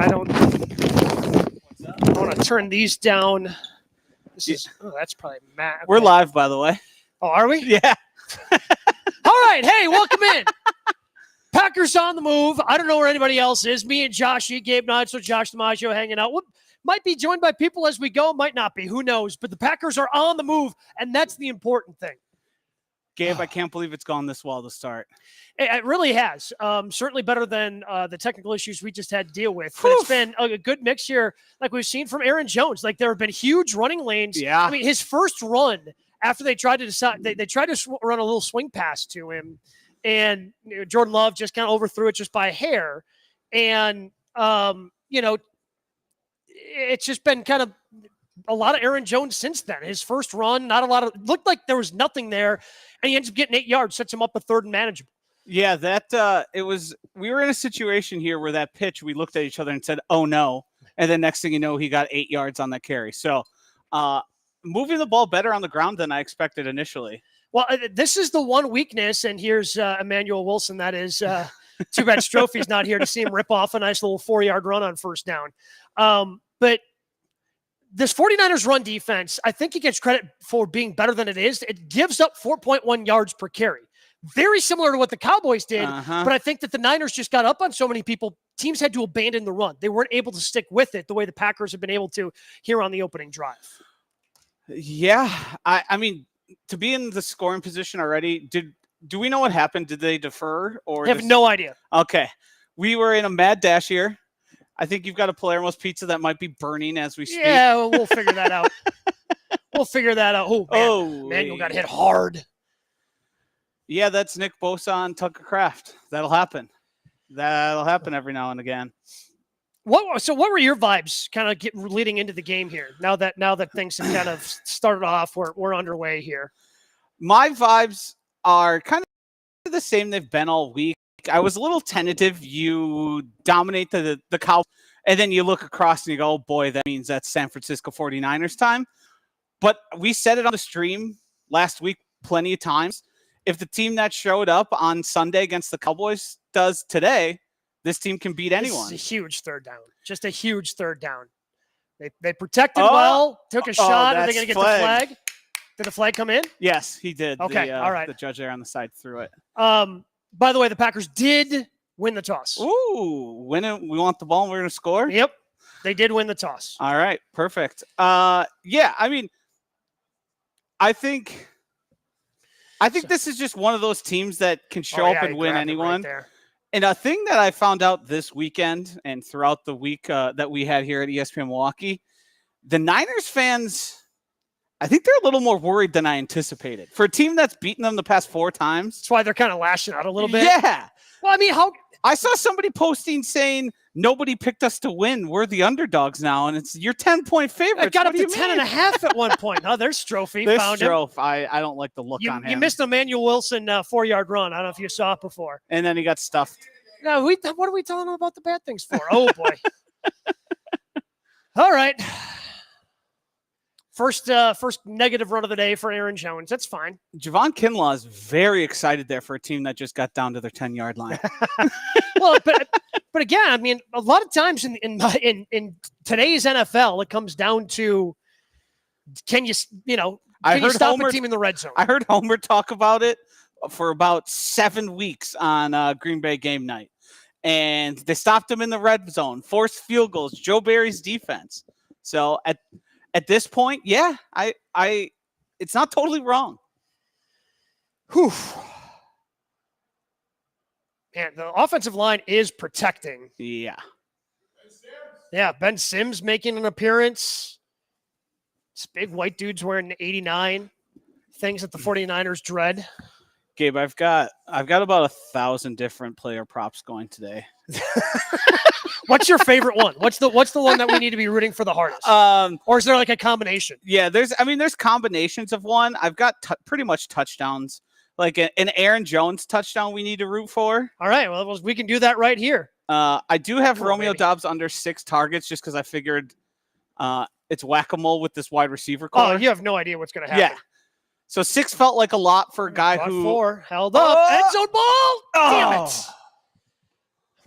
want to turn these down. That's probably Matt. Okay. We're live, by the way. Oh, are we? Yeah. All right. Hey, welcome in. Packers on the move. I don't know where anybody else is. Me and Josh, Gabe Notso, Josh DiMaggio hanging out. Might be joined by people as we go. Might not be. Who knows? But the Packers are on the move, and that's the important thing. Gabe, I can't believe it's gone this well to start. It really has. Certainly better than the technical issues we just had to deal with. But it's been a good mix here, like we've seen from Aaron Jones. Like there have been huge running lanes. Yeah. I mean, his first run after they tried to decide, they tried to run a little swing pass to him, and Jordan Love just kind of overthrew it just by a hair. And it's just been kind of a lot of Aaron Jones since then. His first run, not a lot of, looked like there was nothing there, and he ends up getting 8 yards, sets him up a third and manageable. Yeah, we were in a situation here where that pitch, we looked at each other and said, oh no. And then next thing you know, he got 8 yards on that carry. So moving the ball better on the ground than I expected initially. Well, this is the one weakness, and here's Emmanuel Wilson. That is too bad Strophy's not here to see him rip off a nice little 4-yard run on first down. But this 49ers run defense, I think he gets credit for being better than it is. It gives up 4.1 yards per carry. Very similar to what the Cowboys did, but I think that the Niners just got up on so many people, teams had to abandon the run. They weren't able to stick with it the way the Packers have been able to here on the opening drive. Yeah, I mean, to be in the scoring position already, do we know what happened? Did they defer? Or I have no idea. Okay. We were in a mad dash here. I think you've got a Palermo's pizza that might be burning as we speak. Yeah, we'll figure that out. Oh, man. Manuel got hit hard. Yeah, that's Nick Bosa and Tucker Kraft. That'll happen. That'll happen every now and again. So what were your vibes kind of leading into the game here? Now that things have kind of started off, we're underway here. My vibes are kind of the same they've been all week. I was a little tentative. You dominate the Cowboys, and then you look across and you go, oh boy, that means that's San Francisco 49ers time. But we said it on the stream last week plenty of times. If the team that showed up on Sunday against the Cowboys does today, this team can beat anyone. This is a huge third down. Just a huge third down. They protected well, took a shot. Are they going to get the flag? Did the flag come in? Yes, he did. Okay, all right. The judge there on the side threw it. By the way, the Packers did win the toss. Ooh, win it. We want the ball and we're going to score? Yep, they did win the toss. All right, perfect. Yeah, I mean, I think this is just one of those teams that can show up and win anyone. Right, and a thing that I found out this weekend and throughout the week that we had here at ESPN Milwaukee, the Niners fans, I think they're a little more worried than I anticipated. For a team that's beaten them the past 4 times. That's why they're kind of lashing out a little bit. Yeah. Well, I mean, I saw somebody posting saying, nobody picked us to win. We're the underdogs now, and you're 10-point favorites. It got up to 10.5 at one point. Oh, there's Strophy. Found him. I don't like the look on him. You missed Emmanuel Wilson 4-yard run. I don't know if you saw it before. And then he got stuffed. No, what are we telling him about the bad things for? Oh, boy. All right. First negative run of the day for Aaron Jones. That's fine. Javon Kinlaw is very excited there for a team that just got down to their 10-yard line. Well, but again, I mean, a lot of times in today's NFL, it comes down to can you stop a team in the red zone? I heard Homer talk about it for about 7 weeks on Green Bay game night, and they stopped him in the red zone, forced field goals. Joe Barry's defense. So at this point, yeah, it's not totally wrong. Whew. Man, the offensive line is protecting. Yeah. Yeah, Ben Sims making an appearance. This big white dude's wearing 89. Things that the 49ers dread. Gabe, I've got about 1,000 different player props going today. What's your favorite one? What's the one that we need to be rooting for the hardest? Or is there like a combination? Yeah, there's combinations of one. I've got pretty much touchdowns. Like an Aaron Jones touchdown we need to root for. All right, well, we can do that right here. I do have Romeo Doubs under 6 targets just because I figured it's whack-a-mole with this wide receiver core. Oh, you have no idea what's going to happen. Yeah. So 6 felt like a lot for a guy who 4 held up. End zone ball. Damn it.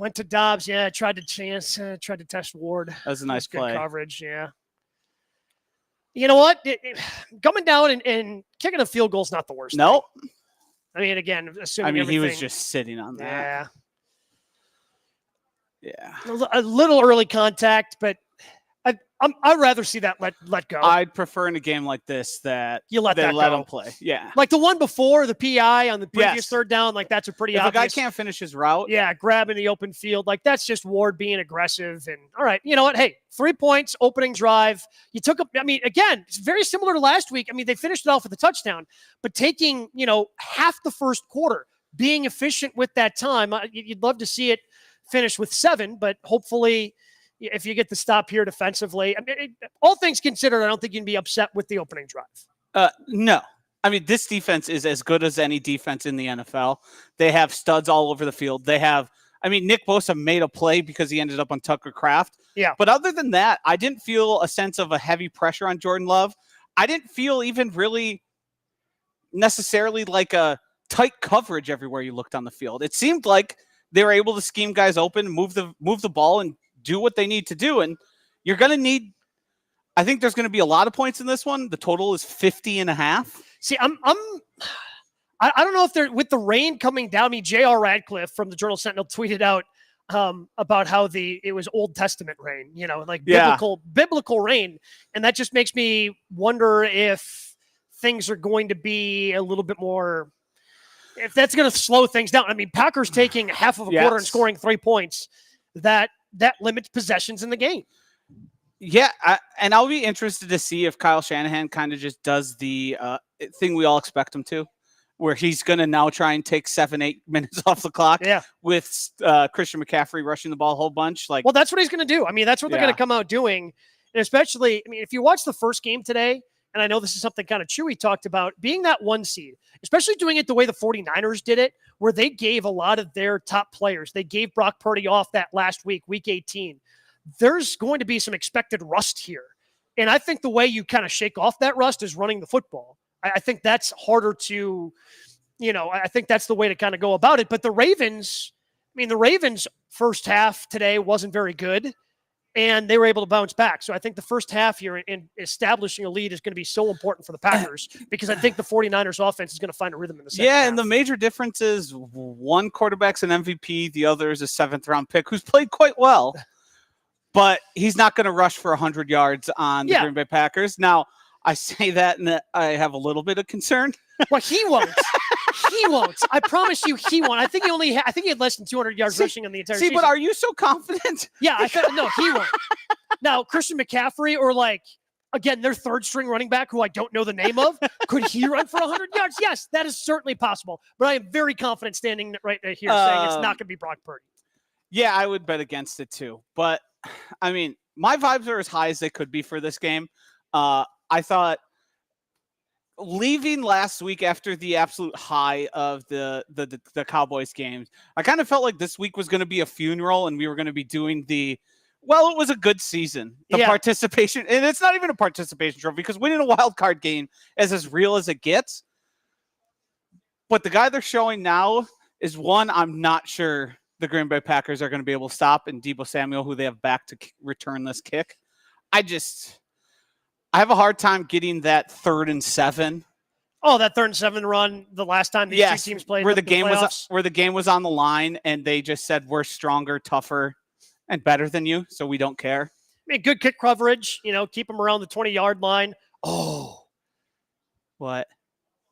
Went to Dobbs. Yeah, tried to test Ward. That was a nice good play. coverage. Yeah. You know what? Coming down and kicking a field goal is not the worst. Nope. Thing. I mean, again, assuming he was just sitting on that. Yeah. A little early contact, but I'd rather see that let go. I'd prefer in a game like this that you let them play. Yeah. Like the one before, the PI on the previous third down, like that's a pretty obvious. If a guy can't finish his route. Yeah, grabbing the open field. Like that's just Ward being aggressive. And all right, you know what? Hey, 3 points, opening drive. You took again, it's very similar to last week. I mean, they finished it off with a touchdown, but taking, half the first quarter, being efficient with that time. You'd love to see it finish with 7, but hopefully if you get the stop here defensively, all things considered, I don't think you can be upset with the opening drive. No. I mean, this defense is as good as any defense in the NFL. They have studs all over the field. They have, Nick Bosa made a play because he ended up on Tucker Kraft. Yeah. But other than that, I didn't feel a sense of a heavy pressure on Jordan Love. I didn't feel even really necessarily like a tight coverage everywhere you looked on the field. It seemed like they were able to scheme guys open, move the ball, and do what they need to do. And you're going to need, I think there's going to be a lot of points in this one. The total is 50.5. See, I don't know if they're with the rain coming down. J.R. Radcliffe from the Journal Sentinel tweeted out about how it was Old Testament rain, biblical rain. And that just makes me wonder if things are going to be a little bit more, if that's going to slow things down. Packers taking half of a quarter and scoring 3 points, that limits possessions in the game. Yeah, and I'll be interested to see if Kyle Shanahan kind of just does the thing we all expect him to, where he's going to now try and take 7-8 minutes off the clock with Christian McCaffrey rushing the ball a whole bunch. Well, that's what he's going to do. That's what they're going to come out doing. And especially, if you watch the first game today, and I know this is something kind of Chewy talked about, being that 1 seed, especially doing it the way the 49ers did it, where they gave a lot of their top players. They gave Brock Purdy off that last week 18. There's going to be some expected rust here. And I think the way you kind of shake off that rust is running the football. I think that's harder to, I think that's the way to kind of go about it. But the Ravens first half today wasn't very good, and they were able to bounce back. So I think the first half here in establishing a lead is going to be so important for the Packers, because I think the 49ers offense is going to find a rhythm in the second half. And the major difference is one quarterback's an MVP, the other is a 7th-round pick who's played quite well. But he's not going to rush for 100 yards on the Green Bay Packers. Now, I say that and I have a little bit of concern. Well, he won't. He won't. I promise you, he won't. I think he had less than 200 yards rushing on the entire season. But are you so confident? Yeah, no, he won't. Now, Christian McCaffrey or again, their 3rd-string running back, who I don't know the name of, could he run for 100 yards? Yes, that is certainly possible. But I am very confident standing right here saying it's not going to be Brock Purdy. Yeah, I would bet against it too. But my vibes are as high as they could be for this game. I thought leaving last week after the absolute high of the Cowboys games, I kind of felt like this week was going to be a funeral, and we were going to be doing it was a good season. The participation, and it's not even a participation trophy, because winning a wild card game is as real as it gets. But the guy they're showing now is one I'm not sure the Green Bay Packers are going to be able to stop, and Debo Samuel, who they have back to return this kick. I have a hard time getting that 3rd and 7. Oh, that 3rd and 7 run the last time these two teams played, where the game was on the line, and they just said, we're stronger, tougher, and better than you, so we don't care. Good kick coverage, keep them around the 20-yard line. Oh. What?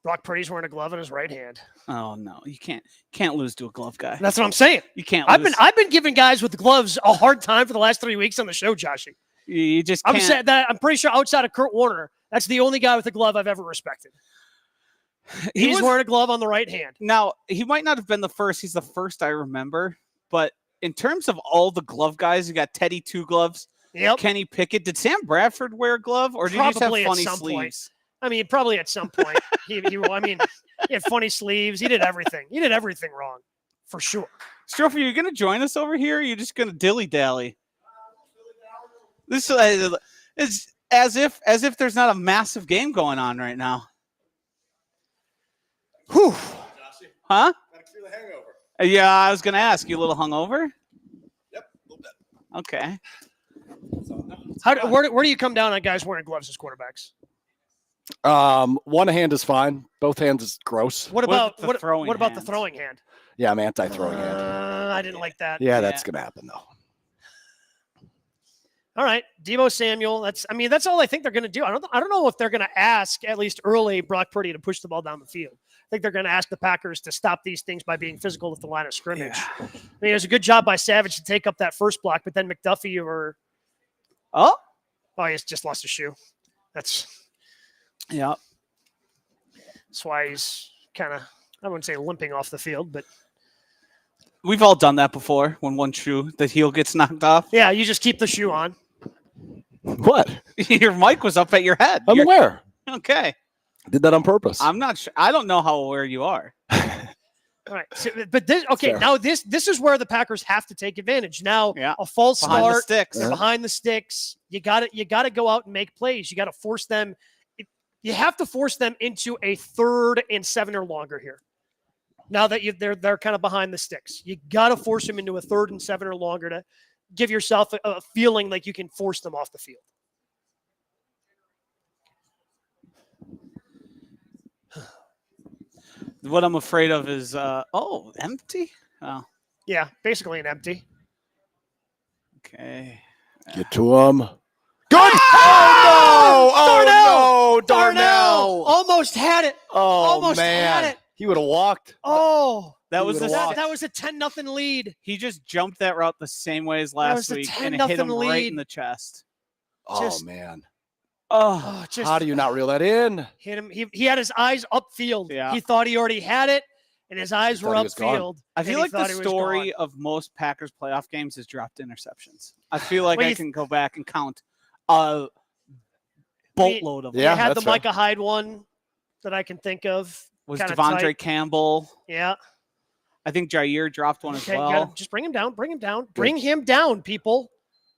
Brock Purdy's wearing a glove in his right hand. Oh no, you can't lose to a glove guy. That's what I'm saying. You can't. I've been giving guys with gloves a hard time for the last 3 weeks on the show, Joshy. You just can't. I'm saying that I'm pretty sure outside of Kurt Warner, that's the only guy with a glove I've ever respected. He's wearing a glove on the right hand. Now, he might not have been the first. He's the first I remember. But in terms of all the glove guys, you got Teddy 2 gloves. Yep. Kenny Pickett. Did Sam Bradford wear a glove, or did he just have funny sleeves? Probably at some point. He had funny sleeves. He did everything. He did everything wrong, for sure. Strofe, are you going to join us over here? Or are you just going to dilly-dally? This is as if there's not a massive game going on right now. Whew. Huh? Gotta clear the hangover. Yeah, I was going to ask. You a little hungover? Okay. Where do you come down on guys wearing gloves as quarterbacks? One hand is fine. Both hands is gross. What about the throwing what about the hands? throwing hand? Yeah, I'm anti-throwing hand. I didn't like that. Yeah, that's gonna happen though. All right, Debo Samuel. That's all I think they're going to do. I don't know if they're going to ask, at least early, Brock Purdy to push the ball down the field. I think they're going to ask the Packers to stop these things by being physical at the line of scrimmage. Yeah. I mean, it was a good job by Savage to take up that first block, but then McDuffie he just lost a shoe. That's why he's kind of, I wouldn't say limping off the field, but we've all done that before. When one shoe, the heel gets knocked off. yeah, you just keep the shoe on. What? Your mic was up at your head. I'm aware. Okay. Did that on purpose. I'm not sure. I don't know how aware you are. All right, but now this is where the Packers have to take advantage. Now, a false Behind the start, sticks. they're behind the sticks. You got to go out and make plays. You got to force them. You have to force them into a 3rd and 7 or longer here. Now that they're kind of behind the sticks, you got to force them into a 3rd and 7 or longer to give yourself a feeling like you can force them off the field. What I'm afraid of is, empty? Oh. Yeah, basically an empty. Okay. Get to him. Good! Oh, no! Oh, no! Darnell! Almost had it. Oh, Almost man. had it. He would have walked. Oh, That was a 10-0 lead. He just jumped that route the same way as last week, and it hit him right in the chest. Oh, man. Oh, how do you not reel that in? Hit him. He had his eyes upfield. Yeah. He thought he already had it, and his eyes were upfield. I feel like the story of most Packers playoff games is dropped interceptions. I feel like I can go back and count a boatload of them. Yeah, had the Micah Hyde one that I can think of. Was Devondre Campbell. Yeah. I think Jair dropped one as well. Just bring him down. Bring him down. Bring him down, people.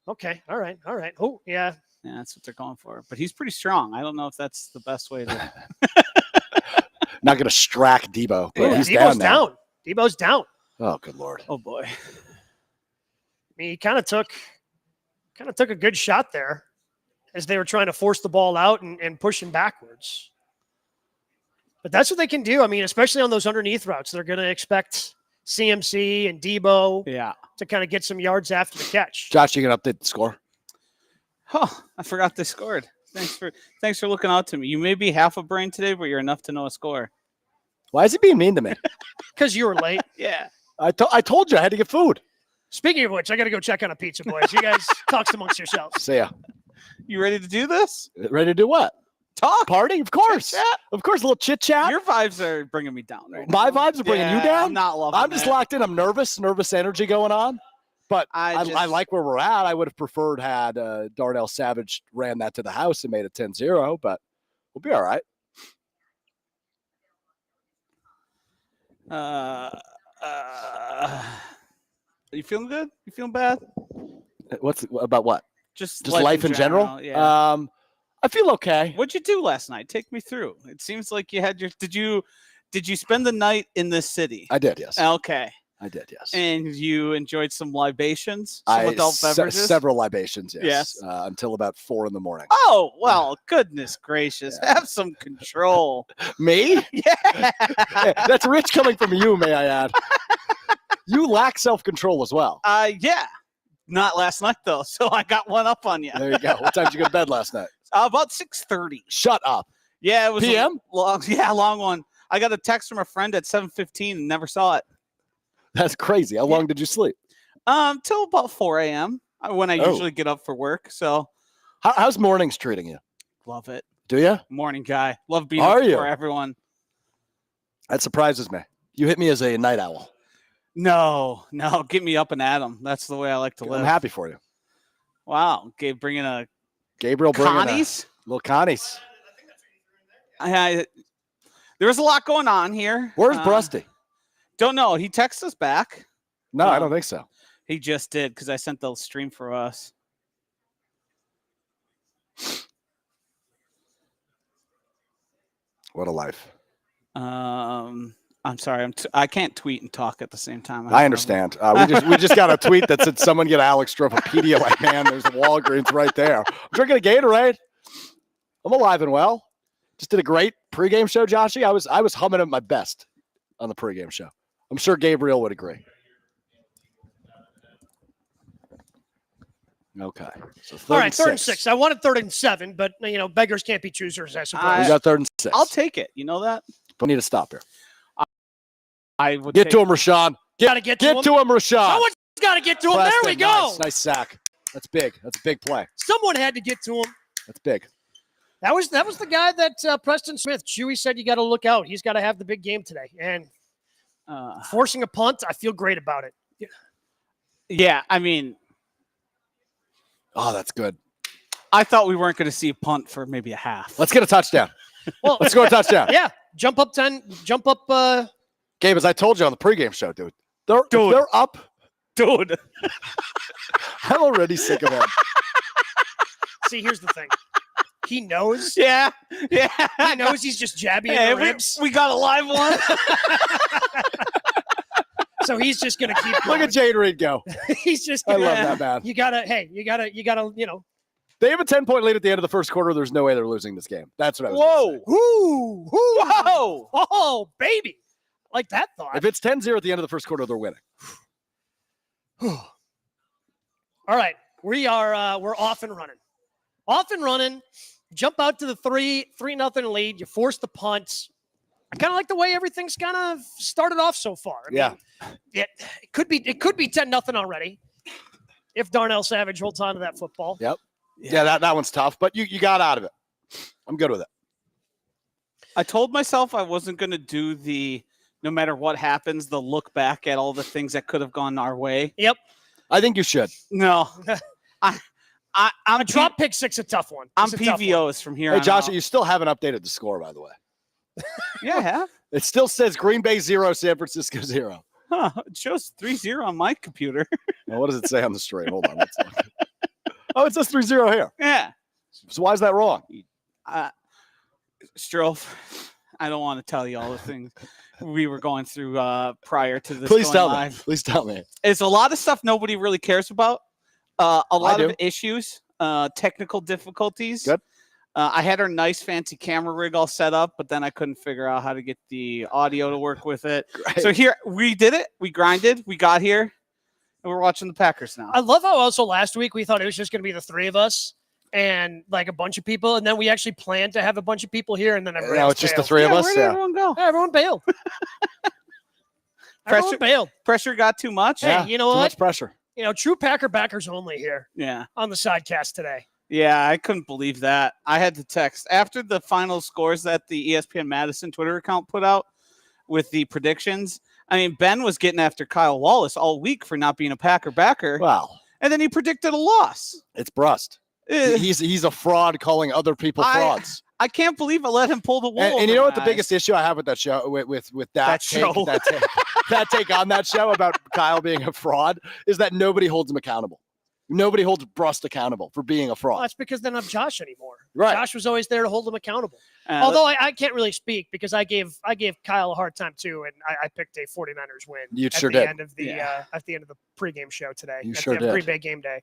Okay. All right. Oh, yeah. Yeah, that's what they're going for. But he's pretty strong. I don't know if that's the best way to. Not going to strack Debo. But he's Debo's down. Debo's down. Oh, good Lord. Oh, boy. I mean, he kind of took a good shot there as they were trying to force the ball out and push him backwards. But that's what they can do. I mean, especially on those underneath routes, they're going to expect CMC and Debo to kind of get some yards after the catch. Josh, you can update the score. Oh, I forgot they scored. Thanks for looking out to me. You may be half a brain today, but you're enough to know a score. Why is he being mean to me? Because you were late. Yeah. I told you I had to get food. Speaking of which, I got to go check on a pizza, boys. You guys talk amongst yourselves. See ya. You ready to do this? Ready to do what? Talk. Party? Of course. Chit-chat. Of course, a little chit-chat. Your vibes are bringing me down right My now. vibes are bringing you down? I'm not loving I'm just it. locked in. I'm nervous energy going on. But I like where we're at. I would have preferred had Darnell Savage ran that to the house and made it 10-0, but we'll be all right. Are you feeling good? You feeling bad? What's about what? Just life in general? Yeah. I feel okay. What'd you do last night? Take me through. It seems like you had your. Did you spend the night in this city? I did, yes. Okay. I did, yes. And you enjoyed some libations, some adult beverages? Several libations, yes. Yes. Until about 4 a.m. Oh, well, goodness gracious. Yeah. Have some control. Me? Yeah. That's rich coming from you, may I add. You lack self-control as well. Yeah. Not last night, though, so I got one up on you. There you go. What time did you go to bed last night? About 6:30. Shut up. Yeah, it was PM? long one. I got a text from a friend at 7:15 and never saw it. That's crazy. How long did you sleep? Till about 4 a.m. when I usually get up for work. So, how's mornings treating you? Love it. Do you? Morning guy. Love being up for everyone. That surprises me. You hit me as a night owl. No. Get me up and at 'em. That's the way I like to live. I'm happy for you. Wow. Gabriel bringing Connies? Little Connies. There was a lot going on here. Where's Brusty? Don't know. He texted us back. No, I don't think so. He just did because I sent the stream for us. What a life. I'm sorry. I can't tweet and talk at the same time. I understand. We just got a tweet that said someone get Alex Stroh a Pedialyte. Man, there's a Walgreens right there. I'm drinking a Gatorade. I'm alive and well. Just did a great pregame show, Joshy. I was humming at my best on the pregame show. I'm sure Gabriel would agree. Okay. So all right, 3rd and 6. I wanted 3rd and 7, but beggars can't be choosers, I suppose. We got 3rd and 6. I'll take it. You know that? We need to stop here. I would get to him, Rashawn. Gotta get to him, Rashawn. Someone's got to get to him. There we go. Nice sack. That's big. That's a big play. Someone had to get to him. That's big. That was the guy that Preston Smith, Chewy said you got to look out. He's got to have the big game today. And forcing a punt, I feel great about it. Yeah, I mean. Oh, that's good. I thought we weren't going to see a punt for maybe a half. Let's get a touchdown. Well, let's go a touchdown. Yeah, jump up 10. Jump up. Gabe, as I told you on the pregame show, dude, they're up. Dude. I'm already sick of him. See, here's the thing. He knows. Yeah. He knows he's just jabbing the ribs. We got a live one. So he's just going to keep going. Look at Jade Reed go. He's just I love that, man. You gotta, They have a 10-point lead at the end of the first quarter. There's no way they're losing this game. That's what I was Whoa. Ooh. Whoa. Oh, baby. Like that thought. If it's 10-0 at the end of the first quarter, they're winning. All right. We're off and running. Off and running. Jump out to the 3-0 lead. You force the punts. I kind of like the way everything's kind of started off so far. I mean, it could be 10-0 already if Darnell Savage holds on to that football. Yep. Yeah, that one's tough, but you got out of it. I'm good with it. I told myself I wasn't going to do no matter what happens, the look back at all the things that could have gone our way. Yep. I think you should. No. I'm a drop pick 6 a tough one. I'm PVOs from here on out. Josh, you still haven't updated the score, by the way. Yeah, I have. It still says Green Bay 0, San Francisco 0. Huh, it shows 3-0 on my computer. Now, what does it say on the stream? Hold on. Let's look. Oh, it says 3-0 here. Yeah. So why is that wrong? Strofe, I don't want to tell you all the things we were going through prior to this. Please tell live. me. Please tell me. It's a lot of stuff nobody really cares about. A lot of issues, technical difficulties. Good. I had our nice fancy camera rig all set up, but then I couldn't figure out how to get the audio to work with it. Great. So here we did it. We grinded. We got here, and we're watching the Packers now. I love how also last week we thought it was just going to be the 3 of us and like a bunch of people, and then we actually planned to have a bunch of people here, and then everyone else it's just bailed. the 3 of us. Where did everyone go? Yeah, everyone bailed. Everyone bailed. Pressure got too much. Hey, you know what? Too much pressure. True Packer backers only here. Yeah. On the SideCast today. Yeah, I couldn't believe that. I had to text after the final scores that the ESPN Madison Twitter account put out with the predictions. I mean, Ben was getting after Kyle Wallace all week for not being a Packer backer. Wow. And then he predicted a loss. It's Brust. He's a fraud calling other people frauds. I can't believe I let him pull the wool. And you know what the biggest issue I have with that show, with that take on that show about Kyle being a fraud is that nobody holds him accountable. Nobody holds Brust accountable for being a fraud. Well, that's because they're not Josh anymore. Right. Josh was always there to hold him accountable. Although I can't really speak because I gave Kyle a hard time too, and I picked a 49ers win at the end of the pregame show today. You sure did. Green Bay game day.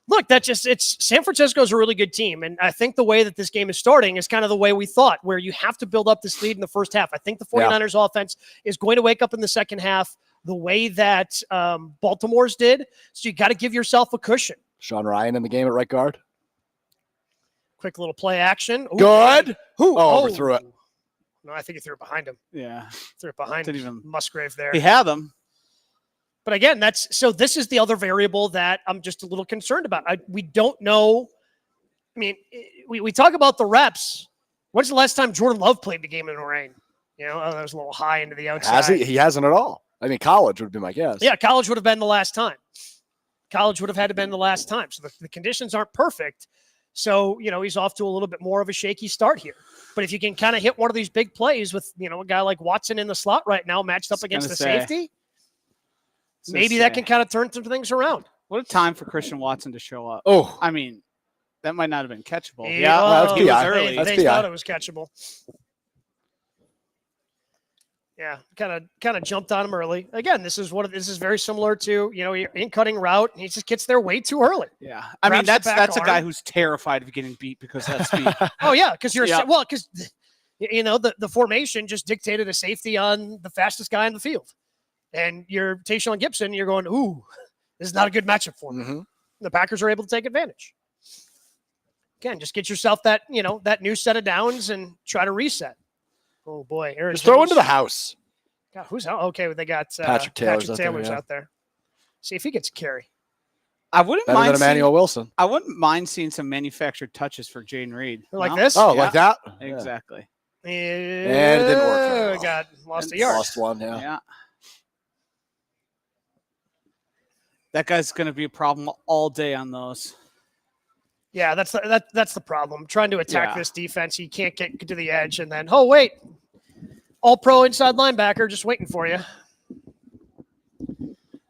Look, it's San Francisco's a really good team, and I think the way that this game is starting is kind of the way we thought, where you have to build up this lead in the first half. I think the 49ers offense is going to wake up in the second half the way that Baltimore's did. So you got to give yourself a cushion. Sean Ryan in the game at right guard. Quick little play action. Ooh, good. Overthrew it. No, I think he threw it behind him. Yeah. Threw it behind Musgrave there. He had him. But again, this is the other variable that I'm just a little concerned about. We don't know. I mean, we talk about the reps. When's the last time Jordan Love played the game in the rain? That was a little high into the outside. Has he? He hasn't at all. I mean, college would be my guess. Yeah, college would have been the last time. College would have had to been the last time. So the conditions aren't perfect. So, he's off to a little bit more of a shaky start here. But if you can kind of hit one of these big plays with, a guy like Watson in the slot right now matched up against the safety, maybe that can kind of turn some things around. What a time for Christian Watson to show up. Oh, I mean, that might not have been catchable. He was early. They thought it was catchable. Yeah, kind of jumped on him early. Again, this is very similar to, you're in cutting route, and he just gets there way too early. Yeah. I mean, Grabs the back that's a guy arm. who's terrified of getting beat because of that speed. Oh yeah, because Yeah. because the formation just dictated a safety on the fastest guy in the field, and you're Tayshaun Gibson. You're going, ooh, this is not a good matchup for me. Mm-hmm. The Packers are able to take advantage. Again, just get yourself that new set of downs and try to reset. Oh boy, Aaron Just throw into the house. God, who's out? Okay, they got Patrick Taylor's out there, Taylor's yeah. out there. See if he gets a carry. I wouldn't Better mind than Emmanuel Wilson. I wouldn't mind seeing some manufactured touches for Jaden Reed. Like No? this? Oh, Yeah. like that? Exactly. And it didn't work very well. Got lost a And yard. Lost one, yeah. Yeah. That guy's going to be a problem all day on those. Yeah, that's the problem. Trying to attack Yeah. this defense, you can't get to the edge, and then wait, all pro inside linebacker just waiting for you.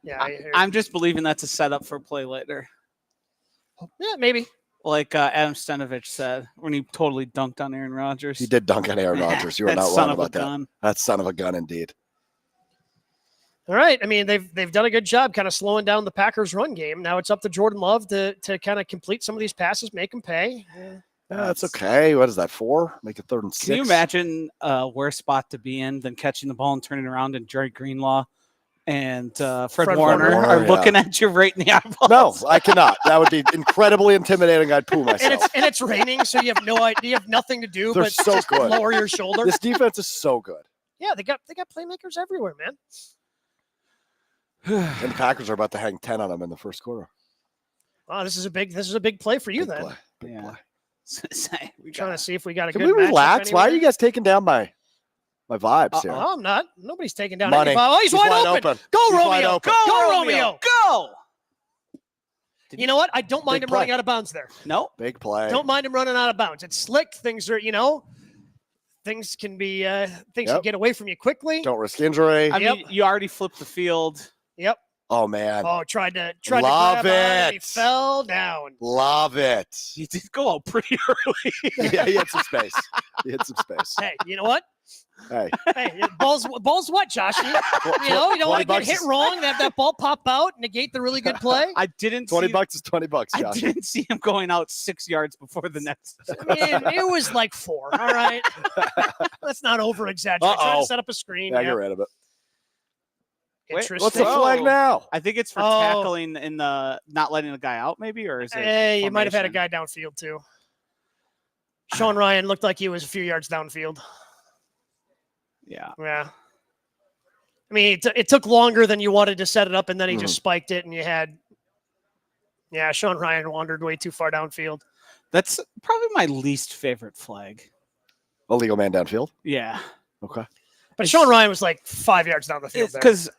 Yeah, I'm just believing that's a setup for a play later. yeah, maybe. Like Adam Stenovich said when he totally dunked on Aaron Rodgers. He did dunk on Aaron Rodgers. You were That not son wrong of a about that. gun. That son of a gun, indeed. All right. I mean, they've done a good job kind of slowing down the Packers' run game. Now it's up to Jordan Love to kind of complete some of these passes, make them pay. Yeah, that's okay. What is that, 4? Make it 3rd and 6. Can you imagine a worse spot to be in than catching the ball and turning around and Jerry Greenlaw and Fred Warner Warner, are yeah. looking at you right in the eyeballs? No, I cannot. That would be incredibly intimidating. I'd poo myself. And it's raining, so you have no idea, you have nothing to do They're but so just good. lower your shoulder. This defense is so good. Yeah, they got playmakers everywhere, man. And the Packers are about to hang 10 on them in the first quarter. Wow, this is a big play for you Big then. play. Big Yeah. play. We Trying to see if we got a Can good we matchup relax? Why are anywhere. you guys taking down my vibes here? Oh, I'm not. Nobody's taking down Money. anybody. Oh, he's wide open. Go, He's wide Romeo. open. Go, Romeo. Go! You know what? I don't mind Big him running play. out of bounds there. No. Big play. Don't mind him running out of bounds. It's slick. Things are, things can be, things can Yep. get away from you quickly. Don't risk injury. I mean, you already flipped the field. Yep. Oh, man. Oh, tried to Love grab on and he it. fell down. Love it. He did go out pretty early. Yeah, he had some space. He had some space. Hey, you know what? Hey. Hey, balls what, Josh? You don't want to get hit wrong, have that ball pop out, negate the really good play. I didn't 20 see, bucks is 20 bucks, I Josh. didn't see him going out 6 yards before the next. It was like 4. All right. Let's not over exaggerate. Try Uh-oh. to set up a screen. Yeah, Yeah. get rid of it. Wait, Interesting. What's the flag now? I think it's for Oh. tackling in the not letting the guy out, maybe, or is it? Hey, you might have had a formation? guy downfield too. Sean Ryan looked like he was a few yards downfield. Yeah. Yeah. I mean, it took longer than you wanted to set it up, and then he just spiked it, and you had. Yeah, Sean Ryan wandered way too far downfield. That's probably my least favorite flag. Illegal man downfield. Yeah. Okay. But Sean Ryan was like 5 yards down the field there. Because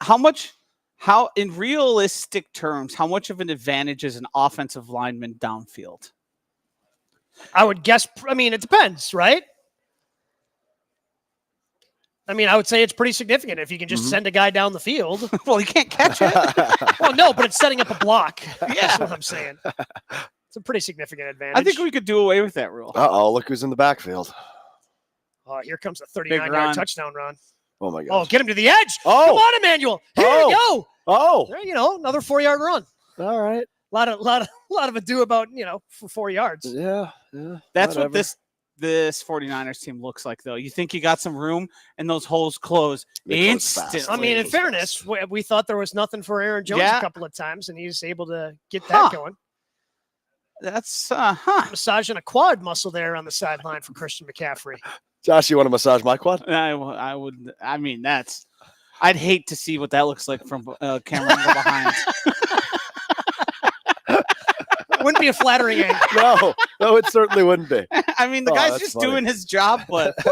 how in realistic terms, how much of an advantage is an offensive lineman downfield? I would guess. I mean, it depends, right? I mean, I would say it's pretty significant if you can just send a guy down the field. Well, he can't catch it. Well, no, but it's setting up a block. Yeah. That's what I'm saying. It's a pretty significant advantage. I think we could do away with that rule. Uh-oh, look who's in the backfield. Oh, here comes a Big 39-yard run. touchdown run. Oh, my Oh, God. get him to the edge. Oh. Come on, Emmanuel. Here we go. Oh, There, another 4-yard run. all right. A lot of ado about, for 4 yards. Yeah. That's whatever. what this 49ers team looks like, though. You think you got some room, and those holes close They close fast. instantly. I mean, in Close fairness, we thought there was nothing for Aaron Jones Yeah. a couple of times, and he's able to get that going. That's Massaging a quad muscle there on the sideline for Christian McCaffrey. Josh, you want to massage my quad? I would. I mean, that's. I'd hate to see what that looks like from camera angle behind. Wouldn't be a flattering angle. No, it certainly wouldn't be. I mean, the Oh, guy's that's just funny. doing his job, but It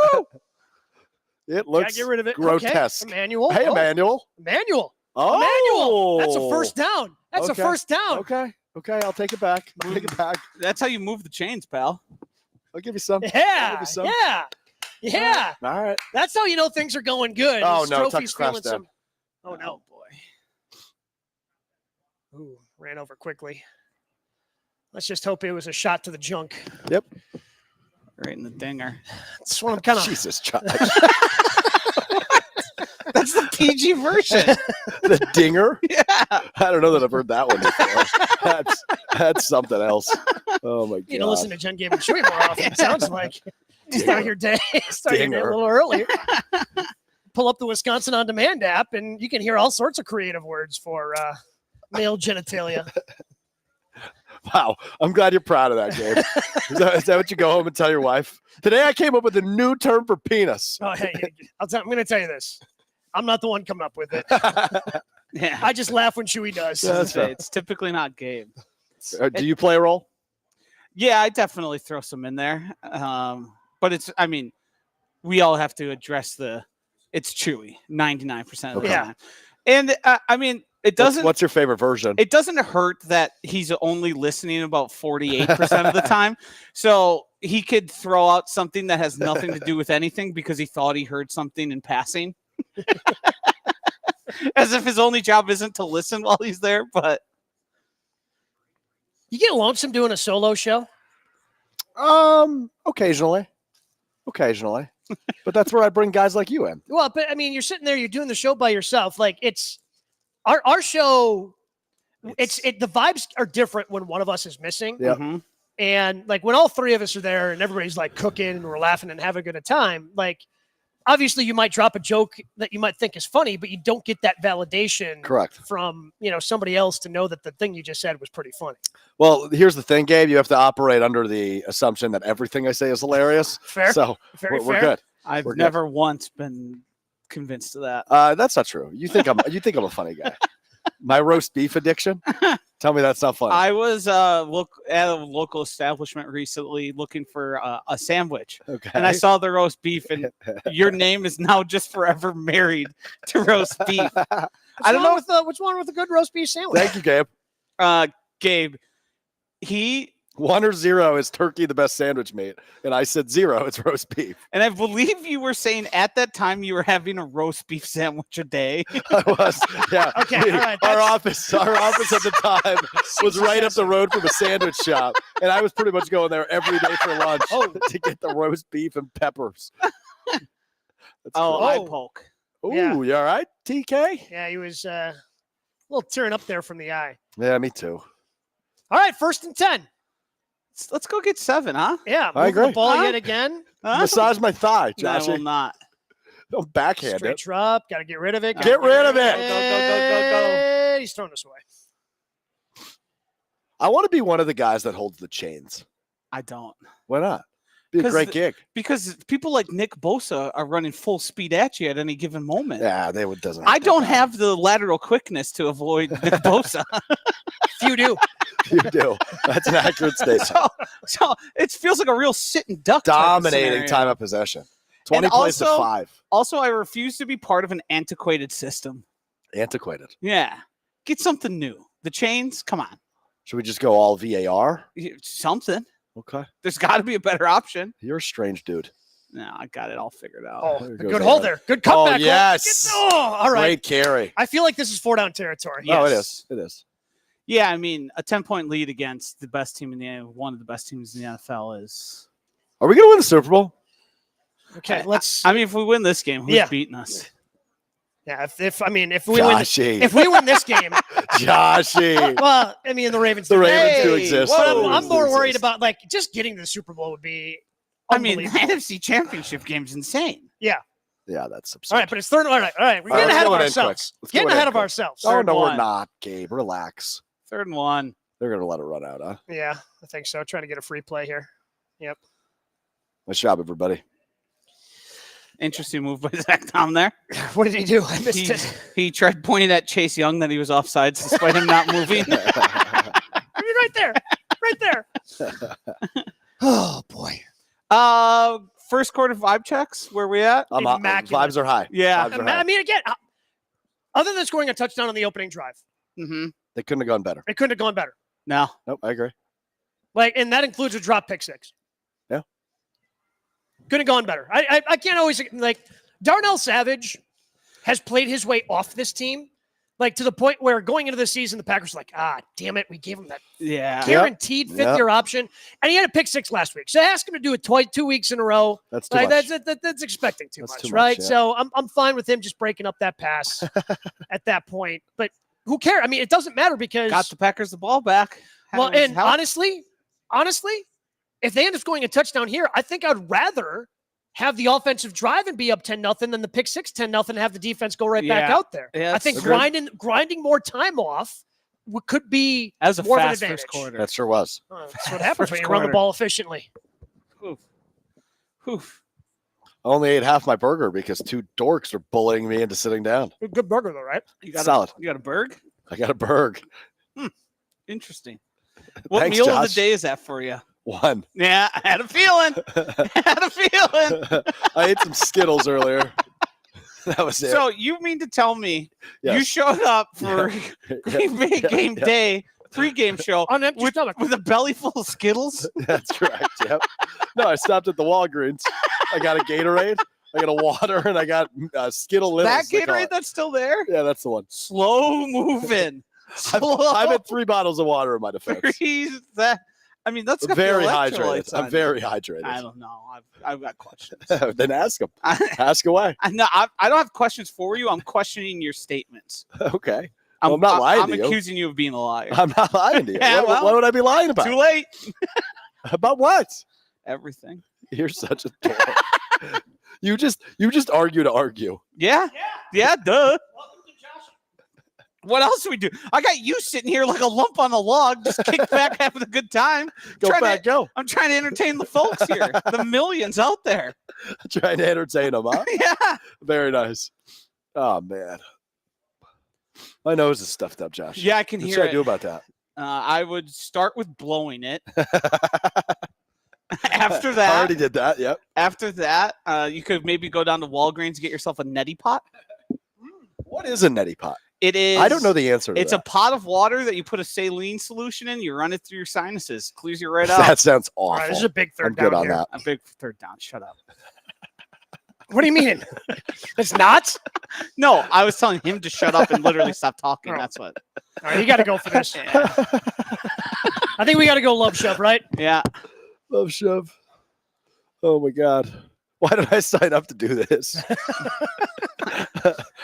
Gotta looks get rid of it. grotesque. Okay. Emmanuel. Hey, Oh, Emmanuel. Emmanuel. Oh, Emmanuel. That's a first down. That's a Okay. first down. Okay, I'll take it back. Take it back. that's how you move the chains, pal. I'll give you some. Yeah. Give me some. Yeah. All right. That's how you know things are going good. Oh, His no, trophy's Tuck's feeling crashed down. some. Oh no. Boy. Ooh, ran over quickly. Let's just hope it was a shot to the junk. Yep. Right in the dinger. That's what I'm kind of. Jesus, Josh. That's the PG version. The dinger. Yeah. I don't know that I've heard that one before. That's something else. Oh my god. You need to listen to Jen, Gabe, and Chewy more often. It sounds like start your day a little earlier. Pull up the Wisconsin On Demand app, and you can hear all sorts of creative words for male genitalia. Wow. I'm glad you're proud of that, Gabe. Is that what you go home and tell your wife? Today I came up with a new term for penis. Oh, hey, I'm going to tell you this. I'm not the one coming up with it. Yeah. I just laugh when Chewy does. That's right. It's typically not Gabe. Do you play a role? Yeah, I definitely throw some in there. But we all have to address it's Chewy 99% of the time. And it doesn't. What's your favorite version? It doesn't hurt that he's only listening about 48% of the time. So he could throw out something that has nothing to do with anything because he thought he heard something in passing. As if his only job isn't to listen while he's there. But you get lonesome doing a solo show? Occasionally. But that's where I bring guys like you in. Well, but you're sitting there, you're doing the show by yourself. Like it's our show. The vibes are different when one of us is missing. Yeah. Mm-hmm. And like when all three of us are there and everybody's like cooking and we're laughing and having a good time, like obviously you might drop a joke that you might think is funny, but you don't get that validation Correct. from, somebody else to know that the thing you just said was pretty funny. Well, here's the thing, Gabe. You have to operate under the assumption that everything I say is hilarious. Fair. So we're good. I've We're never once been convinced of that. That's not true. You think I'm a funny guy. My roast beef addiction? Tell me that's not funny. I was at a local establishment recently looking for a sandwich. Okay. And I saw the roast beef, and your name is now just forever married to roast beef. I don't know what's wrong with a good roast beef sandwich. Thank you, Gabe. Gabe, 1 or 0 is turkey the best sandwich meat, and I said 0, it's roast beef. And I believe you were saying at that time you were having a roast beef sandwich a day. I was, yeah. Okay, all right, Our office at the time was right up the road from a sandwich shop, and I was pretty much going there every day for lunch to get the roast beef and peppers. Eye poke. Ooh, Yeah. You all right, TK? Yeah, he was a little tearing up there from the eye. Yeah, me too. All right, 1st and 10. Let's go get 7, huh? Yeah, I moving agree. the ball yet again. Massage my thigh, No, I Josh. will not. Don't backhand Straight it. drop. Got to get rid of it. Get rid of it. Go. He's throwing us away. I want to be one of the guys that holds the chains. I don't. Why not? Be a great gig. Because people like Nick Bosa are running full speed at you at any given moment. Yeah, they would doesn't. I don't have the lateral quickness to avoid Nick Bosa. Few do. You do. That's an accurate statement. So it feels like a real sit and duck. Dominating time of possession. 20 plays to 5. Also, I refuse to be part of an antiquated system. Antiquated. Yeah. Get something new. The chains, come on. Should we just go all VAR? Something. Okay. There's got to be a better option. You're a strange dude. No, I got it all figured out. Oh, There good goes hold Aaron. there. Good cutback. yes. All right. Great carry. I feel like this is 4 down territory. Yeah. Oh, it Yes. is. It is. Yeah, I mean, a 10-point lead against the best team one of the best teams in the NFL is. Are we going to win the Super Bowl? Okay, let's. I mean, if we win this game, who's beating us? Yeah, if we win, Joshy. if we win this game, Joshy. well, I mean, the Ravens. The Ravens Hey, do exist. But The I'm Ravens more do worried exist. about like just getting to the Super Bowl would be. I mean, the unbelievable. NFC Championship game's insane. Yeah. Yeah, that's absurd. All right, but it's third. All right. We're All right, getting let's ahead of go in ourselves. quick. Let's Getting go in ahead of quick. ourselves. Oh, Third no, we're one. not, Gabe. Relax. 3rd and 1. They're going to let it run out, huh? Yeah, I think so. Trying to get a free play here. Yep. Nice job, everybody. Interesting move by Zach Tom there. What did he do? I missed it. He tried pointing at Chase Young that he was offsides despite him not moving. I mean, right there. Right there. Oh, boy. First quarter vibe checks. Where we at? Immaculate. Vibes are high. Yeah. Vibes are high. I mean, again, other than scoring a touchdown on the opening drive, Mm-hmm. They couldn't have gone better. it couldn't have gone better. No. Nope, I agree. And that includes a drop pick 6. Yeah. Couldn't have gone better. I can't always like Darnell Savage has played his way off this team, Like to the point where going into the season, the Packers were like, damn it, we gave him that Yeah. guaranteed fifth-year option, and he had a pick six last week. So ask him to do it 2 weeks in a row. That's too much. That's expecting too That's much, too much, right? yeah. So I'm fine with him just breaking up that pass at that point. But who cares? I mean, it doesn't matter because Got the Packers the ball back. well, Has and helped. honestly, if they end up scoring a touchdown here, I think I'd rather have the offensive drive and be up 10-0 than the pick six 10-0 and have the defense go right back out there. Yeah, I think agreed. grinding more time off could be As a more of an fast advantage. first quarter. That sure was. That's what happens when First you run the quarter. ball efficiently. Oof. I only ate half my burger because 2 dorks are bullying me into sitting down. Good burger though, right? You got Solid. You got a burg? I got a burg. Interesting. What Thanks, meal of Josh. the day is that for you? 1. Yeah, I had a feeling. I ate some Skittles earlier. That was it. So you mean to tell me you Yes. showed up for Green Bay game day pregame show On empty stomach. with a belly full of Skittles? That's correct. Yep. No, I stopped at the Walgreens. I got a Gatorade, I got a water, and I got Skittle Littles. That they call Gatorade it. that's still there? Yeah, that's the one. Slow moving. I've had 3 bottles of water in my defense. I mean, that's got Very the hydrated. electrolytes on I'm very it. hydrated. I don't know. I've got questions. Then ask them. Ask away. I don't have questions for you. I'm questioning your statements. Okay. Well, I'm not lying I'm to you. accusing you of being a liar. I'm not lying to you. Yeah, what well, would I be lying about? Too late. About what? Everything. You're such a dork. You just argue to argue. Yeah. Yeah, duh. What else do we do? I got you sitting here like a lump on a log, just kicked back, having a good time. Go. I'm trying to entertain the folks here, the millions out there. Trying to entertain them, huh? Yeah. Very nice. Oh, man. My nose is stuffed up, Josh. Yeah, I can What hear should I it. do about that? I would start with blowing it. I After that, already did that. Yep. After that, you could maybe go down to Walgreens and get yourself a neti pot. What is a neti pot? It is. I don't know the answer to It's that. a pot of water that you put a saline solution in. You run it through your sinuses, clears you right out. That sounds All awful. right, this is a big I'm third good down on here. that. A big third down. Shut up. What do you mean? It's not? No, I was telling him to shut up and literally stop talking. Oh. That's what. All right, you got to go for this. I think we got to go love shove, right? Yeah. Love shove. Oh my God. Why did I sign up to do this?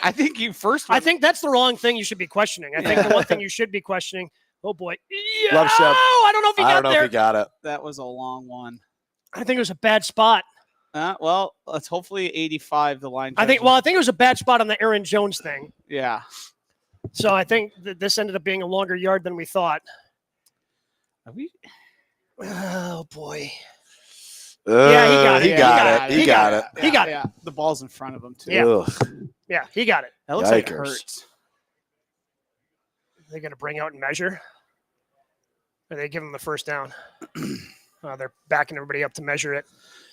I think you first. I think that's the wrong thing you should be questioning. I think the one thing you should be questioning. Oh boy. Yeah. Love shove. Oh, I don't know if he I got don't know there. if he got it. that was a long one. I think it was a bad spot. Well, let's hopefully 85. The line. I think it was a bad spot on the Aaron Jones thing. Yeah. So I think that this ended up being a longer yard than we thought. Are we? Oh boy. Yeah, he got it. He got it. He got it. He got it. Yeah. The ball's in front of him too. Yeah. Ugh. Yeah, he got it. That looks like it Yikers. hurts. They're going to bring out and measure. Or they give him the first down. They're backing everybody up to measure it.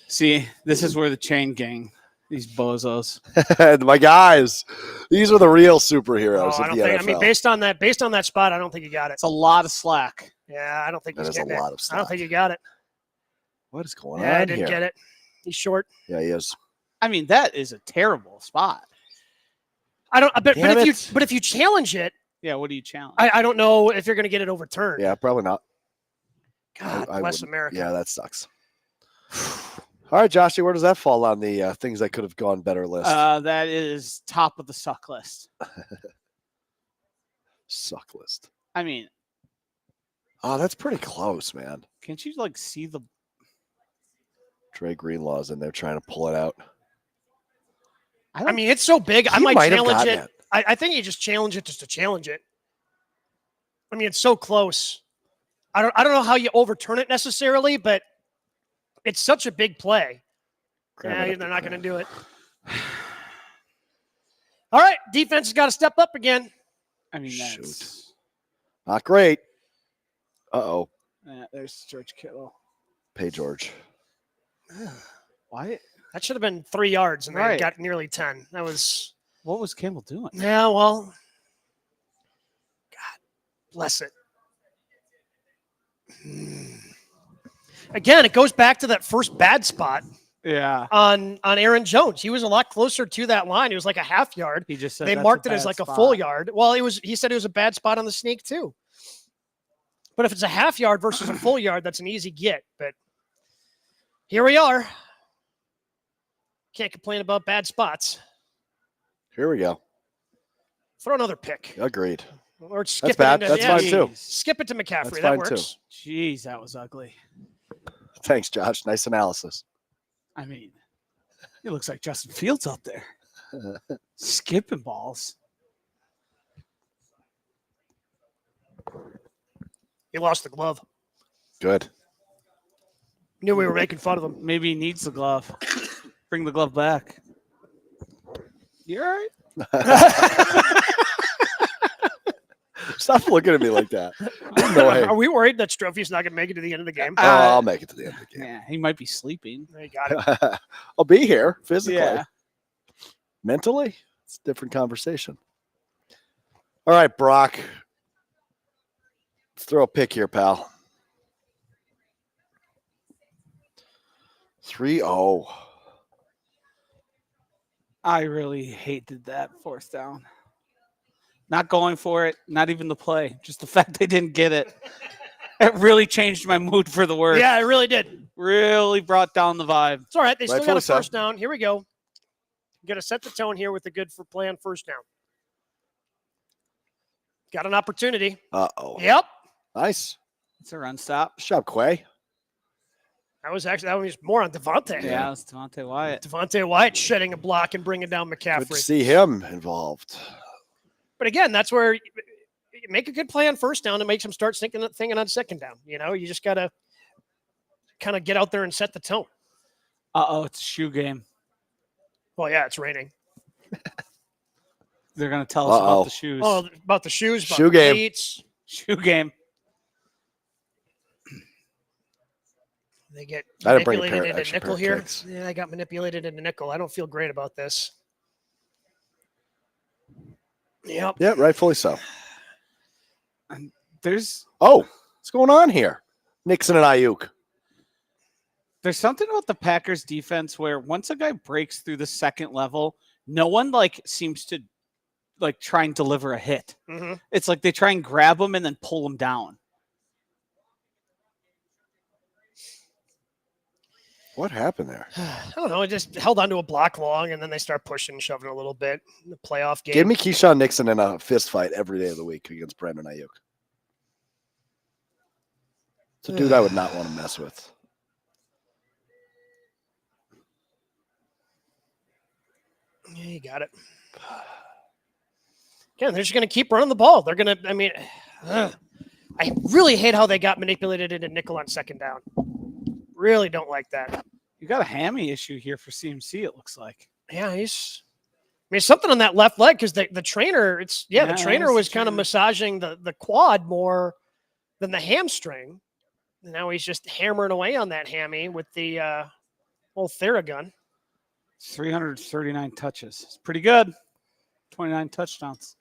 See, this is where the chain gang, these bozos. My guys, these are the real superheroes Oh, I of don't the think. NFL. I mean, based on that spot, I don't think he got it. It's a lot of slack. Yeah, I don't think That he's is a getting lot it. of I don't slack. think he got it. What is going Yeah, I on didn't here? get it. He's short. Yeah, he is. I mean, that is a terrible spot. I don't. But Damn it. if you challenge it, Yeah, what do you challenge? I don't know if you're going to get it overturned. Yeah, probably not. God I bless wouldn't. America. Yeah, that sucks. All right, Joshy, where does that fall on the things that could have gone better list? That is top of the suck list. Suck list. I mean, Oh, that's pretty close, man. can't you like see the? Trey Greenlaw's in there trying to pull it out. I mean, it's so big. I He might might have challenge gotten it. I think you just challenge it just to challenge it. I mean, it's so close. I don't know how you overturn it necessarily, but it's such a big play. Grab it Yeah, up they're the not going to ground. do it. All right, defense has got to step up again. I mean, Shoot. that's. Not great. Uh-oh. There's George Kittle. Pay George. Why? That should have been 3 yards, and they Right. got nearly 10. That was, What was Campbell doing? yeah, well, God bless it. Again, it goes back to that first bad spot. Yeah. on Aaron Jones. He was a lot closer to that line. It was like a half yard. He just said They that's marked a it as bad like spot. a full yard. Well, he said it was a bad spot on the sneak too. But if it's a half yard versus a full yard, that's an easy get. But here we are. Can't complain about bad spots. Here we go. Throw another pick. Agreed. Or skip That's bad. it into, That's fine too. Skip it to McCaffrey. That's that fine works. too. Jeez, that was ugly. Thanks, Josh. Nice analysis. I mean, it looks like Justin Fields out there. Skipping balls. He lost the glove. Good. Knew we were making fun of him. Maybe he needs the glove. Bring the glove back. You all right? Stop looking at me like that. No way. Are we worried that Strophy's not going to make it to the end of the game? Oh, I'll make it to the end of the game. Yeah, he might be sleeping. You got it. I'll be here physically. Yeah. Mentally, it's a different conversation. All right, Brock. Let's throw a pick here, pal. 3-0. I really hated that fourth down. Not going for it, not even the play. Just the fact they didn't get it. It really changed my mood for the worse. Yeah, it really did. Really brought down the vibe. It's all right. They still got a Rightfully so. first down. Here we go. Got to set the tone here with the good for play on first down. Got an opportunity. Uh-oh. Yep. Nice. It's a run stop. Good job, Quay. That was more on Devontae. Yeah, it's Devontae Wyatt. Devontae Wyatt shedding a block and bringing down Good to McCaffrey. see him involved. But again, that's where you make a good play on first down and makes them start thinking on second down. You know, you just got to kind of get out there and set the tone. Uh-oh, it's a shoe game. Well, yeah, it's raining. They're going to tell us about Uh-oh. the shoes. Oh, about the shoes, about Shoe the game. cleats. Shoe game. They get I didn't bring a manipulated into extra pair nickel of here. kicks. Yeah, I got manipulated into nickel. I don't feel great about this. Yep. Yeah, rightfully so. There's Oh, what's going on here? Nixon and Ayuk. There's something about the Packers defense where once a guy breaks through the second level, no one seems to try and deliver a hit. Mm-hmm. It's like they try and grab him and then pull him down. What happened there? I don't know. It just held onto a block long, and then they start pushing and shoving a little bit in the playoff game. Give me Keyshawn Nixon in a fist fight every day of the week against Brandon Ayuk. It's a dude I would not want to mess with. Yeah, you got it. Again, they're just going to keep running the ball. They're going to, I really hate how they got manipulated into nickel on second down. Really don't like that. You got a hammy issue here for CMC, it looks like. Yeah, something on that left leg because the trainer, the trainer was kind of massaging the quad more than the hamstring. And now he's just hammering away on that hammy with the old Theragun. 339 touches. It's pretty good. 29 touchdowns.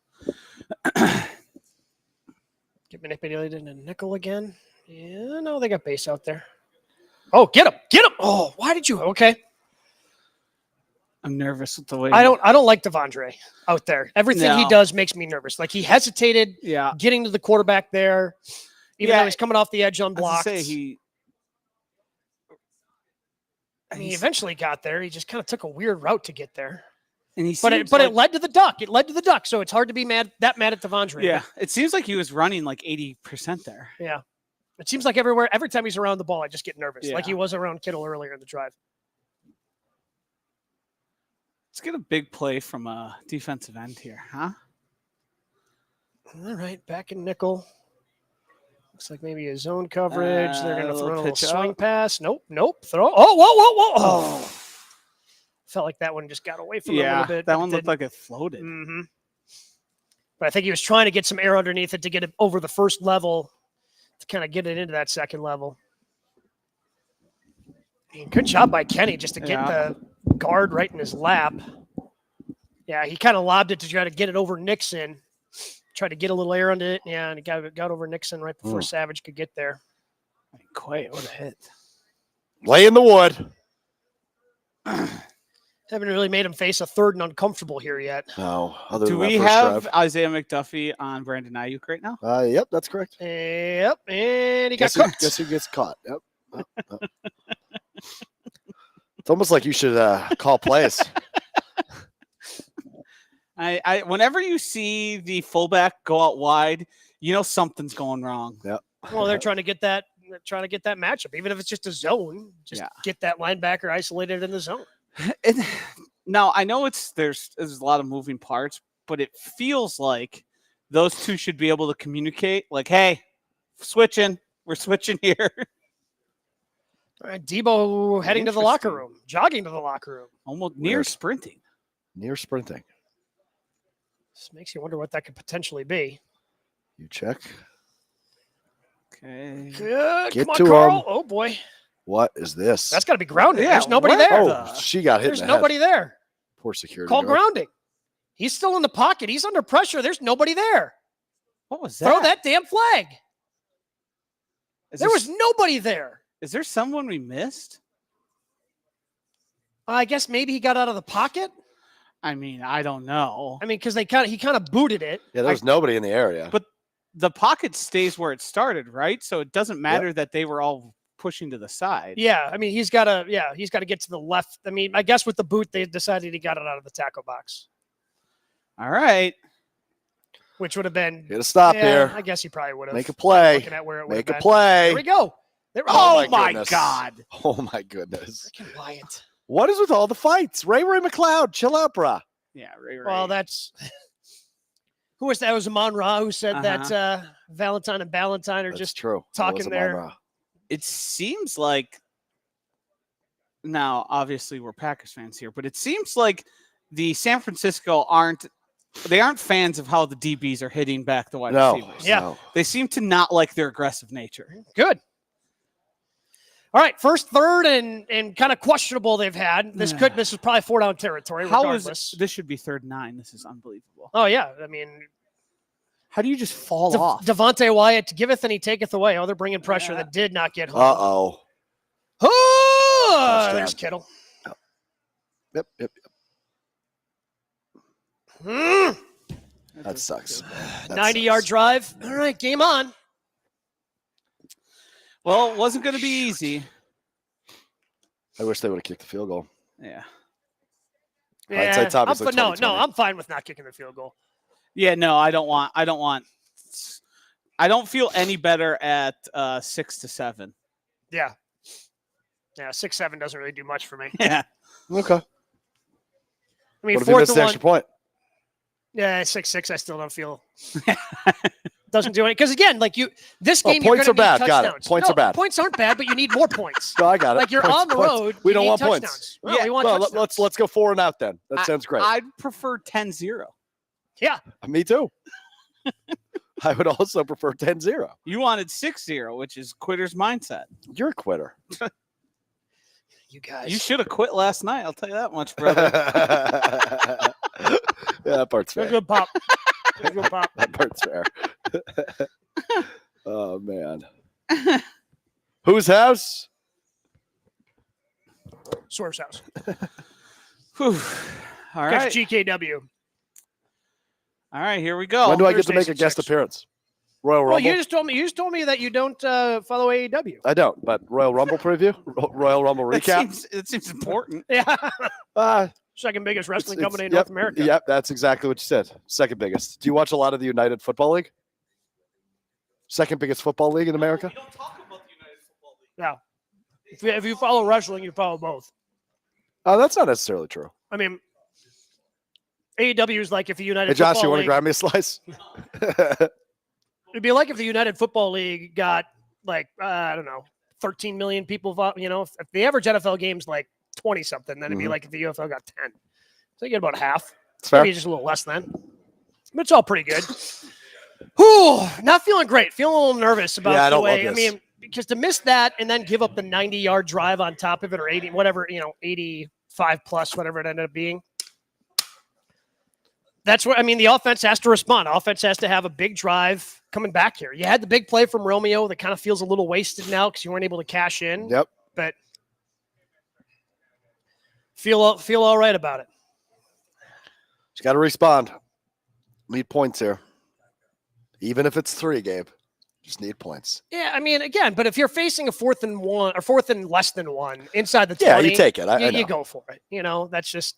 Get manipulated into nickel again. Yeah, no, they got base out there. Oh, get him. Oh, why did you? Okay. I'm nervous with the way I don't like Devondre out there. Everything he No. does makes me nervous. Like he hesitated Yeah. getting to the quarterback there, even though he's coming off the edge I was unblocked. gonna say he Eventually got there. He just kind of took a weird route to get there. and he But seems it led to the duck. It led to the duck. So it's hard to be mad at Devondre. Yeah, it seems like he was running like 80% there. Yeah. It seems like every time he's around the ball, I just get nervous. Like Yeah. he was around Kittle earlier in the drive. Let's get a big play from a defensive end here, huh? All right, back in nickel. Looks like maybe a zone coverage. They're going to throw a little pitch swing out. pass. Nope. Throw. Oh, whoa. Oh. Felt like that one just got away from him a Yeah, little bit. that one looked like it floated. Mm-hmm. But I think he was trying to get some air underneath it to get it over the first level to kind of get it into that second level. Good job by Kenny just to get the guard right in his lap. Yeah, he kind of lobbed it to try to get it over Nixon. Tried to get a little air under it. Yeah, and it got over Nixon right before Savage could get there. Quay, what a hit. Lay in the wood. Haven't really made him face a third and uncomfortable here yet. No. Other Do than that we first have drive. Isaiah McDuffie on Brandon Ayuk right now? Yep, that's correct. Yep, and he got Guess cooked. who gets caught? Yep. It's almost like you should call plays. I whenever you see the fullback go out wide, you know something's going wrong. Yep. Well, they're trying to get that matchup, even if it's just a zone. Just get that linebacker isolated in the zone. And now I know there's a lot of moving parts, but it feels like those two should be able to communicate. Like, hey, we're switching here. All right, Debo heading to the locker room, jogging to the locker room, almost near sprinting. Near sprinting. This makes you wonder what that could potentially be. You check. Okay. Good. Get Come on, to Carl. him. Oh boy, What is this? that's got to be grounded. Yeah, There's nobody what? there. Oh, she got hit. There's in the nobody head. there. Poor security. Call guard. grounding. He's still in the pocket. He's under pressure. There's nobody there. What was that? Throw that damn flag. Is There was nobody there. Is there someone we missed? I guess maybe he got out of the pocket. I mean, I don't know. I mean, because he kind of booted it. Yeah, there was nobody in the area. But the pocket stays where it started, right? So it doesn't matter that they were all pushing to the side. Yeah, I mean, he's got to get to the left. I mean, I guess with the boot, they decided he got it out of the tackle box, All right. which would have been. Get a stop here. I guess he probably would have. Make a play. Looking at where it would Make have a been. play. There we go. Oh, my my goodness. God. Oh my goodness. Freaking Wyatt. What is with all the fights? Ray McLeod, chill out, brah. Yeah, Ray. Well, that's who was that? It was Amon Ra who said that Valentine and Ballantyne are That's just true. That talking was a there. Monroe. It seems like now, obviously, we're Packers fans here, but it seems like the San Francisco aren't fans of how the DBs are hitting back the wide receivers. Yeah. No. They seem to not like their aggressive nature. Good. All right, first, third, and kind of questionable they've had. This is probably 4-down territory. How Regardless. is this? Should be 3rd and 9. This is unbelievable. Oh yeah, I mean, How do you just fall off? Devontae Wyatt giveth and he taketh away. Oh, they're bringing pressure that did not get home. Uh-oh. Oh, Touchdown. there's Kittle. Yep. Mm, That sucks. 90-yard drive. All right, game on. Well, it wasn't going to be easy. I wish they would have kicked the field goal. Yeah. Hindsight's obviously no, 2020. I'm fine with not kicking the field goal. Yeah, no, I don't feel any better at 6-7. Yeah. Yeah, 6-7 doesn't really do much for me. Yeah. Okay. I mean, What if you 4th missed and the 1. extra point? Yeah, 6-6. I still don't feel doesn't do anything. Because again, like this Oh, game, you're points going to are need bad. Got it. touchdowns. Points are bad. Points aren't bad, but you need more points. No, I got it. Like you're Points, on the points. road. We you don't need want touchdowns. points. Well, we want Well, touchdowns. let's go 4 and out then. That sounds great. I'd prefer 10-0. Yeah. Me too. I would also prefer 10-0. You wanted 6-0, which is quitter's mindset. You're a quitter. You guys. You should have quit last night. I'll tell you that much, brother. Yeah, that part's fair. Good pop. Good pop. That part's fair. Oh, man. Whose house? Swerve's house. Whew. All Catch right. GKW. All right, here we go. When do I get to Thursdays make a at guest 6. appearance? Royal Rumble? Well, you just told me that you don't follow AEW. I don't, but Royal Rumble preview? Royal Rumble That recap? seems important. Yeah. Second biggest wrestling company in North America. Yep, that's exactly what you said. Second biggest. Do you watch a lot of the United Football League? Second biggest football league in America? You don't talk about the United Football League. Yeah. If you follow wrestling, you follow both. Oh, that's not necessarily true. I mean, AEW is like if the United Hey, Josh, Football you want to League, grab me a slice? it'd be like if the United Football League got like I don't know, 13 million people. If the average NFL game's like 20 something, then it'd be like if the UFL got 10. So you get about half. It's fair. Maybe just a little less than. But it's all pretty good. Whew, not feeling great. Feeling a little nervous about Yeah, I the don't way. love I this. mean, because to miss that and then give up the 90-yard drive on top of it, or 80, whatever, 85 plus, whatever it ended up being. That's what I mean. The offense has to respond. Offense has to have a big drive coming back here. You had the big play from Romeo that kind of feels a little wasted now because you weren't able to cash in. Yep. But Feel all right about it. Just got to respond. Need points here. Even if it's 3, Gabe. Just need points. Yeah, I mean, again, but if you're facing a 4th and 1 or 4th and less than 1 inside the 20, you take it. I know. You go for it. That's just,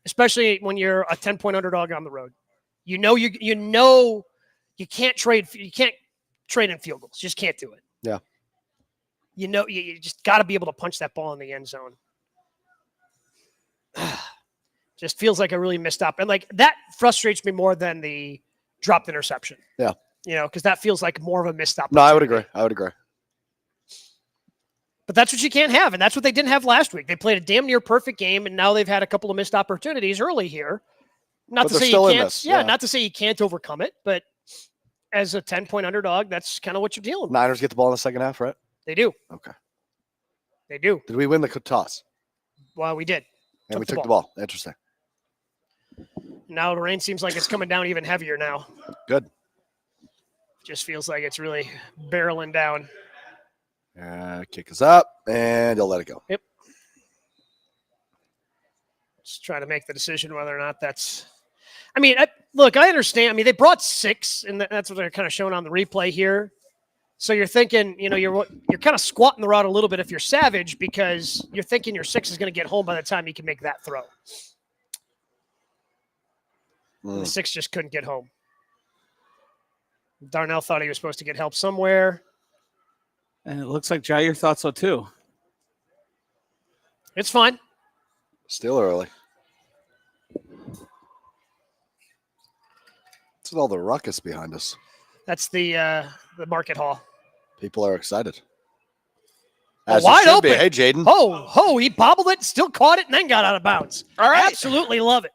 especially when you're a 10-point underdog on the road. You can't trade in field goals. You just can't do it. Yeah. You just got to be able to punch that ball in the end zone. Just feels like a really missed up. And like that frustrates me more than the dropped interception. Yeah. Because that feels like more of a missed opportunity. No, I would agree. But that's what you can't have. And that's what they didn't have last week. They played a damn near perfect game. And now they've had a couple of missed opportunities early here. Not to say you can't. Yeah, not to say you can't overcome it. But as a 10-point underdog, that's kind of what you're dealing with. Niners get the ball in the second half, right? They do. Okay. They do. Did we win the toss? Well, we did. And we took the ball. Interesting. Now the rain seems like it's coming down even heavier now. Good. Just feels like it's really barreling down. Kick is up, and he'll let it go. Yep. Just trying to make the decision whether or not that's. I mean, look, I understand. I mean, they brought 6, and that's what they're kind of showing on the replay here. So you're thinking, you're kind of squatting the route a little bit if you're Savage, because you're thinking your 6 is going to get home by the time you can make that throw. The 6 just couldn't get home. Darnell thought he was supposed to get help somewhere. And it looks like Jair thought so too. It's fine. Still early. What's with all the ruckus behind us? That's the market hall. People are excited. Wide open. Hey, Jaden. He bobbled it, still caught it, and then got out of bounds. All right. Absolutely love it.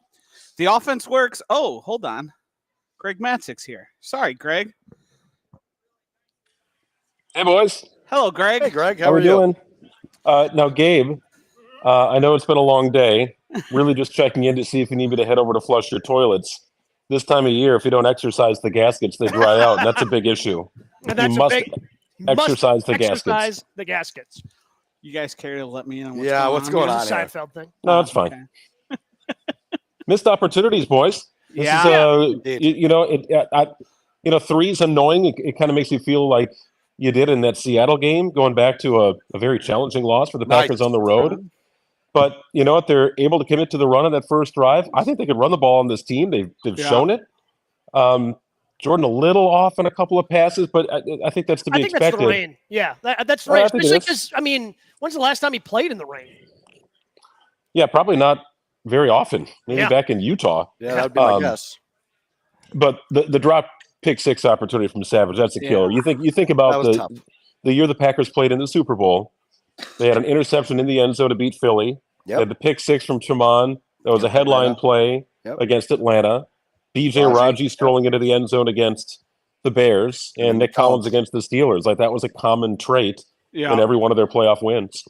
The offense works. Oh, hold on. Greg Matzik's here. Sorry, Greg. Hey, boys. Hello, Greg. Hey, Greg. How are you doing? Now, Gabe, I know it's been a long day. Really just checking in to see if you need me to head over to flush your toilets. This time of year, if you don't exercise the gaskets, they dry out, and that's a big issue. And that's you must exercise the gaskets. You guys care to let me in? What's going on here? Seinfeld thing. No, it's fine. Okay. Missed opportunities, boys. This is, 3 is annoying. It kind of makes you feel like you did in that Seattle game, going back to a very challenging loss for the Packers on the road. But you know what? They're able to commit to the run on that first drive. I think they could run the ball on this team. They've shown it. Jordan a little off on a couple of passes, but I think that's to be expected. That's the rain. Yeah, that's right. Especially because, when's the last time he played in the rain? Yeah, probably not very often. Maybe back in Utah. Yeah, that would be my guess. But the drop pick 6 opportunity from Savage, that's a killer. You think about the year the Packers played in the Super Bowl. They had an interception in the end zone to beat Philly. They had the pick 6 from Tremont. That was a headline play against Atlanta. B.J. Raji strolling into the end zone against the Bears, and Nick Collins against the Steelers. Like, that was a common trait in every one of their playoff wins.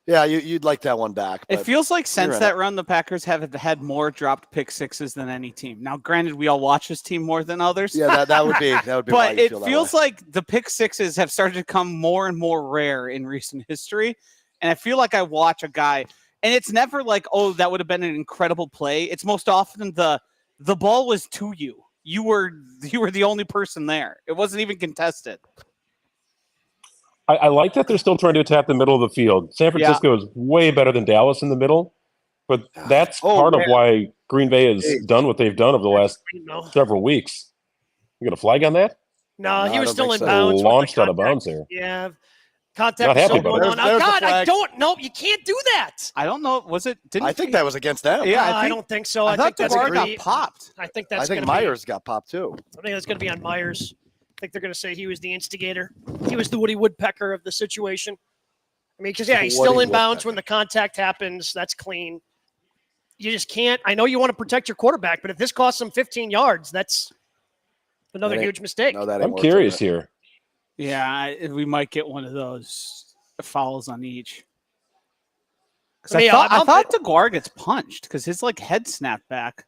Yeah, you'd like that one back. It feels like since that run, the Packers have had more dropped pick 6s than any team. Now, granted, we all watch this team more than others. Yeah, that would be. But it feels like the pick 6s have started to come more and more rare in recent history. And I feel like I watch a guy, and it's never like, oh, that would have been an incredible play. It's most often the ball was to you. You were the only person there. It wasn't even contested. I like that they're still trying to attack the middle of the field. San Francisco is way better than Dallas in the middle, but that's part of why Green Bay has done what they've done over the last several weeks. You got a flag on that? No, he was still in bounds. Launched out of bounds there. Yeah. Contact was still going on. God, I don't know. You can't do that. I don't know. Was it? I think that was against them. Yeah, I don't think so. I think that's got popped. I think that's. I think Myers got popped too. I think that's going to be on Myers. I think they're going to say he was the instigator. He was the Woody Woodpecker of the situation. I mean, because he's still in bounds when the contact happens. That's clean. You just can't. I know you want to protect your quarterback, but if this costs him 15 yards, that's another huge mistake. No, I'm curious here. Yeah, we might get one of those fouls on each. I thought DeGuara gets punched because his head snapped back.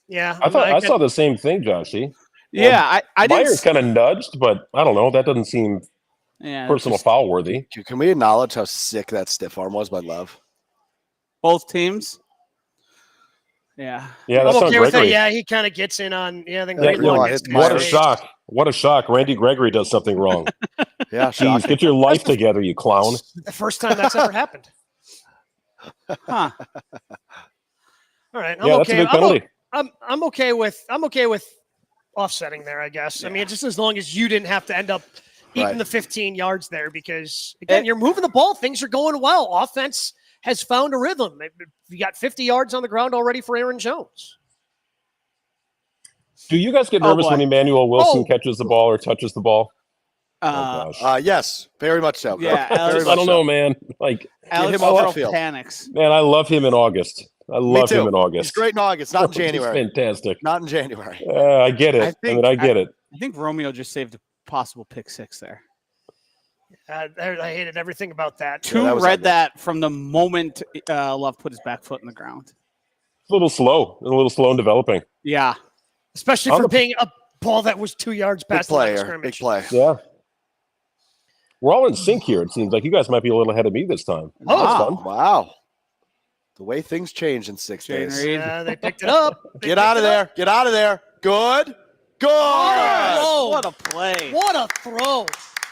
Yeah, I saw the same thing, Joshy. Yeah, I didn't. Myers kind of nudged, but I don't know. That doesn't seem personal foul worthy. Can we acknowledge how sick that stiff arm was by Love? Both teams. Yeah. Yeah, I'm that's okay with it. Gregory. Yeah, he kind of gets in on. Yeah, I think Yeah, what a shock! What a shock! Randy Gregory does something wrong. Yeah, Jeez, get your life together, you clown. The first time that's ever happened. Huh. All right, Yeah, that's a big penalty. I'm okay with offsetting there, I guess. I mean, just as long as you didn't have to end up eating the 15 yards there, because again, you're moving the ball, things are going well. Offense has found a rhythm. You got 50 yards on the ground already for Aaron Jones. Do you guys get nervous when Emmanuel Wilson catches the ball or touches the ball? Yes, very much so. Yeah, I don't know, man. Like, Alex panics. Man, I love him in August. I love him in August. He's great in August, not in January. He's fantastic. Not in January. I get it. I get it. I think Romeo just saved a possible pick six there. I hated everything about that. Read that from the moment Love put his back foot in the ground. A little slow in developing. Yeah. Especially for being a ball that was 2 yards past the line of scrimmage. Big play. Yeah. We're all in sync here. It seems like you guys might be a little ahead of me this time. Oh, wow. The way things change in 6 days. Yeah, they picked it up. Get out of there. Get out of there. Good. Oh, what a play. What a throw.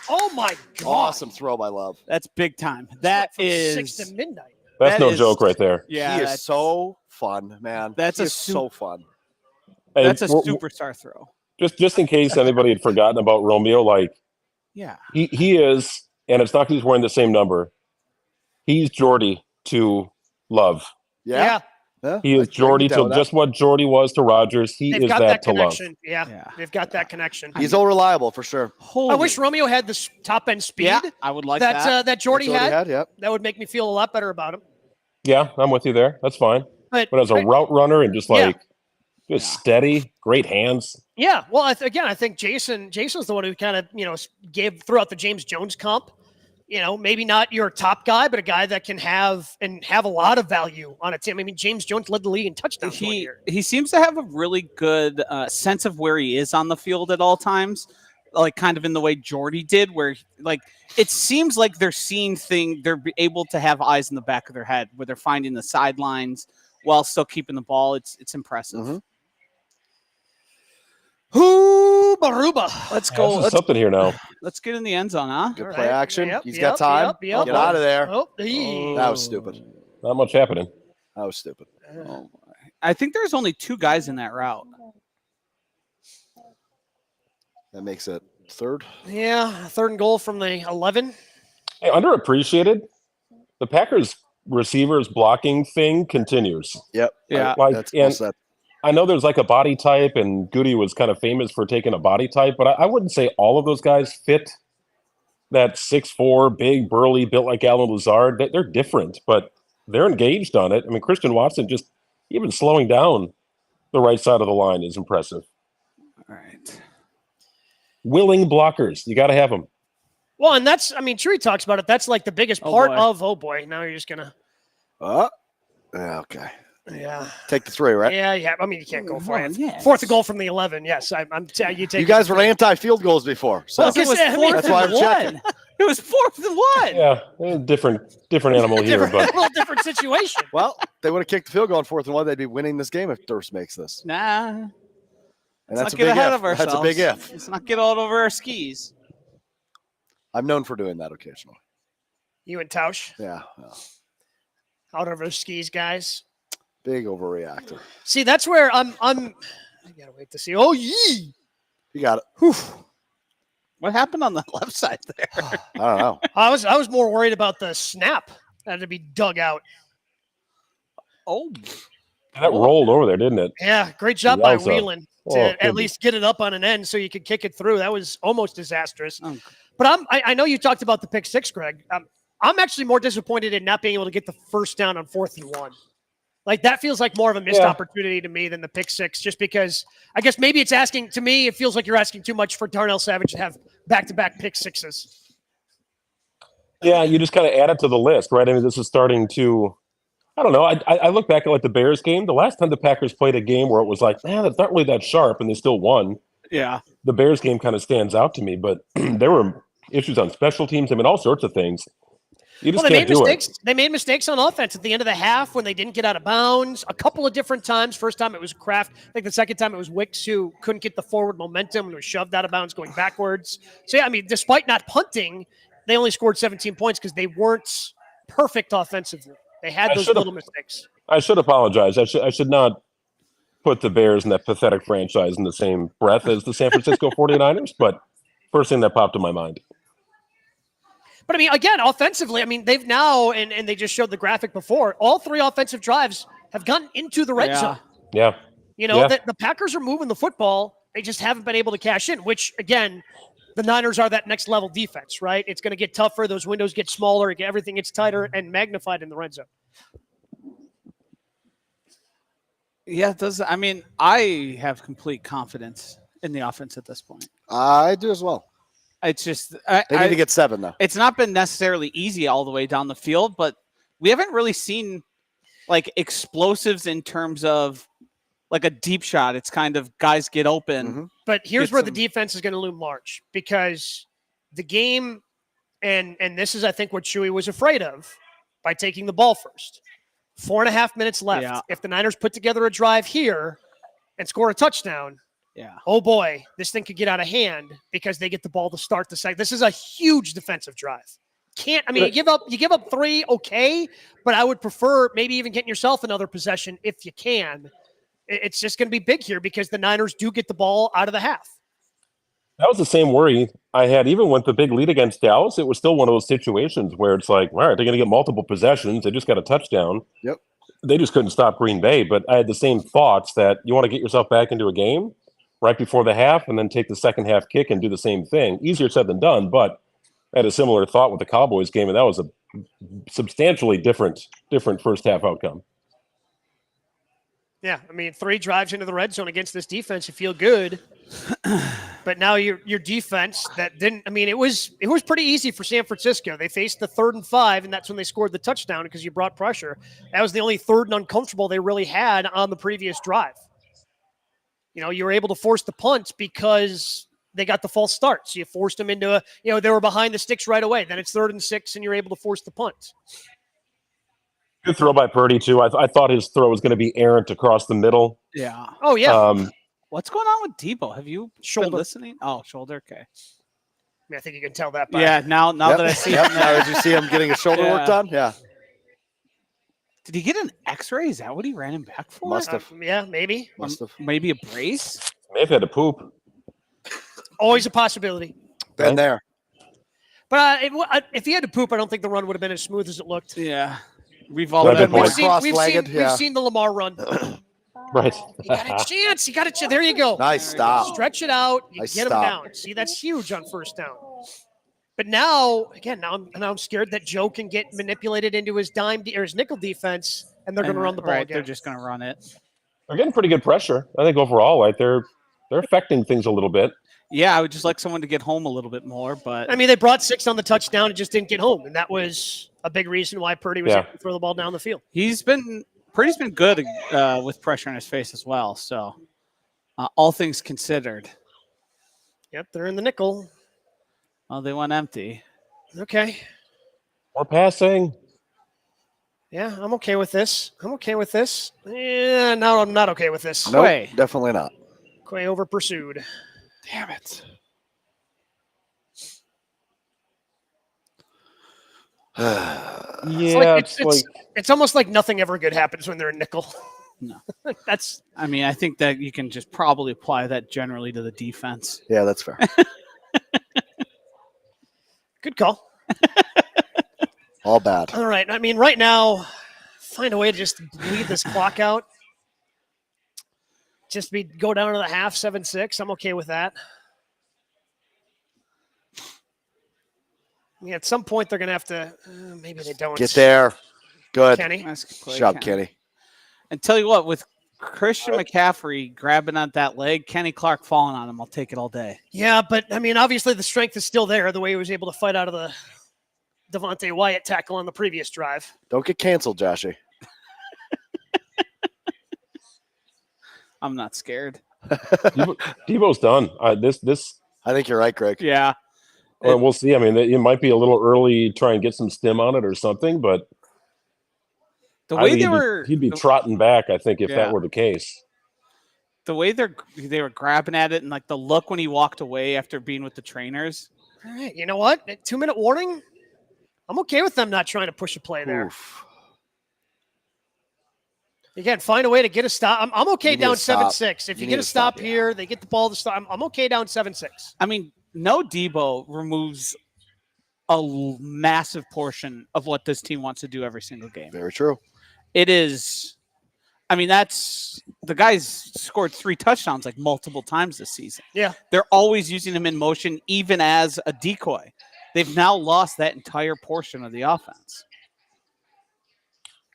Oh, my God. Awesome throw by Love. That's big time. That is 6 to midnight. That's no joke right there. Yeah. He is so fun, man. That's so fun. That's a superstar throw. Just in case anybody had forgotten about Romeo, he is, and it's not because he's wearing the same number. He's Jordy to Love. Yeah. He is Jordy to just what Jordy was to Rodgers. He is that to Love. Yeah, they've got that connection. He's all reliable for sure. I wish Romeo had this top end speed. Yeah, I would like that. That Jordy had. Yep. That would make me feel a lot better about him. Yeah, I'm with you there. That's fine. But as a route runner and just steady, great hands. Yeah. Well, I think Jason's the one who kind of gave throughout the James Jones comp. Maybe not your top guy, but a guy that can have a lot of value on a team. I mean, James Jones led the league in touchdowns one year. He seems to have a really good sense of where he is on the field at all times, like kind of in the way Jordy did, where it seems like they're seeing things. They're able to have eyes in the back of their head, where they're finding the sidelines while still keeping the ball. It's impressive. Mm-hmm. Hoo-ba-rooba. Let's go. There's something here now. Let's get in the end zone, huh? Good play action. He's got time. Get out of there. That was stupid. Not much happening. That was stupid. I think there's only 2 guys in that route. That makes it third. Yeah, 3rd and goal from the 11. Hey, underappreciated. The Packers receivers blocking thing continues. Yep. Yeah. I know there's a body type, and Goody was kind of famous for taking a body type, but I wouldn't say all of those guys fit that 6'4", big, burly, built like Alan Lazard. They're different, but they're engaged on it. I mean, Christian Watson just even slowing down the right side of the line is impressive. All right. Willing blockers. You got to have them. Well, and Chewy talks about it. That's the biggest part of, now you're just going to. Okay. Yeah. Take the 3, right? Yeah. I mean, you can't go for it. Yeah. 4th goal from the 11. Yes, you take. You guys were anti-field goals before, so it was 4th that's why I'm checking. It was 4th and 1. Yeah, different animal here, but a little different situation. Well, they would have kicked the field goal on 4th and 1. They'd be winning this game if Durst makes this. Nah. And Let's not get ahead of ourselves. That's a big if. Let's not get all over our skis. I'm known for doing that occasionally. You and Tausch? Yeah. Out over those skis, guys. Big overreactor. See, that's where I gotta wait to see. Oh, yee! You got it. Whew. What happened on the left side there? I don't know. I was more worried about the snap that had to be dug out. Oh, that rolled over there, didn't it? Yeah, great job by Whelan to at least get it up on an end so you could kick it through. That was almost disastrous. Oh. But I know you talked about the pick 6, Greg. I'm actually more disappointed in not being able to get the first down on 4th and 1. That feels like more of a missed opportunity to me than the pick 6, just because I guess maybe it's asking, to me, it feels like you're asking too much for Darnell Savage to have back-to-back pick 6s. Yeah, you just kind of add it to the list, right? I mean, this is starting to, I don't know. I look back at the Bears game. The last time the Packers played a game where it was it's not really that sharp, and they still won. Yeah. The Bears game kind of stands out to me, but there were issues on special teams. I mean, all sorts of things. You just they can't made do mistakes. it. They made mistakes on offense at the end of the half when they didn't get out of bounds. A couple of different times. First time it was Kraft. I think the second time it was Wicks who couldn't get the forward momentum and was shoved out of bounds going backwards. So, yeah, I mean, despite not punting, they only scored 17 points because they weren't perfect offensively. They had those little mistakes. I should apologize. I should not put the Bears and that pathetic franchise in the same breath as the San Francisco 49ers, but first thing that popped in my mind. But, I mean, again, offensively, I mean, they've now, and they just showed the graphic before, all three offensive drives have gotten into the red zone. Yeah. You know, the Packers are moving the football. They just haven't been able to cash in, which, again, the Niners are that next level defense, right? It's going to get tougher. Those windows get smaller. Everything gets tighter and magnified in the red zone. Yeah, it does. I mean, I have complete confidence in the offense at this point. I do as well. It's just they need to get 7 though. It's not been necessarily easy all the way down the field, but we haven't really seen like explosives in terms of like a deep shot. It's kind of guys get open. Mm-hmm. But here's where the defense is going to loom large, because the game, and this is I think what Chewy was afraid of by taking the ball first. 4.5 minutes left. Yeah. If the Niners put together a drive here and score a touchdown, oh boy, this thing could get out of hand because they get the ball to start the second. This is a huge defensive drive. You give up 3, okay, but I would prefer maybe even getting yourself another possession if you can. It's just going to be big here because the Niners do get the ball out of the half. That was the same worry I had even with the big lead against Dallas. It was still one of those situations where it's like, all right, they're going to get multiple possessions. They just got a touchdown. Yep. They just couldn't stop Green Bay. But I had the same thoughts that you want to get yourself back into a game right before the half and then take the second half kick and do the same thing. Easier said than done, but I had a similar thought with the Cowboys game, and that was a substantially different first half outcome. Yeah, I mean, 3 drives into the red zone against this defense, you feel good. But now your defense that didn't. I mean, it was pretty easy for San Francisco. They faced the 3rd and 5, and that's when they scored the touchdown because you brought pressure. That was the only 3rd and uncomfortable they really had on the previous drive. You know, you were able to force the punt because they got the false start. So you forced them into they were behind the sticks right away. Then it's 3rd and 6, and you're able to force the punt. Good throw by Purdy too. I thought his throw was going to be errant across the middle. Yeah. Oh yeah. What's going on with Debo? Have you been listening? Oh, shoulder. Okay. I think you can tell that. By now that I see him. Now, did you see him getting his shoulder work done? Yeah. Did he get an X-ray? Is that what he ran him back for? Must have. Yeah, maybe. Must have. Maybe a brace? May have had to poop. Always a possibility. Been there. But if he had to poop, I don't think the run would have been as smooth as it looked. Yeah. We've seen the Lamar run. Right. You got a chance. You got a chance. There you go. Nice stop. Stretch it out. You get him down. See, that's huge on first down. But now I'm scared that Joe can get manipulated into his or his nickel defense, and they're going to run the ball again. They're just going to run it. They're getting pretty good pressure. I think overall, like they're affecting things a little bit. Yeah, I would just like someone to get home a little bit more, but I mean, they brought 6 on the touchdown and just didn't get home, and that was a big reason why Purdy was able to throw the ball down the field. Purdy's been good with pressure in his face as well. So, all things considered. Yep, they're in the nickel. Oh, they went empty. Okay. More passing. Yeah, I'm okay with this. Yeah, no, I'm not okay with this. No, nope, definitely not. Quay over pursued. Damn it. It's almost like nothing ever good happens when they're in nickel. No. I think that you can just probably apply that generally to the defense. Yeah, that's fair. Good call. All bad. All right. I mean, right now, find a way to just bleed this clock out. Just go down to the half, 7-6. I'm okay with that. I mean, at some point, they're going to have to maybe they don't. Get there. Good. Kenny. Good job, Kenny. And tell you what, with Christian McCaffrey grabbing on that leg, Kenny Clark falling on him, I'll take it all day. Yeah, but, I mean, obviously the strength is still there, the way he was able to fight out of the Devontae Wyatt tackle on the previous drive. Don't get canceled, Joshy. I'm not scared. Debo's done. This. I think you're right, Greg. Yeah. Well, we'll see. I mean, it might be a little early to try and get some stim on it or something, but the way he'd be trotting back, I think, if that were the case. The way they were grabbing at it and like the look when he walked away after being with the trainers. All right, you know what? 2-minute warning. I'm okay with them not trying to push a play there. Oof. Again, find a way to get a stop. I'm okay down 7-6. If you get a stop here, they get the ball to stop. I'm okay down 7-6. I mean, no Debo removes a massive portion of what this team wants to do every single game. Very true. It is. I mean, the guy's scored 3 touchdowns like multiple times this season. Yeah. They're always using him in motion, even as a decoy. They've now lost that entire portion of the offense.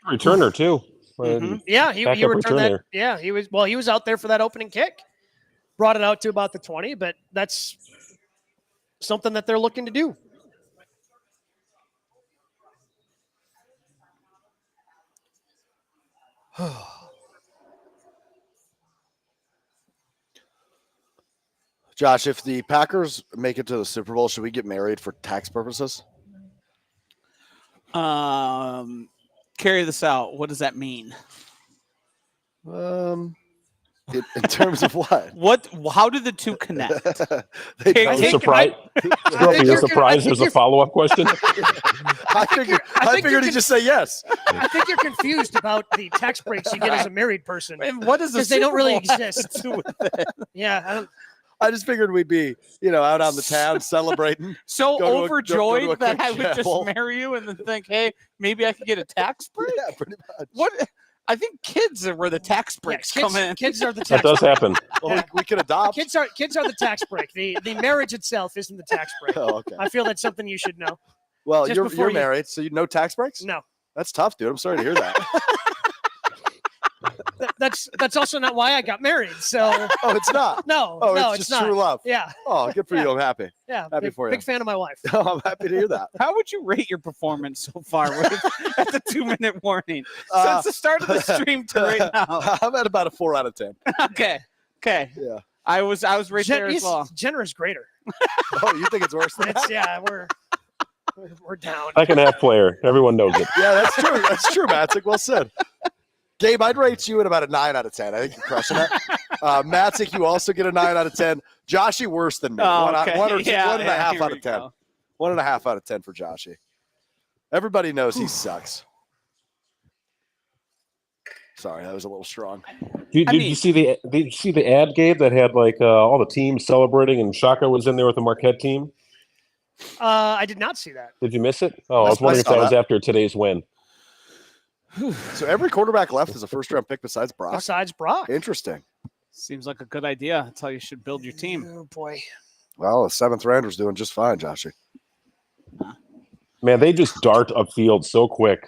Returner, too. Mm-hmm. Yeah, he returned that. Yeah, he was out there for that opening kick. Brought it out to about the 20, but that's something that they're looking to do. Josh, if the Packers make it to the Super Bowl, should we get married for tax purposes? Carry this out. What does that mean? In terms of what? How do the two connect? I'm surprised. You're surprised there's a follow-up question? I figured he'd just say yes. I think you're confused about the tax breaks you get as a married person. And what is because they don't really exist. Yeah, I just figured we'd be, out on the town celebrating. So overjoyed that I would just marry you and then think, hey, maybe I could get a tax break? Yeah, pretty much. What? I think kids are where the tax breaks come in. Kids are the tax break. That does happen. Well, we could adopt. Kids are the tax break. The marriage itself isn't the tax break. Oh, okay. I feel that's something you should know. Well, you're married, so you know tax breaks? No. That's tough, dude. I'm sorry to hear that. That's also not why I got married. So it's not. No, it's it's just not. true love. Yeah. Oh, good for you. I'm happy. Yeah, happy for you. Big fan of my wife. Oh, I'm happy to hear that. How would you rate your performance so far at the 2-minute warning since the start of the stream to right now? I'm at about a 4 out of 10. Okay. Yeah. I was right there as well. Generous grader. Oh, you think it's worse than that? Yeah, we're down. Second half player. Everyone knows it. Yeah, that's true. That's true, Matzik. Well said. Gabe, I'd rate you at about a 9 out of 10. I think you're crushing it. Matzik, you also get a 9 out of 10. Joshy, worse than me. Oh, okay. 1.5 out of 10. 1.5 out of 10 for Joshy. Everybody knows he sucks. Sorry, that was a little strong. Did you see the ad, Gabe, that had like all the teams celebrating and Shaka was in there with the Marquette team? I did not see that. Did you miss it? Oh, I was wondering if that was after today's win. So every quarterback left is a first-round pick besides Brock? Interesting. Seems like a good idea. That's how you should build your team. Oh, boy. Well, the 7th rounder's doing just fine, Joshy. Man, they just dart upfield so quick.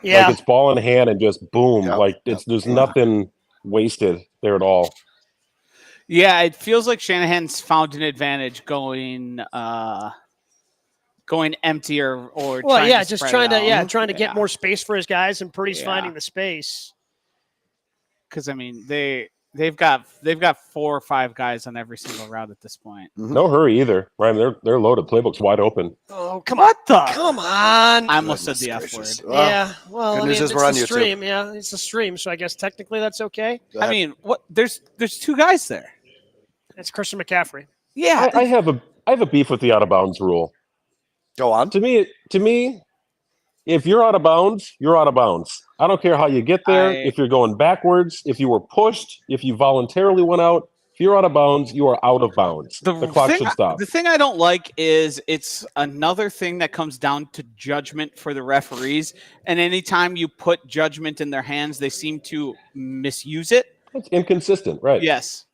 Yeah. Like it's ball in hand and just boom. There's nothing wasted there at all. Yeah, it feels like Shanahan's found an advantage going empty or trying to get more space for his guys, and Purdy's finding the space. Because I mean they've got 4 or 5 guys on every single route at this point. Mm-hmm. No hurry either, right? They're loaded. Playbook's wide open. Oh, come on! I almost said the F word. Well, yeah, well, good news is we're on YouTube. Stream. Yeah, it's a stream, so I guess technically that's okay. I mean, what? There's 2 guys there. It's Christian McCaffrey. Yeah, I have a beef with the out of bounds rule. Go on. To me, if you're out of bounds, you're out of bounds. I don't care how you get there. If you're going backwards, if you were pushed, if you voluntarily went out, if you're out of bounds, you are out of bounds. The clock should stop. The thing I don't like is it's another thing that comes down to judgment for the referees. And anytime you put judgment in their hands, they seem to misuse it. It's inconsistent, right? Yes.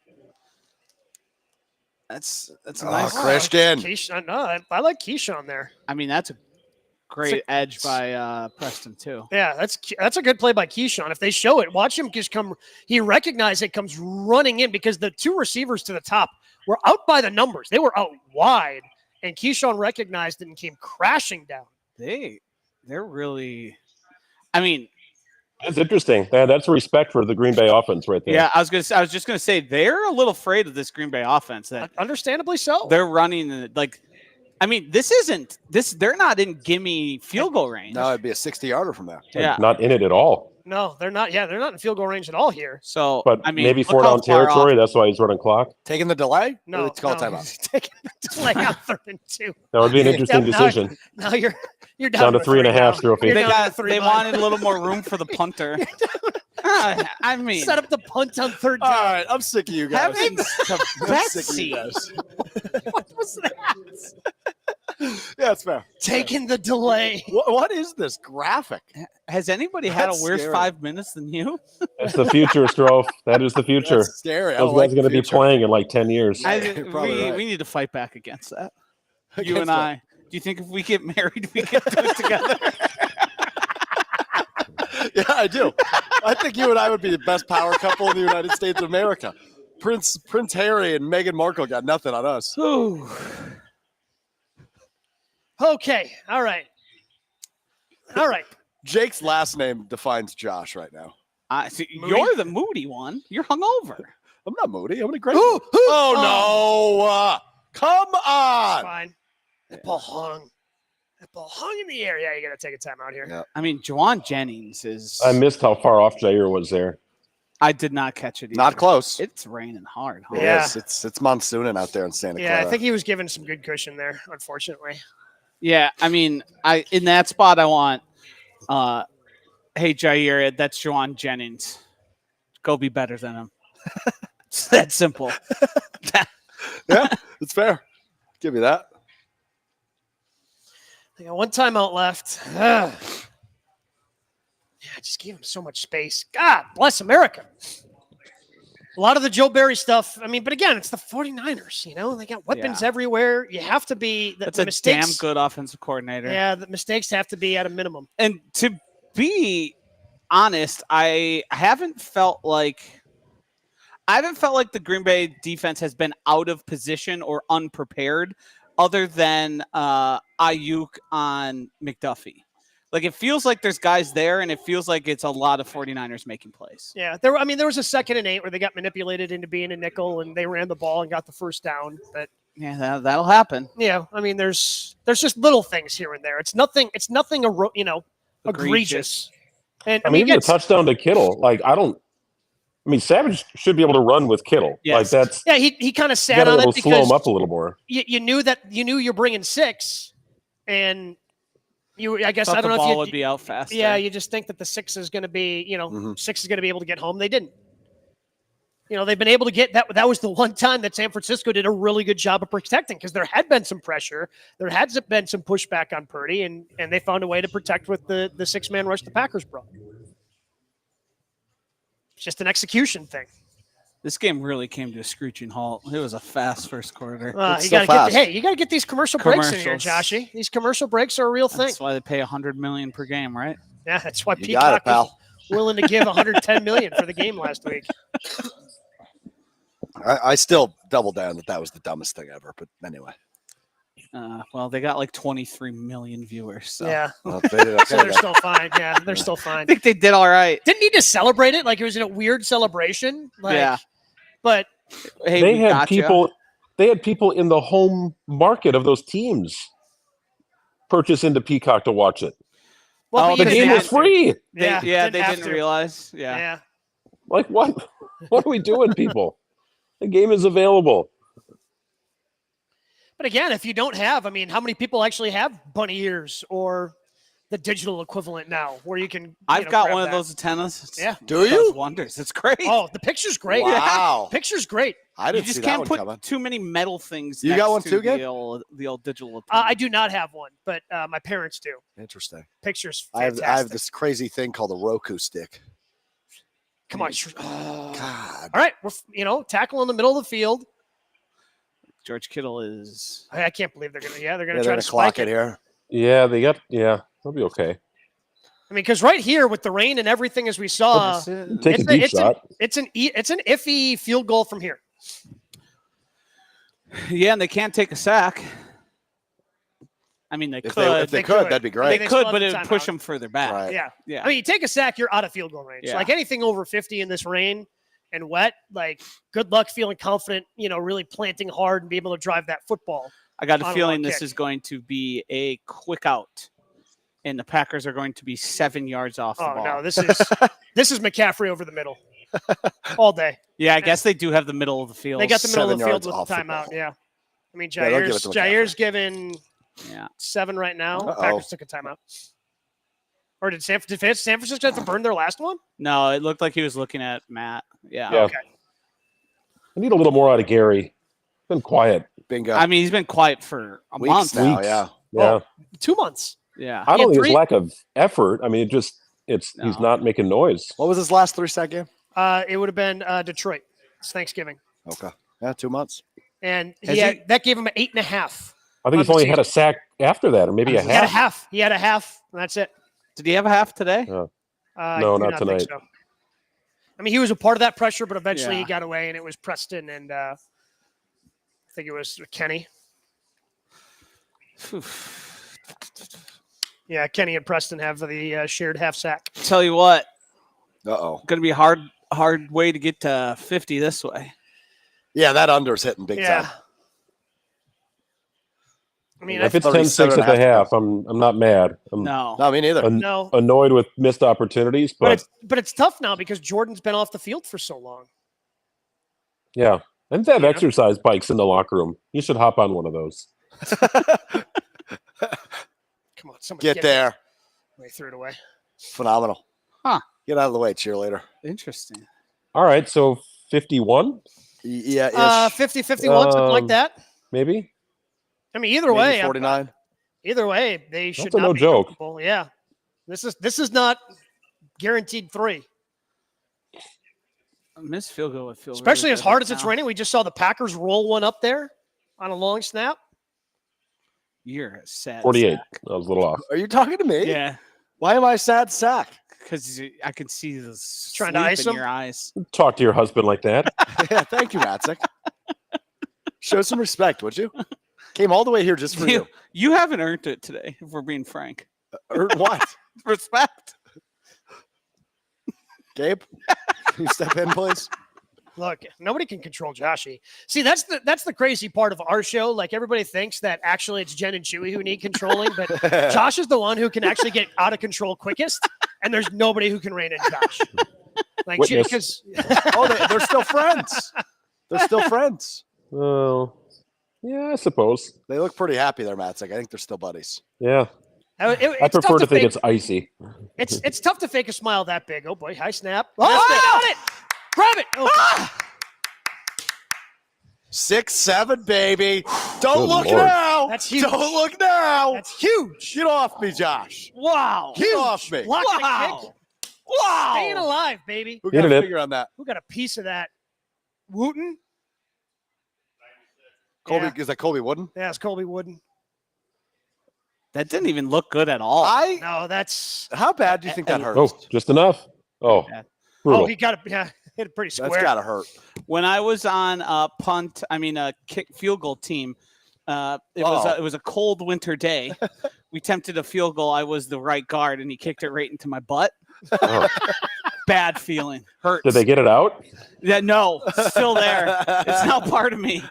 That's a nice Christian. I like Keyshawn there. I mean, that's a great edge by Preston too. Yeah, that's a good play by Keyshawn. If they show it, watch him just come. He recognized it, comes running in because the 2 receivers to the top were out by the numbers. They were out wide, and Keyshawn recognized it and came crashing down. They're really. I mean, that's interesting. That's respect for the Green Bay offense right there. Yeah, I was just gonna say they're a little afraid of this Green Bay offense. That understandably so. They're running like I mean, this isn't this. They're not in gimme field goal range. No, it'd be a 60-yarder from there. Yeah. Not in it at all. No, they're not. Yeah, they're not in field goal range at all here. So, But I mean, maybe look 4 how down far territory. off- That's why he's running clock. Taking the delay? No, It's called no, timeout. he's taking the delay on 3rd and 2. That would be an interesting Yeah, now- decision. Now you're Down down to 3.5, Trophy. You're They down to got. 3 They line. wanted a little more room for the punter. I mean, Set up the punt on 3rd All down. right, I'm sick of you guys. Having I'm sick of you guys. What was that? Yeah, it's fair. Taking the delay. What is this graphic? has anybody had That's a worse scary. 5 minutes than you? That's the future, Strofe. That is the future. That's scary. I Those don't guys like are going to the be future. playing in like 10 years. You're probably right. We need to fight back against that. You Against and what? I. Do you think if we get married, we can do it together? Yeah, I do. I think you and I would be the best power couple in the United States of America. Prince Harry and Meghan Markle got nothing on us. Ooh. Okay. All right. Jake's last name defines Josh right now. See, Moody? you're the moody one. You're hungover. I'm not moody. I'm in a great Ooh, mood. ooh. Oh, no. Come It's on. fine. That ball hung. That ball hung in the air. Yeah, you got to take a time out here. Yeah. I mean, Juwan Jennings is. I missed how far off Jair was there. I did not catch it. Either. Not close. It's raining hard. Huh? It Yeah. is. It's monsooning out there in Santa Yeah, Clara. I think he was given some good cushion there, unfortunately. Yeah, I mean, in that spot, I want. Hey Jair, that's Juwan Jennings. Go be better than him. It's that simple. Yeah, it's fair. Give me that. They got one timeout left. Ugh. Yeah, I just gave him so much space. God bless America. A lot of the Joe Barry stuff. I mean, but again, it's the 49ers. You know, they got weapons everywhere. You have to be. That's the a mistakes, damn good offensive coordinator. Yeah, the mistakes have to be at a minimum. And to be honest, I haven't felt like the Green Bay defense has been out of position or unprepared, other than Ayuk on McDuffie. Like, it feels like there's guys there, and it feels like it's a lot of 49ers making plays. Yeah, there was a 2nd and 8 where they got manipulated into being a nickel, and they ran the ball and got the first down. But Yeah, that'll happen. yeah, I mean, there's just little things here and there. It's nothing. Egregious. And I mean, even a it's- touchdown to Kittle. Like, Savage should be able to run with Kittle. Yes. Like, that's yeah, he kind of you sat got on to it slow him because up a little more. you knew you're bringing 6, and I guess Thought I don't the know ball if would be out faster. yeah, you just think that the 6 is going to be 6 is going to be able to get home. They didn't. They've been able to get that. That was the one time that San Francisco did a really good job of protecting, because there had been some pressure, there had been some pushback on Purdy, and they found a way to protect with the 6-man rush the Packers brought. It's just an execution thing. This game really came to a screeching halt. It was a fast first quarter. It's You so got to fast. you got to get these commercial breaks in here, Commercials. Joshy. These commercial breaks are a real thing. That's why they pay $100 million per game, right? Yeah, that's why You got it, Peacock was pal. willing to give $110 million for the game last week. I still double down that was the dumbest thing ever. But anyway. Well, they got like 23 million viewers. So. Yeah, Well, they did okay so they're then. still fine. Yeah, they're still I fine. think they did all right. Didn't need to celebrate it like it was in a weird celebration. Like, Yeah. but Hey, They we had gotcha. people. They had people in the home market of those teams purchase into Peacock to watch it. well, Oh, but The you game didn't was have to. free. They have didn't to. realize. Yeah. Yeah. Like, what? What are we doing, people? The game is available. But again, if you don't have, how many people actually have bunny ears or the digital equivalent now, where you can? I've got grab one of that? those antennas. Yeah. Do It does you? wonders. It's great. Oh, the picture's great. Wow. Picture's great. I You didn't just see can't that put one coming. too many metal things. You next got one to too, Gabe? the old digital. I do not have one, but my parents do. Interesting. Picture's I fantastic. have this crazy thing called a Roku stick. Come on. God. All right, we're tackle in the middle of the field. George Kittle is. I can't believe they're gonna. Yeah, they're gonna Yeah, try they're to gonna clock spike it it. here. Yeah, they'll be okay. Because right here with the rain and everything, as we saw, Take a deep shot. it's an iffy field goal from here. Yeah, and they can't take a sack. They If could. they They could, could. that'd be They great. They could, still but have it the would push timeout. them further back. Right. Yeah. Yeah. You take a sack, you're out of field goal range. Yeah. Like anything over 50 in this rain and wet, like good luck feeling confident, really planting hard and be able to drive that football. I got a On a feeling long this kick. is going to be a quick out, and the Packers are going to be 7 yards off the Oh ball. no, this is McCaffrey over the middle all day. Yeah, I guess they do have the middle of the field. They got the middle of 7 the field yards with off the the timeout. ball. Yeah, I mean Yeah, they'll give it to Jair's McCaffrey. given 7 right now. Uh-oh. Packers took a timeout. Or did San Francisco have to burn their last one? No, it looked like he was looking at Matt. Yeah. Yeah. Okay. I need a little more out of Gary. Been quiet. Bingo. I mean, he's been quiet for a Weeks month. now, Weeks. yeah. Yeah. 2 months. Yeah. I He don't had think it's 3 lack of effort. I mean, he's not making noise. What was his last 3-set game? It would have been Detroit. It's Thanksgiving. Okay. Yeah, 2 months. And Has that gave him an 8.5. I think he's only had a sack after that, or maybe a He had a half. half. He had a half. And that's it. Did he have a half today? I No, do not think tonight. so. I mean, he was a part of that pressure, but eventually Yeah. he got away, and it was Preston and I think it was Kenny. Yeah, Kenny and Preston have the shared half sack. Tell you what, Uh-oh. going to be a hard way to get to 50 this way. Yeah, that under's hitting big Yeah. time. I mean, If it's 37 10-6 at the and a half. half, I'm not mad. I'm No. No, me neither. no, annoyed with missed opportunities, but but it's tough now because Jordan's been off the field for so long. yeah. And they have Yeah. exercise bikes in the locker room. You should hop on one of those. Come on, somebody Get there. They threw it away. Phenomenal. Huh. Get out of the way, cheerleader. Interesting. All right, so 51, Yeah, 50, 51, something like that. maybe? I mean, either way, 49. either way, they should That's a not no be joke. comfortable. Yeah, this is not guaranteed 3. A missed field goal would feel Especially really as good hard right as it's now. raining. We just saw the Packers roll one up there on a long snap. You're a sad 48. sack. I was a little off. Are you talking to me? Yeah, Why am I sad sack? because I can see the Trying to sleep ice in him? your eyes. Talk to your husband like that. Yeah, thank you, Matzik. Show some respect, would you? Came all the way here just for you. You haven't earned it today, if we're being frank. Or what? Respect. Gabe? Can you step in, please? Look, nobody can control Joshy. See, that's the crazy part of our show. Like everybody thinks that actually it's Jen and Chewy who need controlling, but Josh is the one who can actually get out of control quickest, and there's nobody who can rein in Josh. Like Witness. because Oh, they're still friends. They're still friends. Oh, yeah, I suppose. They look pretty happy there, Matzik. I think they're still buddies. Yeah. I I prefer to think it's icy. it's tough to fake a smile that big. Oh boy, high snap. Oh, got it. Grab it. Oh. 6-7, baby. Don't Good look Lord. now. That's huge. Don't look now. That's huge. Get off me, Josh. Wow. Get off me. Block the Wow. kick. Wow. Staying alive, baby. Who got Getting a it. figure on that? Who got a piece of that? Wooten? Colby, Yeah. is that Colby Wooden? Yeah, it's Colby Wooden. That didn't even look good at all. No, that's How bad do you think that hurts? Oh, just enough. Oh, Yeah. brutal. he got it. Yeah, hit it pretty square. That's gotta hurt. When I was on a kick field goal team, it was a cold winter day. We attempted a field goal. I was the right guard, and he kicked it right into my butt. Oh. Bad feeling. Hurts. Did they get it out? Yeah, no, still there. It's now part of me.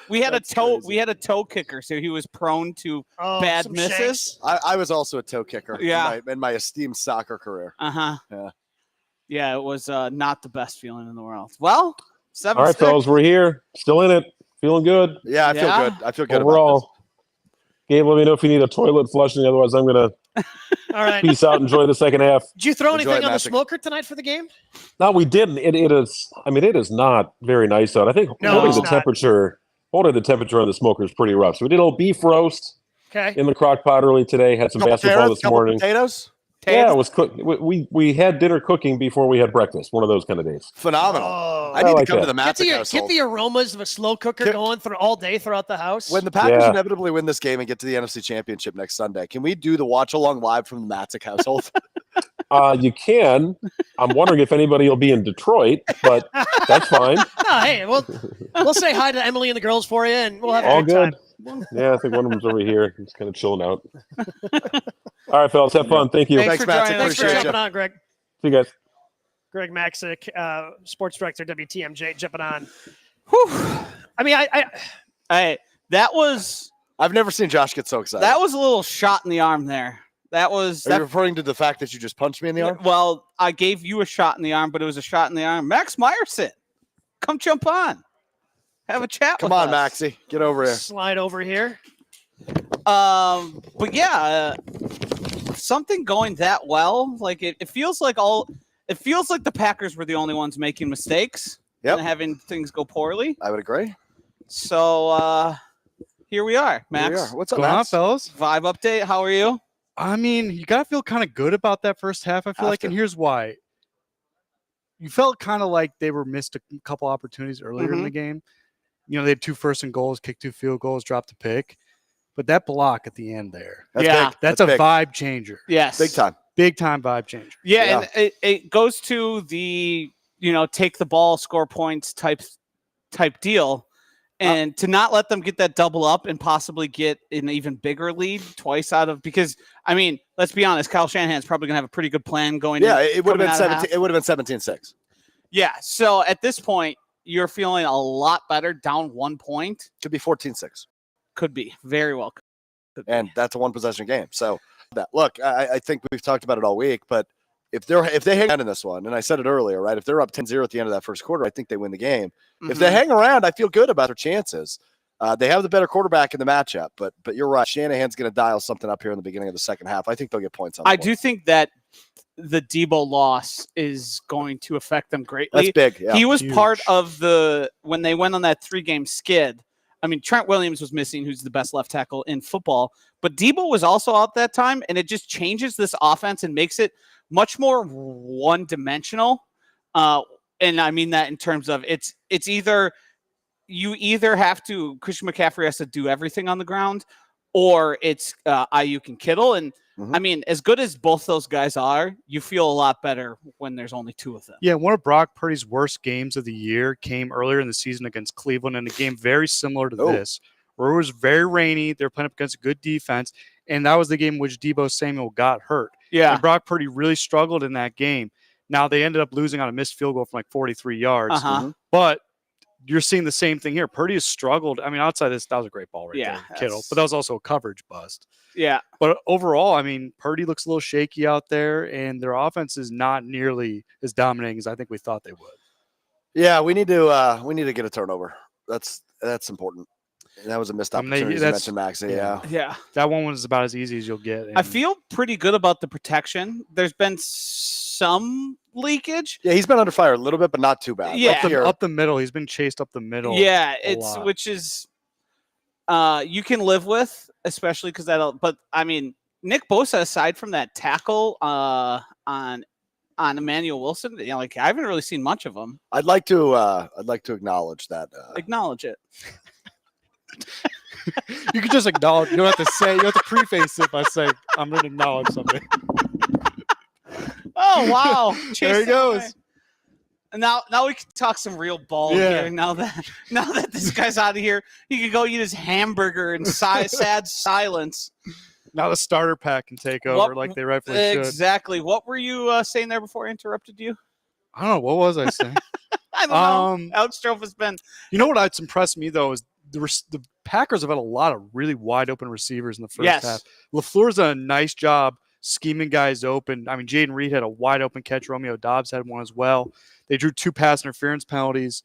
We had That's a toe. crazy. We had a toe kicker, so he was prone to Oh, bad some misses. shanks. I was also a toe kicker Yeah. in my esteemed soccer career. Yeah, it was not the best feeling in the world. Well, 7-6. All right, fellas, we're here. Still in it. Feeling good. Yeah, I feel Yeah? good. I feel good about Overall. Gabe, let me know if you need a toilet flushing. Otherwise, I'm going to All right. peace out. Enjoy the second half. Did you throw Enjoy anything it, on the Magic. smoker tonight for the game? No, we didn't. It is not very nice out. I think No, holding it's the not. temperature on the smoker is pretty rough. So we did a little beef roast Okay. in the crock pot early today. Had some basketball this morning. Potatoes. Yeah, it was cooked. We had dinner cooking before we had breakfast. One of those kind of days. Phenomenal. Oh. I need like to come that. to the Get Matzik the household. aromas of a slow cooker Can- going through all day throughout the house. When the Packers Yeah. inevitably win this game and get to the NFC Championship next Sunday, can we do the watch along live from the Matzik household? You can. I'm wondering if anybody will be in Detroit, but that's fine. No, hey, we'll say hi to Emily and the girls for you, and we'll have All a good good. time. Yeah, I think one of them's over here. Just kind of chilling out. All right, fellas, have fun. Thank you. Thanks Thanks, for Matzik. joining us. Thanks for Appreciate jumping you. on, Greg. See you guys. Greg Maxick, sports director, WTMJ, jumping on. Whew. I mean, Hey, that was. I've never seen Josh get so excited. That was a little shot in the arm there. That was. Are you referring to the fact that you just punched me in the arm? Well, I gave you a shot in the arm, but it was a shot in the arm. Max Meyerson, come jump on. Have a chat Come with on, us. Maxie. Get over here. Slide over here. But yeah, something going that well. Like it feels like the Packers were the only ones making mistakes and having things go poorly. I would agree. So here we are, Max. Here we are. What's up, going on, Max? fellas? Vibe update. How are you? I mean, you gotta feel kind of good about that first half. I feel like, and here's why. You felt kind of like they were missed a couple opportunities earlier in the game. You know, they had 2 first and goals, kicked 2 field goals, dropped a pick. But that block at the end there, that's a big vibe changer. Yes. Big time vibe changer. Yeah. And it goes to the, take the ball, score points type deal. And to not let them get that double up and possibly get an even bigger lead twice out of, because, I mean, let's be honest, Kyle Shanahan's probably going to have a pretty good plan going. Yeah, it would have been 17. It would have been 17-6. Yeah. So at this point, you're feeling a lot better down 1 point. Could be 14-6. Could be. Very well. And that's a 1-possession game. So look, I think we've talked about it all week, but if they hang around in this one, and I said it earlier, right? If they're up 10-0 at the end of that first quarter, I think they win the game. If they hang around, I feel good about their chances. They have the better quarterback in the matchup, but you're right. Shanahan's going to dial something up here in the beginning of the second half. I think they'll get points on the board. do think that the Debo loss is going to affect them greatly. That's big. Yeah. He was part of when they went on that 3-game skid. I mean, Trent Williams was missing, who's the best left tackle in football, but Debo was also out that time, and it just changes this offense and makes it much more one-dimensional. And I mean that in terms of it's either Christian McCaffrey has to do everything on the ground, or it's Ayuk and Kittle. And I mean, as good as both those guys are, you feel a lot better when there's only 2 of them. Yeah, one of Brock Purdy's worst games of the year came earlier in the season against Cleveland, in a game very similar to this, where it was very rainy. They were playing up against a good defense, and that was the game in which Debo Samuel got hurt. Yeah, and Brock Purdy really struggled in that game. Now, they ended up losing on a missed field goal from like 43 yards, but you're seeing the same thing here. Purdy has struggled. I mean, outside this, that was a great ball right there, Kittle, but that was also a coverage bust. Yeah. But overall, I mean, Purdy looks a little shaky out there, and their offense is not nearly as dominating as I think we thought they would. Yeah, we need to get a turnover. That's important. And that was a missed opportunity. You mentioned Max. Yeah. That one was about as easy as you'll get. I feel pretty good about the protection. There's been some leakage. Yeah, he's been under fire a little bit, but not too bad. Yeah, up the middle. He's been chased up the middle. Yeah, which is you can live with, especially because but I mean, Nick Bosa, aside from that tackle on Emmanuel Wilson, I haven't really seen much of him. I'd like to acknowledge that. Acknowledge it. You can just acknowledge. You don't have to say. You have to preface it by saying, "I'm going to acknowledge something." Oh wow! There he goes. And now we can talk some real ball here. Now that this guy's out of here, he can go eat his hamburger in sad silence. Now the starter pack can take over like they rightfully should. Exactly. What were you saying there before I interrupted you? I don't know. What was I saying? I don't know. Alex Strofe has been. You know what's impressed me though is the Packers have had a lot of really wide open receivers in the first half. LaFleur's done a nice job scheming guys open. I mean, Jaden Reed had a wide open catch. Romeo Doubs had one as well. They drew 2 pass interference penalties.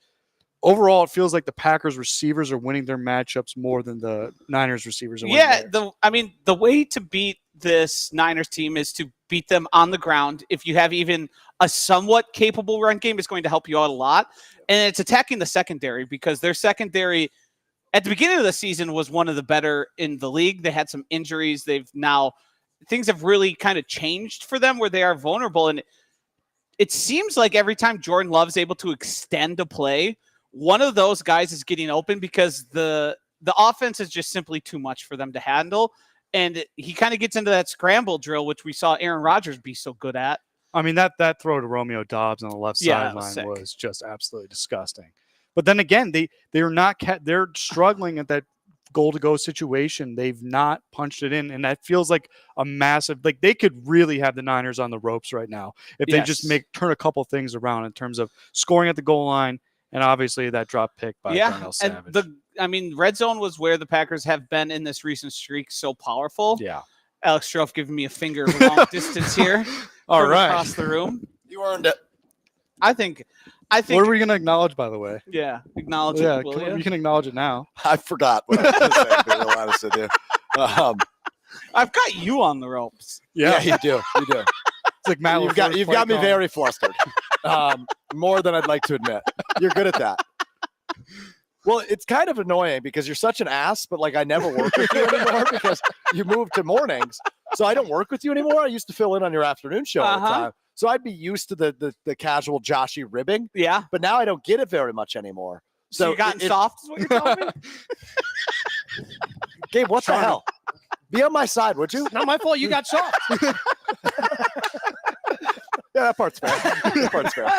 Overall, it feels like the Packers receivers are winning their matchups more than the Niners receivers are winning theirs. The way to beat this Niners team is to beat them on the ground. If you have even a somewhat capable run game, it's going to help you out a lot. And it's attacking the secondary, because their secondary at the beginning of the season was one of the better in the league. They had some injuries. Things have really kind of changed for them where they are vulnerable. And it seems like every time Jordan Love's able to extend a play, one of those guys is getting open, because the offense is just simply too much for them to handle. And he kind of gets into that scramble drill, which we saw Aaron Rodgers be so good at. I mean, that throw to Romeo Doubs on the left sideline was just absolutely disgusting. But then again, they're struggling at that goal-to-go situation. They've not punched it in, and that feels like a massive, like they could really have the Niners on the ropes right now if they just turn a couple things around in terms of scoring at the goal line, and obviously that drop pick by Darnell Savage. And I mean, red zone was where the Packers have been in this recent streak so powerful. Yeah. Alex Stroff giving me a finger of long distance here. All right. Across the room. You earned it. I think. What are we going to acknowledge, by the way? Yeah, acknowledge Yeah, it. Will you can acknowledge it now. I forgot what I was going to say, to be real honest with you. I've got you on the ropes. Yeah, you do. You do. It's like Matt. You've got me very flustered. More than I'd like to admit. You're good at that. Well, it's kind of annoying because you're such an ass, but like I never work with you anymore because you moved to mornings. So I don't work with you anymore. I used to fill in on your afternoon show all the time. So I'd be used to the casual Joshy ribbing. Yeah. But now I don't get it very much anymore. So you gotten soft is what you're telling me? Gabe, what the hell? Be on my side, would you? Not my fault. You got soft. Yeah, that part's fair. That part's fair.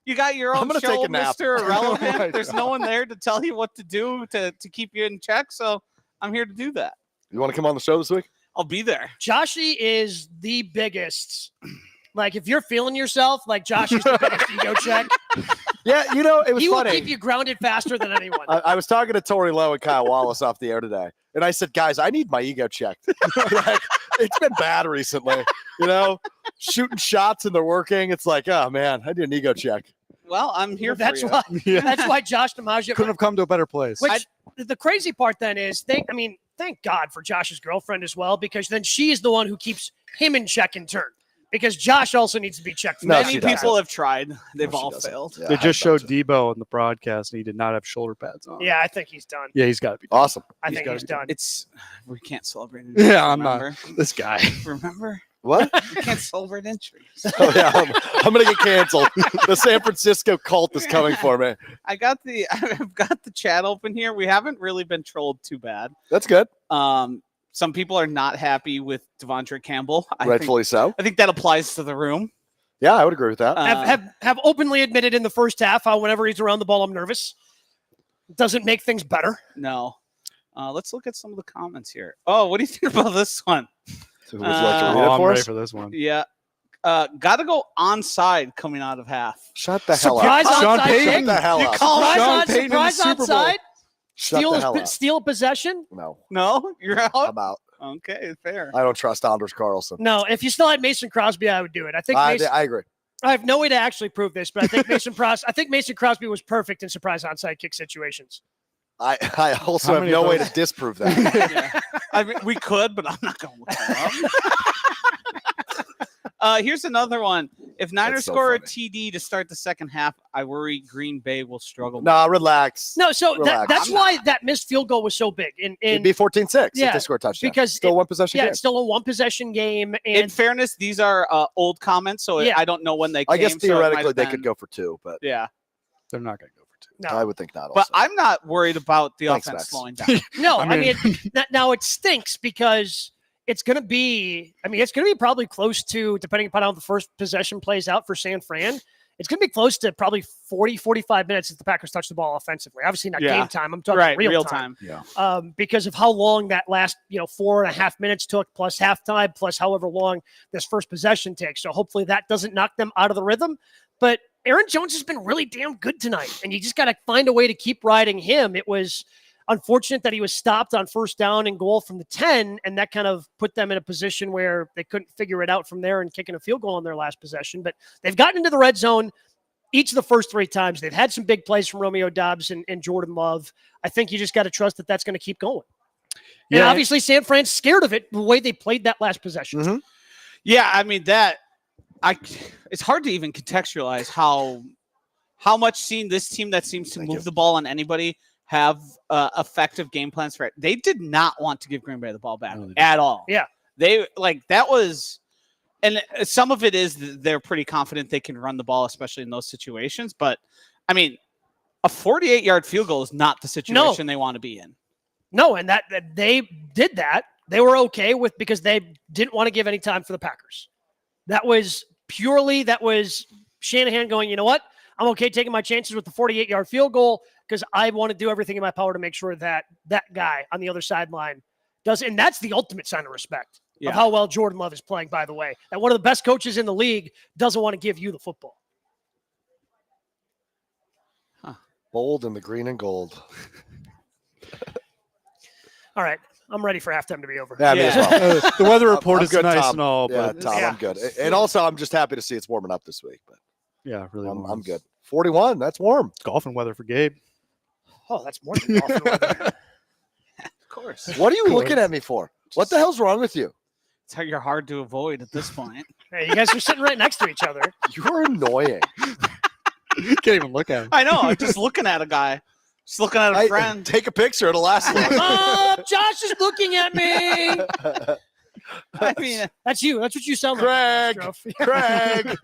You got your own gonna show, take a nap. Mr. Irrelevant. There's no one there to tell you what to do to keep you in check. So I'm here to do that. You want to come on the show this week? I'll be there. Joshy is the biggest. Like, if you're feeling yourself, like Joshy's the biggest ego check. Yeah, it was he funny. Will keep you grounded faster than anyone. I was talking to Tori Lowe and Kyle Wallace off the air today, and I said, guys, I need my ego checked. Like, it's been bad recently, shooting shots and they're working. It's like, oh man, I need an ego check. Well, I'm here for you. That's why Josh DiMaggio couldn't have come to a better place. Which the crazy part then is, thank God for Josh's girlfriend as well, because then she is the one who keeps him in check in turn. Because Josh also needs to be checked. Many people have tried. They've all failed. Yeah, they just showed Debo in the broadcast, and he did not have shoulder pads on. Yeah, I think he's done. Yeah, he's got to be done. Awesome. I think he's done. We can't celebrate it. Yeah, I'm not. This guy. Remember? What? We can't celebrate injuries. Oh, yeah, I'm going to get canceled. The San Francisco cult is coming for me. I've got the chat open here. We haven't really been trolled too bad. That's good. Some people are not happy with Devontae Campbell. Rightfully so. I think that applies to the room. Yeah, I would agree with that. Have openly admitted in the first half how whenever he's around the ball, I'm nervous. It doesn't make things better. No. Let's look at some of the comments here. Oh, what do you think about this one? So would you like to read it I'm for ready us? for this one. Yeah. Got to go onside coming out of half. Shut the hell Surprise up. onside Shut kick? the hell up. Surprise onside? Shut the hell up. Steal possession? No? You're out? I'm out. Okay, fair. I don't trust Anders Carlson. No, if you still had Mason Crosby, I would do it. I agree. I have no way to actually prove this, but I think Mason Crosby was perfect in surprise onside kick situations. I also have no way to disprove that. Yeah. I mean, we could, but I'm not going to look that up. Here's another one. If Niners score a TD to start the second half, I worry Green Bay will struggle. No, relax. No, so that's why that missed field goal was so big. It'd be 14-6 if they score a touchdown. Because still one possession game. Yeah, it's still a one-possession game. And in fairness, these are old comments, so I don't know when they came. I guess theoretically they could go for two, but yeah, they're not going to go for two. No. I would think not. But also. I'm not worried about the offense slowing down. No, I mean now it stinks because it's going to be probably close to, depending upon how the first possession plays out for San Fran, it's going to be close to probably 40, 45 minutes if the Packers touch the ball offensively. Obviously not game time. I'm talking real time. Yeah. Because of how long that last 4.5 minutes took, plus halftime, plus however long this first possession takes. So hopefully that doesn't knock them out of the rhythm. But Aaron Jones has been really damn good tonight, and you just got to find a way to keep riding him. It was unfortunate that he was stopped on first down and goal from the 10, and that kind of put them in a position where they couldn't figure it out from there and kicking a field goal on their last possession. But they've gotten into the red zone each of the first 3 times. They've had some big plays from Romeo Doubs and Jordan Love. I think you just got to trust that that's going to keep going. And obviously San Fran's scared of it the way they played that last possession. Mm-hmm. Yeah, I mean, it's hard to even contextualize how much seeing this team that seems to move the ball on anybody have effective game plans for it. They did not want to give Green Bay the ball back at all. Yeah. They that was, and some of it is they're pretty confident they can run the ball, especially in those situations. But I mean, a 48-yard field goal is not the situation they want to be in. No, and that they did that. They were okay with, because they didn't want to give any time for the Packers. That was Shanahan going, you know what? I'm okay taking my chances with the 48-yard field goal because I want to do everything in my power to make sure that that guy on the other sideline does. And that's the ultimate sign of respect of how well Jordan Love is playing, by the way. That one of the best coaches in the league doesn't want to give you the football. Bold in the green and gold. All right. I'm ready for halftime to be over. Yeah, me as well. The weather report I'm is good, nice Tom. and all, Yeah, but Tom, I'm good. And also, I'm just happy to see it's warming up this week. But yeah, really, I'm good. 41. That's warm. It's golfing weather for Gabe. Oh, that's more than golfing weather. Of course. What are you looking at me for? What the hell's wrong with you? It's how you're hard to avoid at this point. Hey, you guys are sitting right next to each other. You're annoying. You can't even look at him. I know. I'm just looking at a guy. Just looking at a friend. Take a picture. It'll last long. Josh is looking at me. I mean, That's you. That's what you sound Craig. like. Craig.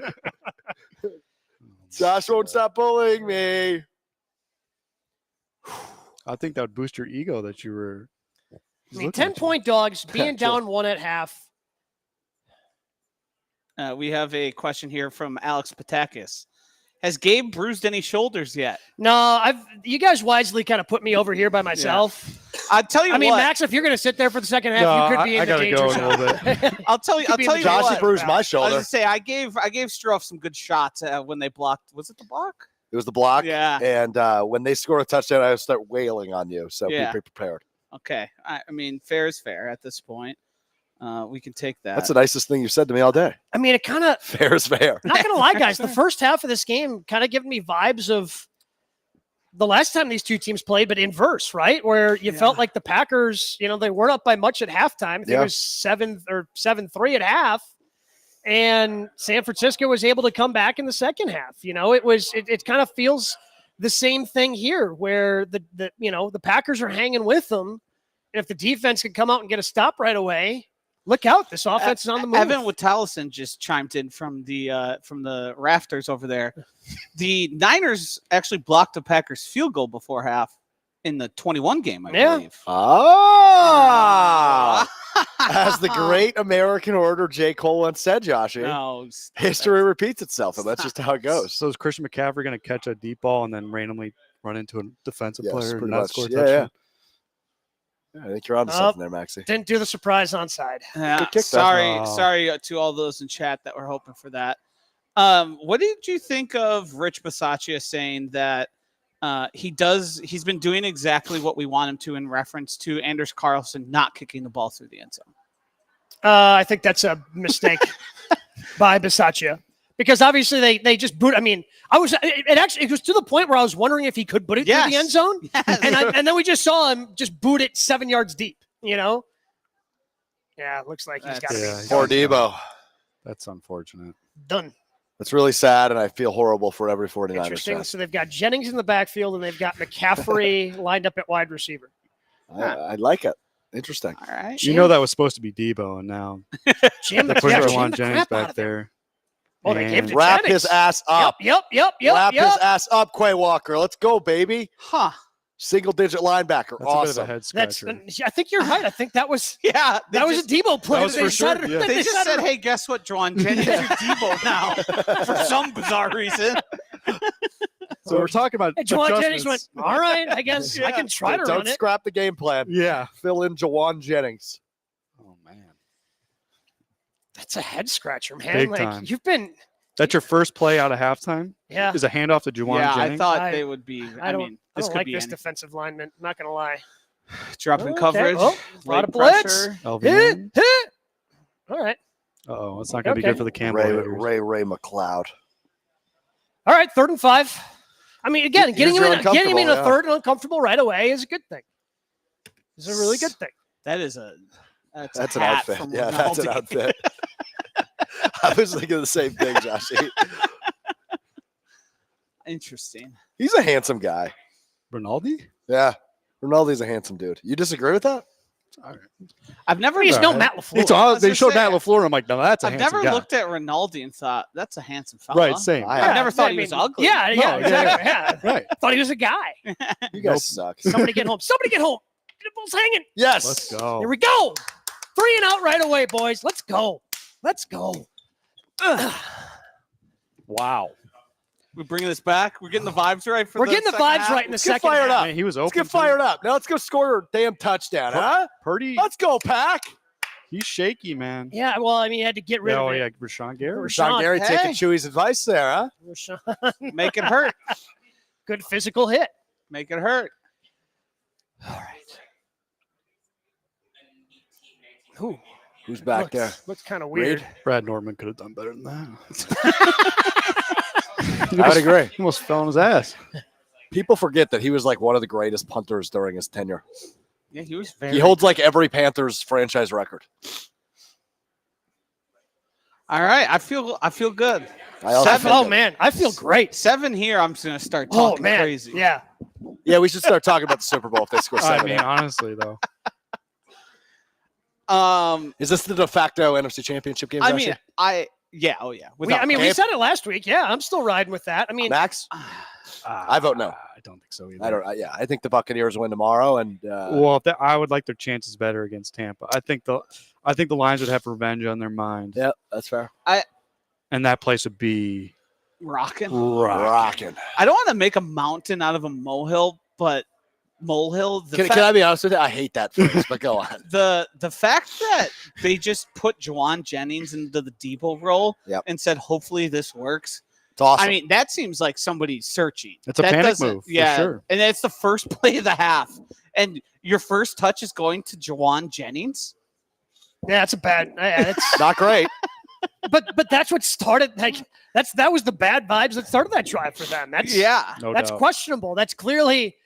Josh won't stop bullying me. I think that would boost your ego that you were. I mean, 10-point dogs being down 1 at half. we have a question here from Alex Patakis. Has Gabe bruised any shoulders yet? No, you guys wisely kind of put me over here by myself. Yeah. I'll tell you I mean, what. Max, if you're going to sit there for the second half, you could be in the danger zone. A little bit. I'll tell you Josh what. bruised my I was shoulder. going to say, I gave Stroff some good shots when they blocked. Was it the block? It was the block. Yeah. And when they score a touchdown, I start wailing on you. So Yeah. be prepared. Okay. I mean, fair is fair at this point. We can take that. That's the nicest thing you've said to me all day. I mean, it kind of, Fair is fair. not going to lie, guys, the first half of this game kind of giving me vibes of the last time these two teams played, but inverse, right? Where you felt like the Packers, they weren't up by much at halftime. I think it was 7-3 at half. And San Francisco was able to come back in the second half. It kind of feels the same thing here where the Packers are hanging with them. And if the defense can come out and get a stop right away, look out. This offense is on the move. Evan Witalison just chimed in from the rafters over there. The Niners actually blocked the Packers field goal before half in the 21 game, I believe. As the great American orator J. Cole once said, Joshie, No, history repeats itself, and that's just how it goes. So is Christian McCaffrey going to catch a deep ball and then randomly run into a defensive Yes, player and pretty not much. score a Yeah, touchdown? I think you're onto something there, Maxie. Didn't do the surprise onside. Yeah, Good kick, sorry to all those in chat that were hoping for that. What did you think of Rich Bisaccia saying that he's been doing exactly what we want him to in reference to Anders Carlson not kicking the ball through the end zone? I think that's a mistake by Bisaccia. Because obviously they just boot. I mean, it was to the point where I was wondering if he could boot it through the end zone. Yes. And then we just saw him just boot it 7 yards deep, Yeah, it looks like he's got to be Poor Debo. That's unfortunate. done. That's really sad, and I feel horrible for every 49ers Interesting. fan. So they've got Jennings in the backfield, and they've got McCaffrey lined up at wide receiver. I like it. Interesting. All right. You know that was supposed to be Debo, and now Jim, they're putting yeah, Jawan Jim Jennings crap out back of there. Oh, they gave it to Wrap Jennings. his ass up. Yep. Wrap his ass up, Quay Walker. Let's go, baby. Huh. Single-digit linebacker. That's awesome. a bit of a head That's. scratcher. I think you're right. I think that was Yeah. that was a Debo play. That was They for sure, decided- yeah. They just decided- said, hey, guess what, Juwan Jennings? You're Debo now for some bizarre reason. So we're talking about And Jawan Jennings went, adjustments. all right, I guess I can try to Don't run it. scrap the game plan. Yeah. Fill in Jawan Jennings. Oh man, That's a head scratcher, man. Big like time. you've been, that's your first play out of halftime. yeah. Is a handoff to Jawan Yeah, Jennings. I thought I- they would be. I I don't- mean, I this don't could like be this any- defensive lineman. I'm not gonna lie. dropping Okay. coverage. Oh, a lot late of blitz. pressure. LVN. All right. Oh, it's not going to be Okay. good for the Campbell Raiders. Ray McLeod. All right, 3rd and 5. I mean, again, Here's getting him your in a uncomfortable, 3rd and uncomfortable right away is a good thing. It's a really good thing. That is that's That's a an hat outfit. from Yeah, that's an Ronaldo. outfit. I was thinking the same thing, Joshy. Interesting. He's a handsome guy. Rinaldi? Yeah. Ronaldo's a handsome dude. You disagree with that? I've never. He's all no right. Matt LaFleur. It's all, was they gonna showed say, Matt LaFleur. I'm like, no, that's a I've handsome never guy. looked at Rinaldi and thought that's a handsome fella. Right, same. I I've never thought I he was mean, ugly. Yeah, No, exactly. Yeah. Right. Thought he was a guy. You guys suck. Somebody get home. Somebody get home. The ball's hanging. Yes. Let's go. Here we go. 3 and out right away, boys. Let's go. Let's go. Ugh. Wow. We're bringing this back. We're getting the vibes right for. We're getting the second vibes half. right in the Let's get second fired half. up. Man, he was Let's open. get fired up. Now let's go score a damn touchdown, huh? Purdy, Let's go, Pack. he's shaky, man. Yeah, well, I mean, you had to get rid Oh, of it. yeah, Rashawn Gary. Sean Gary hey. taking Chewy's advice there, huh? Rashawn, Make it hurt. good physical hit. Make it hurt. All right. Ooh, Who's back there? Looks kind of weird. Reed? Brad Norman could have done better than that. I would agree. He almost fell on his ass. People forget that he was like one of the greatest punters during his tenure. Yeah, he was very. He holds like every Panthers franchise record. All right, I feel good. Man, I feel great. 7 here. I'm just gonna start talking crazy. Yeah. Yeah, we should start talking about the Super Bowl if they score 7. I mean, honestly, though. Is this the de facto NFC Championship game? I mean, we said it last week. Yeah, I'm still riding with that. I mean, Max, I vote no. I don't think so either. I think the Buccaneers win tomorrow, and I would like their chances better against Tampa. I think the Lions would have revenge on their mind. Yeah, that's fair. And that place would be rocking. I don't want to make a mountain out of a molehill, but molehill. Can I be honest with you? I hate that phrase, but go on. The fact that they just put Juwan Jennings into the Debo role and said, hopefully this works. It's awesome. I mean, that seems like somebody searching. It's a panic move, for sure. And it's the first play of the half. And your first touch is going to Juwan Jennings? Yeah, it's a bad. It's not great. But that's what started. Like that was the bad vibes that started that drive for them. That's that's questionable. That's clearly.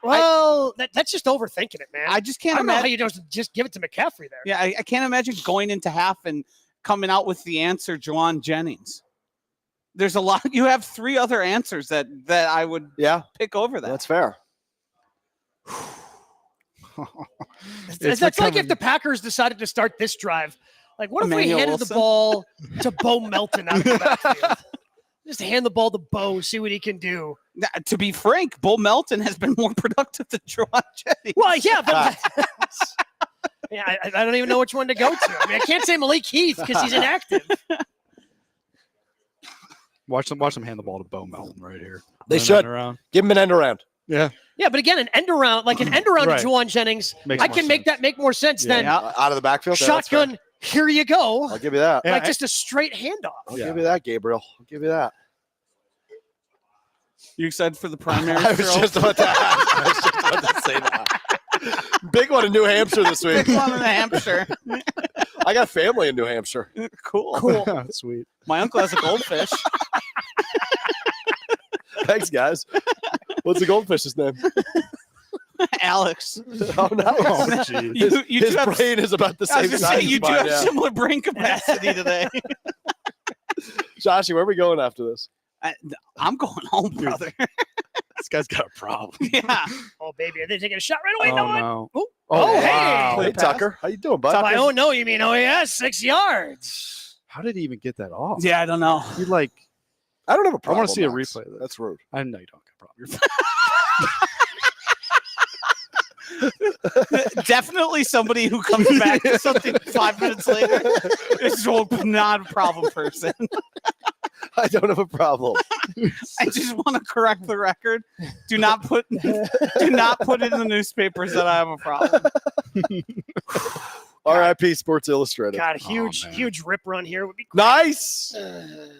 Well, that's just overthinking it, man. I just can't imagine how imagine. you just give it to McCaffrey there. Yeah, I can't imagine going into half and coming out with the answer, Juwan Jennings. There's a lot. You have 3 other answers that I would pick over that. That's fair. It's like if the Packers decided to start this drive. Like, what if we handed the ball to Bo Melton out of the backfield? Just hand the ball to Bo, see what he can do. Now, to be frank, Bo Melton has been more productive than Juwan Jennings. Well, yeah, but I don't even know which one to go to. I mean, I can't say Malik Heath because he's inactive. Watch them hand the ball to Bo Melton right here. They should give him an end around. Yeah. Yeah, but again, an end around to Juwan Jennings, Makes I can make that make more sense than out of the backfield. Shotgun. Here you go. I'll give you that. Like just a straight handoff. I'll give you that, Gabriel. I'll give you that. You excited for the primary? I was just about to say that. Big one in New Hampshire this week. Big one in New Hampshire. I got family in New Hampshire. Cool. Sweet. My uncle has a goldfish. Thanks, guys. What's the goldfish's name? Alex. Oh, no. Oh, his brain is about the same size. You do have similar brain capacity today. Joshy, where are we going after this? I'm going home, brother. This guy's got a problem. Yeah. Oh, baby. Are they taking a shot right away? No. Hey. Hey, Tucker. How you doing, bud? By no, you mean 6 yards. How did he even get that off? Yeah, I don't know. He I don't have a problem. I want to see a Max. replay of this. That's rude. I know you don't have a problem. Definitely somebody who comes back to something 5 minutes later is not a problem person. I don't have a problem. I just want to correct the record. Do not put it in the newspapers that I have a problem. R.I.P. Sports Illustrated. Got a huge rip run here. Would be great. Nice.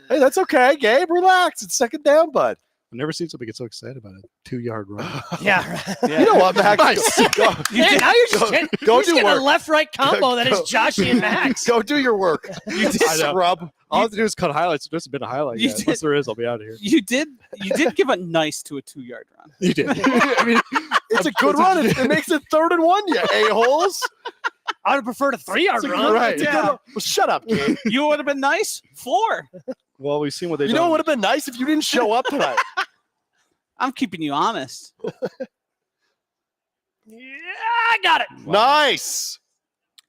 Hey, that's okay, Gabe. Relax. It's second down, bud. I've never seen somebody get so excited about a 2-yard run. Yeah. You know what, Max? Now you're just getting a left-right combo that is Joshy and Max. Go do your work. You did scrub. All I have to do is cut highlights. There's been a highlight yet. Once there is, I'll be out of here. You did give a nice to a 2-yard run. You did. I mean, it's a good run. It makes it 3rd and 1, you a-holes. I would have preferred a 3-yard run. Right. Yeah. Well, shut up, Gabe. You would have been nice. 4. Well, we've seen what they've You done. know what would have been nice if you didn't show up tonight? I'm keeping you honest. Yeah, I got it. Wow. Nice.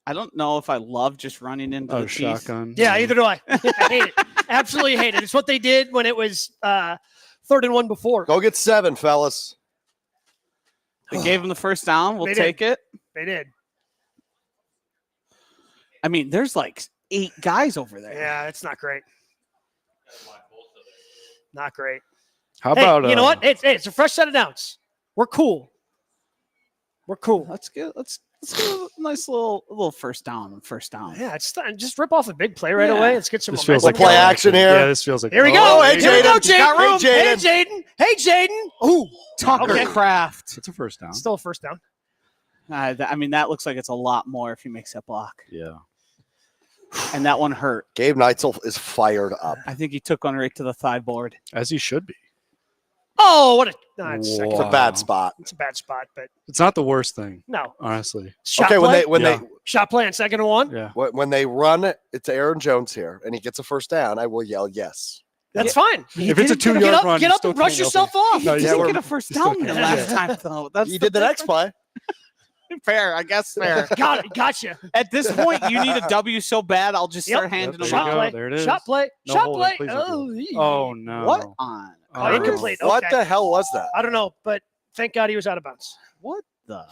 I don't know if I love just running into the teeth. Shotgun. Yeah, either do I. I hate it. Absolutely hate it. It's what they did when it was 3rd and 1 before. Go get 7, fellas. They gave him the first down. We'll take it. They did. I mean, there's 8 guys over there. Yeah, it's not great. Not great. How about you know what? It's a fresh set of downs. We're cool. Let's get a nice little first down. Yeah, it's just rip off a big play right away. Let's get some This feels momentum. like play action here. Yeah, this feels like. Here we go. Hey, Here we go, Jaden. Jaden. Hey, Jaden. Hey, Jaden. Ooh, Tucker Craft. It's a first down. Still a first down. I mean, that looks like it's a lot more if he makes that block. Yeah. And that one hurt. Gabe Neitzel is fired up. I think he took one right to the thigh board. As he should be. Oh, what a it's It's a bad spot. It's a bad spot, but It's not the worst thing, no. honestly. Shot Okay, play? when they shot play on 2nd and 1. Yeah. when they run, it's Aaron Jones here, and he gets a first down. I will yell yes. That's fine. If it's a 2-yard Get up, run, get you up still and brush can't yourself help off. No, He yeah, didn't we're- get a first still down the can't. last time, though. That's He did the next play. Fair, I guess fair. Gotcha. At this point, you need a W so bad, I'll just start handing There them you go. out. Shot play. There it is. Shot play. No Shot holding, play. please don't Oh, do Oh, no. What on? Oh, incomplete. What Okay. the hell was that? I don't know, but thank God he was out of bounds. What the?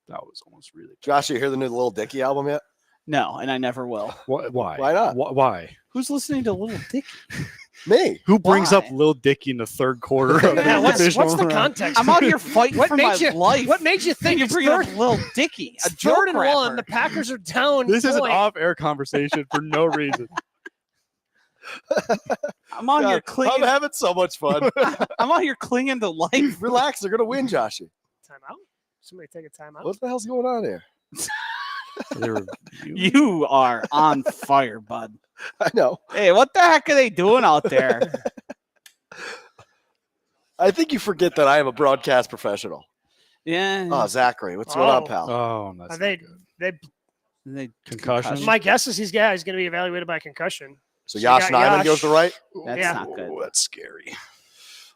That was almost really bad. Josh, you hear the new Little Dicky album yet? No, and I never will. Why? Why not? Why? Who's listening to Little Dicky? Me. Who brings up Why? Lil Dicky in the third quarter? Of Yeah, the what's divisional the round? context? I'm out here fighting What for made my you? life. What made you think you it's bring up third, Lil Dicky? A third joke and rapper. 1? The Packers are down. This is an point. off-air conversation for no reason. I'm out here I'm clinging. having so much fun. I'm out here clinging to life. Relax, they're gonna win, Joshy. Timeout. Somebody take a timeout. What the hell's going on here? You are on fire, bud. I know. Hey, what the heck are they doing out there? I think you forget that I am a broadcast professional. Yeah. Oh, Zachary, what's going on, Oh. pal? Oh, that's Are they? not good. They. Concussion? My guess is he's going to be evaluated by concussion. So you Yash got Nyman Yash. goes to right. That's Yeah. not good. Oh, that's scary.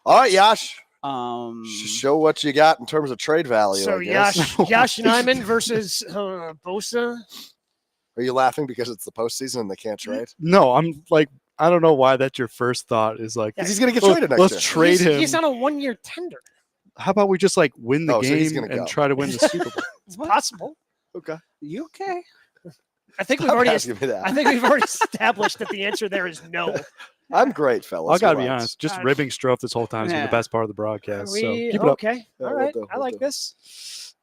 All right, Yash. Um, Show what you got in terms of trade value. So I guess. Yash Nyman versus Bosa. Are you laughing because it's the postseason and they can't trade? No, I'm like, I don't know why that's your first thought is like, Because he's going to get let's- traded next let's year. trade him. He's on a 1-year tender. How about we just like win the Oh, so he's game gonna and go. try to win the Super Bowl? It's possible. Okay. you okay? I think Stop we've already. asking me that. I think we've already established that the answer there is no. I'm great, fellas. I got to be Relax. honest, just Uh, ribbing Strofe this whole time has been yeah. the best part of the broadcast. So We keep it up. okay. Yeah, All we'll right. do, I we'll like do. this.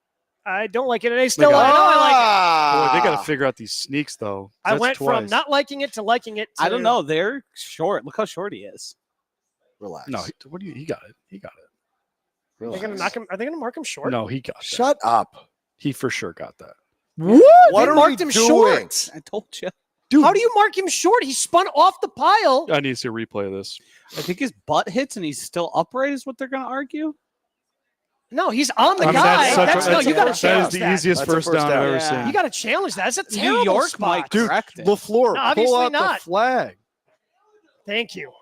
I don't like it, and I still. got- I know I like it. Boy, they got Ah. to figure out these sneaks though. I That's went from twice. not liking it to liking it. I don't to- know. They're short. Look how short he is. Relax. No, what do you? He got it. He got it. They're Relax. gonna knock him. Are they gonna mark him short? No, he got that. Shut up. He for sure got that. What They are marked we him doing? short. I told you. Dude, How do you mark him short? He spun off the pile. I need to see a replay of this. I think his butt hits and he's still upright. Is what they're going to argue. No, he's on the I mean, guy. that's No, you got to that is challenge the that. easiest That's a first first down I've down. ever Yeah. seen. You got to challenge that. That's a New terrible York spot. might Dude, correct it. LaFleur, No, obviously pull out not. the flag. Thank you.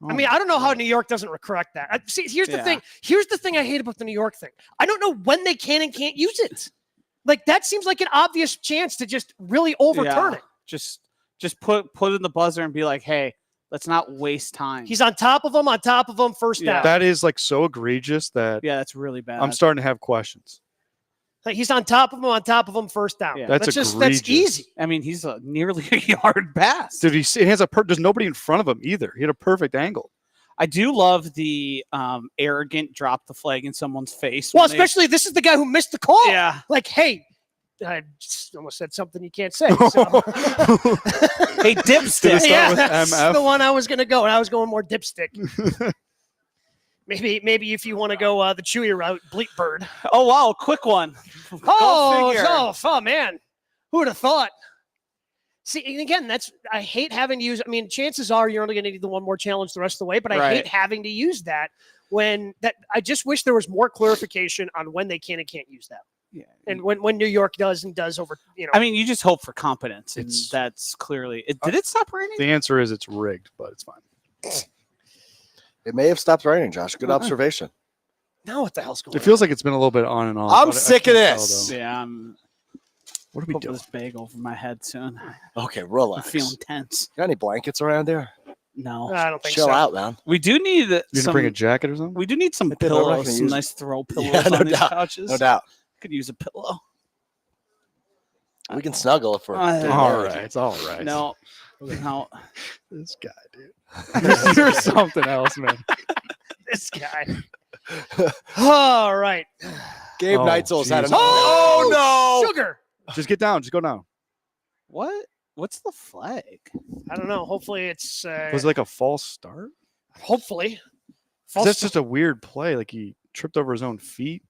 Oh I mean, I don't know how New York doesn't correct that. See, here's the Yeah. thing. Here's the thing I hate about the New York thing. I don't know when they can and can't use it. Like that seems like an obvious chance to just really overturn Yeah. it. Just put in the buzzer and be like, hey, let's not waste time. He's on top of him, first Yeah. down. That is like so egregious that yeah, that's really bad. I'm starting to have questions. Like he's on top of him, first down. Yeah. That's that's egregious. easy. I mean, he's nearly a yard past. Dude, he has there's nobody in front of him either. He had a perfect angle. I do love the arrogant drop the flag in someone's face. Well, when they- especially this is the guy who missed the call. yeah. Like, hey, I just almost said something you can't say. So. Hey, Did it dipstick. start yeah, with that's MF? the one I was going to go, and I was going more dipstick. Maybe if you want to go the chewy route, bleep bird. Oh wow, quick one. Go figure. Oh man, who would have thought? See, and again, I hate having to use. I mean, chances are you're only going to need the one more challenge the rest of the way, but I Right. hate having to use that I just wish there was more clarification on when they can and can't use that, Yeah. and when New York does and does over. I mean, you just hope for competence, and It's- that's clearly. Did it stop raining? The answer is it's rigged, but it's fine. It may have stopped raining, Josh. Good observation. now what the hell's going on? It feels like it's been a little bit on and off. I'm but I sick of can't tell, this. though. Yeah, I'm What are we putting doing? this bag over my head soon. Okay, I'm relax. feeling tense. Got any blankets around there? No, I don't think Chill so. out, man. we do need You gonna some. bring a jacket or something? We do need some did, I'm not gonna pillows, some use nice throw pillows Yeah, no on these doubt. couches. No doubt. Could use a pillow. We can snuggle if we're. doing All that. right, it's all right. No, no. This guy, dude. You're something else, man. This guy. All right. Gabe Oh, Neitzel's had jeez. an. Oh no! Sugar. Just get down. Just go down. What? What's the flag? I don't know. Hopefully it's. Was it like a false start? Hopefully. 'Cause that's just a weird play. Like he tripped over his own feet.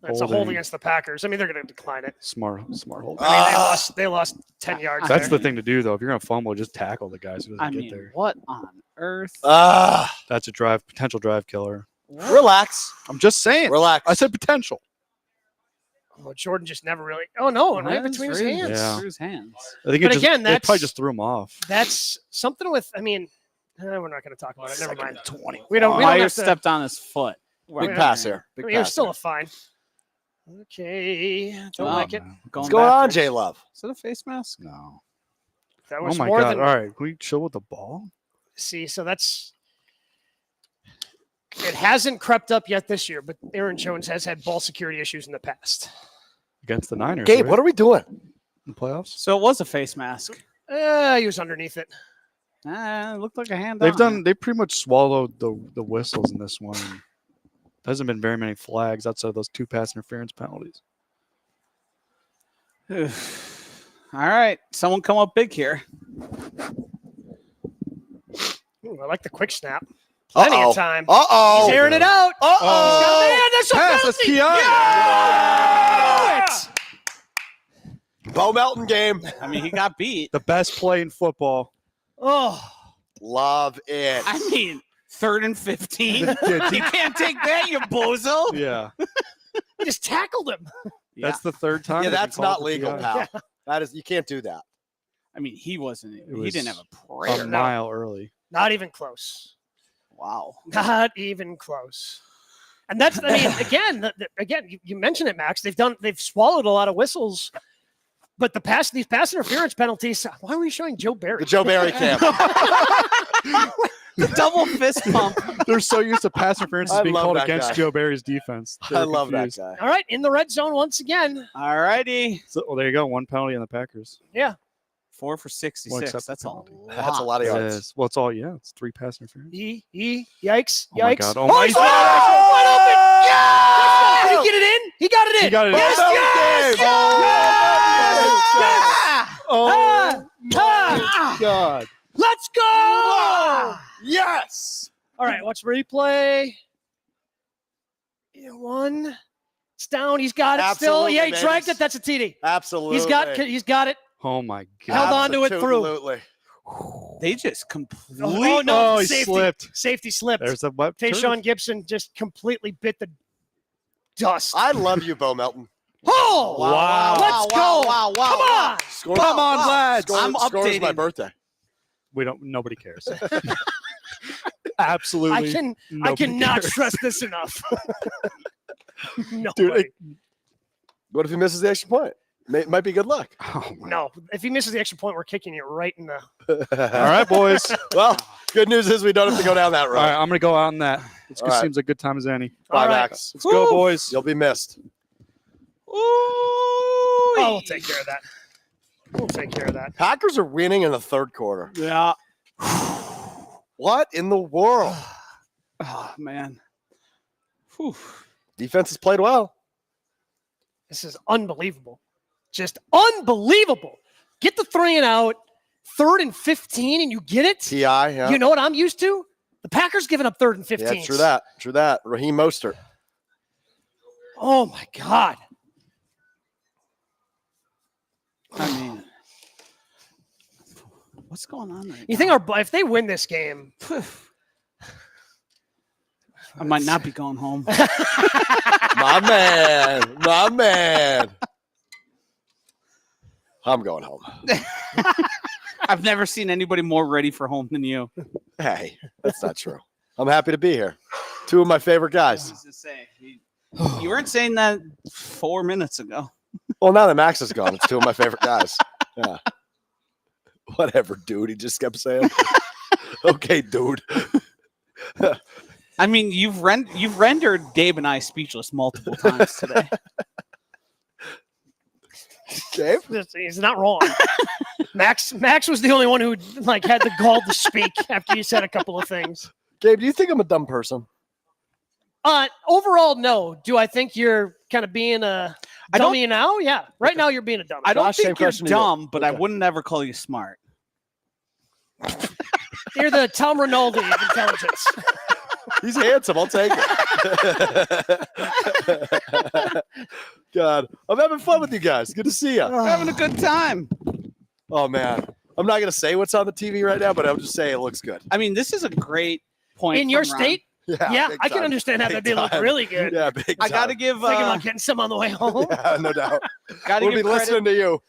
That's a hold against the Packers. I mean, they're going to decline it. Smart hold. I mean, they lost 10 yards. That's there. the thing to do, though. If you're going to fumble, just tackle the guys who doesn't get there. What on earth? That's a potential drive killer. Relax. I'm just saying. Relax. I said potential. Oh, Jordan just never really. Oh no, and right between his hands. Yeah. Through his hands. I think it probably just threw him off. That's something with. I mean, we're not going to talk about it. Never mind. 20. We don't. Myers stepped on his foot. Big pass here. I mean, it was still a fine. Okay, don't like it. What's going on, J Love? Is it a face mask? No. That was my more God. than. All right, can we chill with the ball? See, so that's. It hasn't crept up yet this year, but Aaron Jones has had ball security issues in the past. Against the Niners. Gabe, right? what are we doing? In the playoffs? So it was a face mask. He was underneath it. It looked like a hand. They pretty much swallowed the whistles in this one. There hasn't been very many flags outside of those 2 pass interference penalties. All right, someone come up big here. Ooh, I like the quick snap. Plenty of time. Uh-oh. He's airing it out. Uh-oh. That's a Pass, that's penalty. P.I. Bo Melton game. I mean, he got beat. The best play in football. Oh, Love it. I mean, 3rd and 15. You can't take that, you bozo. Yeah. he just tackled him. That's the 3rd time. Yeah, they've been that's called not for legal, PI. pal. That is, you can't do that. I mean, he wasn't. He was didn't have a prayer. A mile early. Not even close. Wow. Not even close. And that's, I mean, again, you mentioned it, Max. They've swallowed a lot of whistles, but these pass interference penalties. Why are we showing Joe Barry? The Joe Barry camp. The double fist pump. They're so used to pass interferences being called against guy. Joe Barry's defense. I love that guy. All right, in the red zone once again. All righty. So, well, there you go. 1 penalty on the Packers. Yeah. 4 for 66. That's a lot. That's a lot of yards. Yes. Well, it's all, it's 3 pass interference. Yikes. Oh my God. Oh my he's God. wide open. Yeah! Did he get it in? He got it in. He got it in. Yes, yes! Oh my God. Let's go! Yes. All right, watch replay. 1. It's down. He's got it Absolutely, still. Yeah, he baby. dragged it. That's a TD. Absolutely. He's got it. Oh my God. Held on to it through. Absolutely. They just completely. Oh, no. he Safety. slipped. Safety slipped. There's a what? Tayshaun Gibson just completely bit the dust. I love you, Bo Melton. Oh! Wow. Let's go. Come on. Come on, lads. I'm Scores my updating. birthday. Nobody cares. Absolutely. I cannot stress this enough. No. Dude, What if he misses the extra point? Might be good luck. No. If he misses the extra point, we're kicking you right in the. All right, boys. Well, good news is we don't have to go down that road. All right, I'm going to go out on that. It All right. seems like good time as any. Bye, All right. Max. Let's go, boys. You'll be missed. Oh, we'll take care of that. We'll take care of that. Packers are winning in the 3rd quarter. Yeah. What in the world? Oh, man. Whew. Defense has played well. This is unbelievable. Just unbelievable. Get the 3 and out, 3rd and 15, and you get it? T.I., yeah. You know what I'm used to? The Packers giving up 3rd and 15. Yeah, true that. Raheem Mostert. Oh, my God. I mean, what's going on right You now? think if they win this game, I might not be going home. My man. I'm going home. I've never seen anybody more ready for home than you. Hey, that's not true. I'm happy to be here. 2 of my favorite guys. You weren't saying that 4 minutes ago. Well, now that Max is gone, it's 2 of my favorite guys. Yeah. Whatever, dude. He just kept saying. Okay, dude. I mean, you've rendered Gabe and I speechless multiple times today. Gabe? he's not wrong. Max was the only one who had the gall to speak after you said a couple of things. Gabe, do you think I'm a dumb person? Overall, no. Do I think you're kind of being a dummy now? Yeah. Right now, you're being a dummy. I don't Josh, same think you're question to you. dumb, but I Okay. wouldn't ever call you smart. You're the Tom Rinaldi of intelligence. He's handsome. I'll take it. God, I'm having fun with you guys. Good to see you. Having a good time. Oh, man. I'm not going to say what's on the TV right now, but I'll just say it looks good. I mean, this is a great point. In your state? Yeah, I can understand how that'd be look really good. Yeah, big time. I got to give Thinking about getting some on the way home. Yeah, no doubt. Gotta We'll be give listening to you.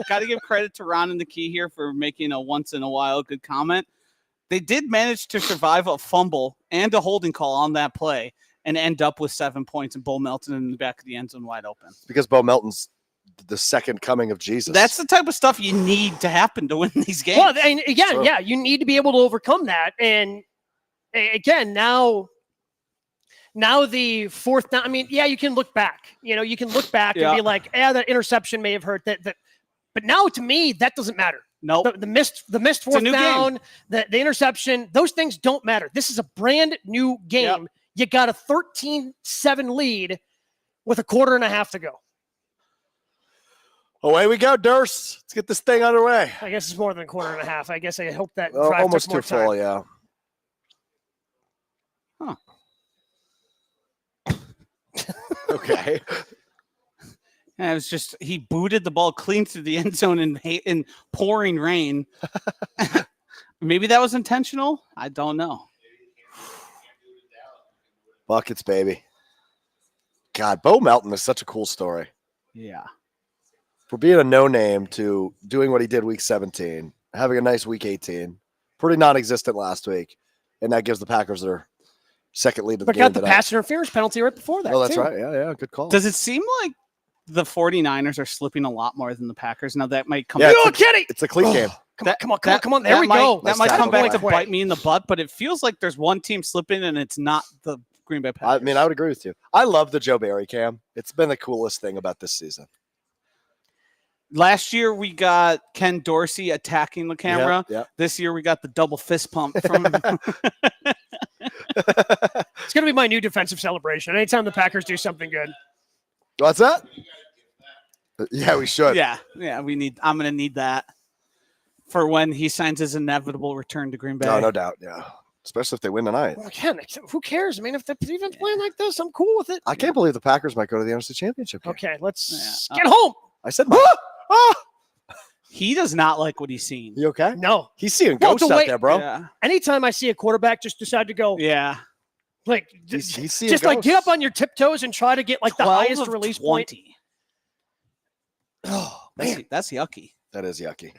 Got to give credit to Ron and the Key here for making a once in a while good comment. They did manage to survive a fumble and a holding call on that play and end up with 7 points and Bo Melton in the back of the end zone wide open. Because Bo Melton's the second coming of Jesus. That's the type of stuff you need to happen to win these games. Well, and again, yeah, you need to be able to overcome that. And again, now the fourth down, I mean, yeah, you can look back. You can look back and be like, that interception may have hurt that. But now to me, that doesn't matter. No, the missed fourth down, the interception, those things don't matter. This is a brand new game. Yep. You got a 13-7 lead with a quarter and a half to go. Away we go, Durst. Let's get this thing underway. I guess it's more than a quarter and a half. I guess I hope that almost took more too time. full, yeah. Huh. Okay. And it was just he booted the ball clean through the end zone in pouring rain. Maybe that was intentional. I don't know. Buckets, baby. God, Bo Melton is such a cool story. Yeah. For being a no-name to doing what he did week 17, having a nice week 18, pretty non-existent last week, and that gives the Packers their second lead of the game. But got the pass interference penalty right before that. Oh, that's right. Yeah, good call. Does it seem like the 49ers are slipping a lot more than the Packers? Now that might come. Yeah, it's a clean game. Come on. There we go. That might come back to bite me in the butt, but it feels like there's one team slipping, and it's not the Green Bay Packers. I mean, I would agree with you. I love the Joe Barry cam. It's been the coolest thing about this season. Last year we got Ken Dorsey attacking the camera. Yep. This year we got the double fist pump from. It's going to be my new defensive celebration. Anytime the Packers do something good. What's that? Yeah, we should. Yeah, we need. I'm going to need that for when he signs his inevitable return to Green Bay. No doubt. Yeah, especially if they win tonight. Well, again, who cares? I mean, if the defense playing like this, I'm cool with it. I can't believe the Packers might go to the NFC Championship game. Okay, let's get home. I said, He does not like what he's seen. You okay? No. He's seeing ghosts out there, bro. Yeah. Anytime I see a quarterback just decide to go, like, he's seeing just ghosts. like get up on your tiptoes and try to get like the highest release 20. point. Oh, man. That's yucky. That is yucky.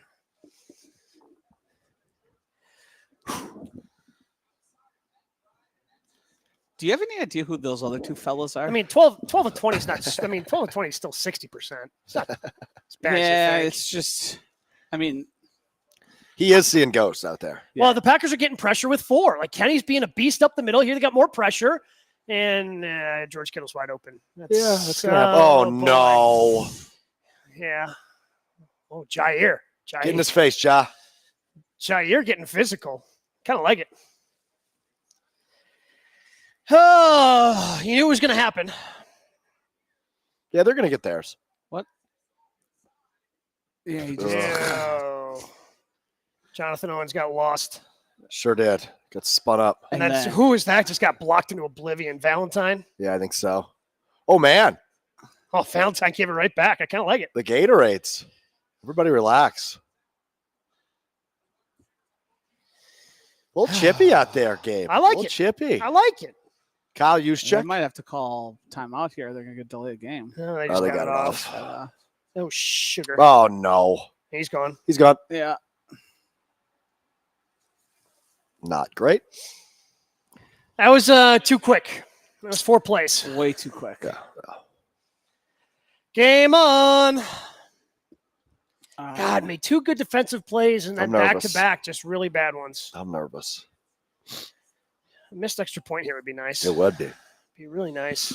Do you have any idea who those other two fellas are? I mean, 12 and 20 is not. I mean, 12 and 20 is still 60%. It's not as bad as you think. It's just. I mean, he is seeing ghosts out there. Well, the Packers are getting pressure with 4. Like Kenny's being a beast up the middle here. They got more pressure, and George Kittle's wide open. That's gonna happen. Oh no. Yeah. Oh, Jair. Get in his face, Ja. Jair getting physical. Kind of like it. Oh, you knew it was going to happen. Yeah, they're going to get theirs. What? Yeah, he just. Jonathan Owens got lost. Sure did. Got spun up. And that's who is that? Just got blocked into oblivion. Valentine? Yeah, I think so. Oh, man. Oh, Valentine gave it right back. I kind of like it. The Gatorades. Everybody relax. A little chippy out there, Gabe. I like it. Chippy. I like it. Kyle Juszczyk. They might have to call timeout here. They're going to get delayed game. Oh, they just got it off. Oh, sugar. Oh, no. He's gone. He's gone. Yeah. Not great. That was too quick. That was 4 plays. Way too quick. Yeah. Game on. God, made 2 good defensive plays and then back-to-back, just really bad ones. I'm nervous. A missed extra point here would be nice. It would be. Be really nice.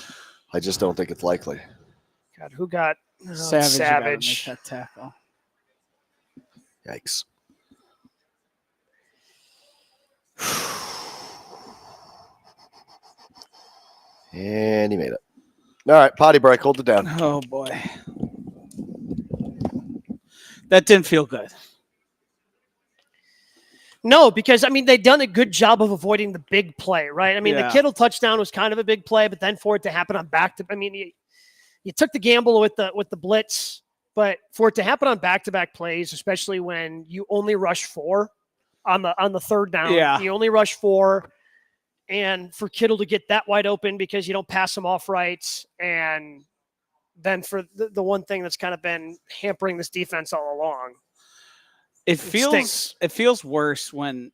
I just don't think it's likely. God, who got Savage? Make that tackle. Yikes. And he made it. All right, potty break. Hold it down. Oh, boy. That didn't feel good. No, because, I mean, they've done a good job of avoiding the big play, right? I mean, the Kittle touchdown was kind of a big play, but then for it to happen on I mean, you took the gamble with the blitz, but for it to happen on back-to-back plays, especially when you only rush 4 on the third down, you only rush 4, and for Kittle to get that wide open because you don't pass him off right, and then for the one thing that's kind of been hampering this defense all along. It feels worse when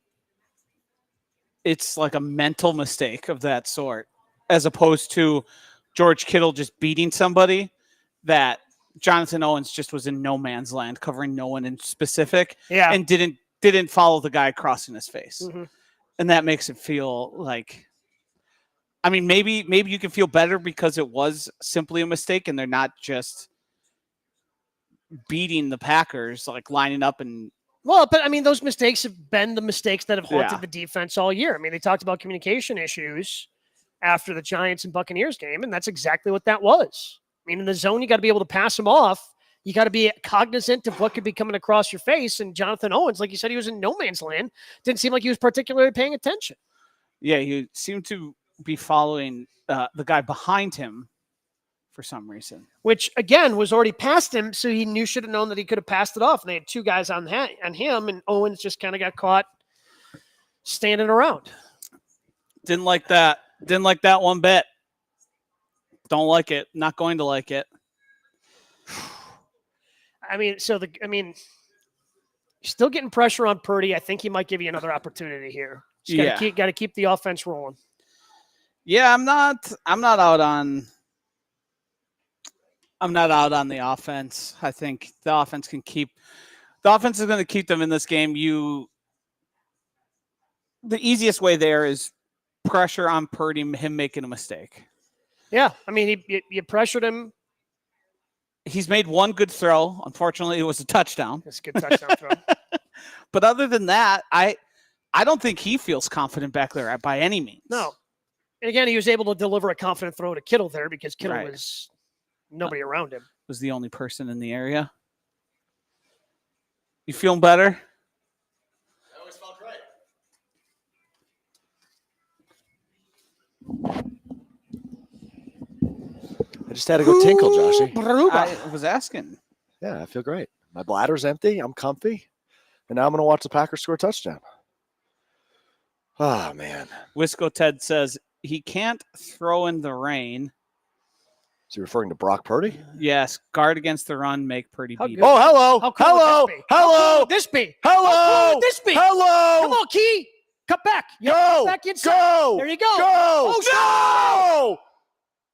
it's like a mental mistake of that sort, as opposed to George Kittle just beating somebody that Jonathan Owens just was in no man's land, covering no one in specific, and didn't follow the guy crossing his face. Mm-hmm. And that makes it feel like, I mean, maybe you can feel better because it was simply a mistake and they're not just beating the Packers, like lining up and. Well, but I mean, those mistakes have been the mistakes that have haunted the defense all year. I mean, they talked about communication issues after the Giants and Buccaneers game, and that's exactly what that was. I mean, in the zone, you got to be able to pass them off. You got to be cognizant of what could be coming across your face. And Jonathan Owens, like you said, he was in no man's land. Didn't seem like he was particularly paying attention. Yeah, he seemed to be following the guy behind him for some reason. Which, again, was already past him, so he should have known that he could have passed it off. And they had 2 guys on him, and Owens just kind of got caught standing around. Didn't like that. Didn't like that one bit. Don't like it. Not going to like it. I mean, you're still getting pressure on Purdy. I think he might give you another opportunity here. Just got to keep the offense rolling. Yeah, I'm not out on the offense. I think the offense is going to keep them in this game. The easiest way there is pressure on Purdy, him making a mistake. Yeah, I mean, you pressured him. He's made one good throw. Unfortunately, it was a touchdown. It's a good touchdown throw. But other than that, I don't think he feels confident back there by any means. No. And again, he was able to deliver a confident throw to Kittle there because Kittle was nobody around him. Was the only person in the area. You feeling better? I always felt great. I just had to go tinkle, Joshy. I was asking. Yeah, I feel great. My bladder's empty. I'm comfy. And now I'm going to watch the Packers score a touchdown. Oh, man. Wisco Ted says he can't throw in the rain. Is he referring to Brock Purdy? Yes. Guard against the run, make Purdy beat it. Oh, hello. How cool hello. would this be? Hello. How cool would this be? Hello. How cool would this be? Hello. Come on, Key. Cut back. Go. Back inside. Go. There you go. Go. Oh,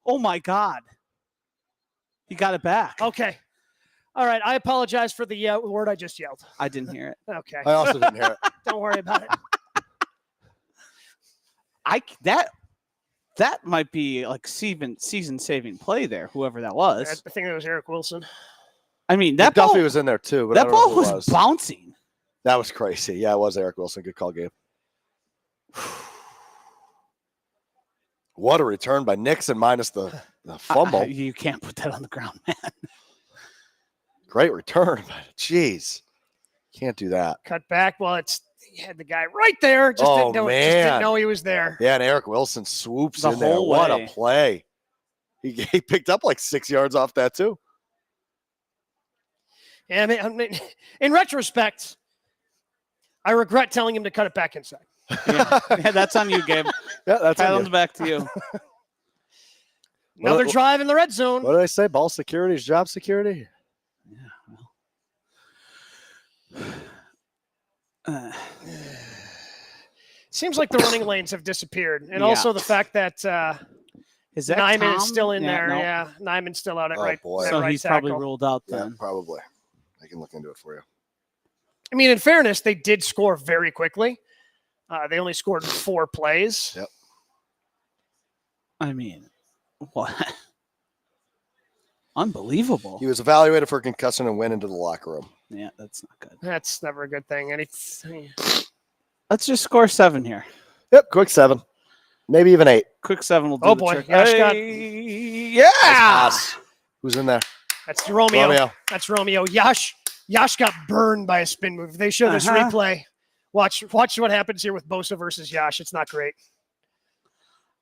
no. Oh, my God. He got it back. Okay. All right. I apologize for the word I just yelled. I didn't hear it. Okay. I also didn't hear it. Don't worry about it. That might be like season-saving play there, whoever that was. I think it was Eric Wilson. I mean, that Duffy ball was in there too. But that ball was bouncing. That was crazy. Yeah, it was Eric Wilson. Good call, Gabe. What a return by Nixon minus the fumble. You can't put that on the ground, man. Great return, but jeez, can't do that. Cut back. Well, he had the guy right there. Just didn't know he was there. Yeah, and Eric Wilson swoops the in there. Whole what way. A play. He picked up like 6 yards off that too. Yeah, I mean, in retrospect, I regret telling him to cut it back inside. Yeah, that's on you, Gabe. Yeah, that's on you. Back to you. Another drive in the red zone. What did I say? Ball security is job security? Yeah, Seems like the running lanes have disappeared. And also the fact that is that Nyman Tom? is still in there. No. Yeah, Nyman's still out at right. Boy. At So right he's tackle. probably ruled out then. Yeah, probably. I can look into it for you. I mean, in fairness, they did score very quickly. They only scored 4 plays. Yep. I mean, what? Unbelievable. He was evaluated for concussion and went into the locker room. Yeah, that's not good. That's never a good thing. And Let's just score 7 here. Yep, quick 7. Maybe even 8. Quick 7 will do Oh, the boy. trick. Yash got- Yeah. Nice. Who's in there? that's Romeo. That's Romeo. Yash got burned by a spin move. They show this replay. Watch what happens here with Bosa versus Yash. It's not great.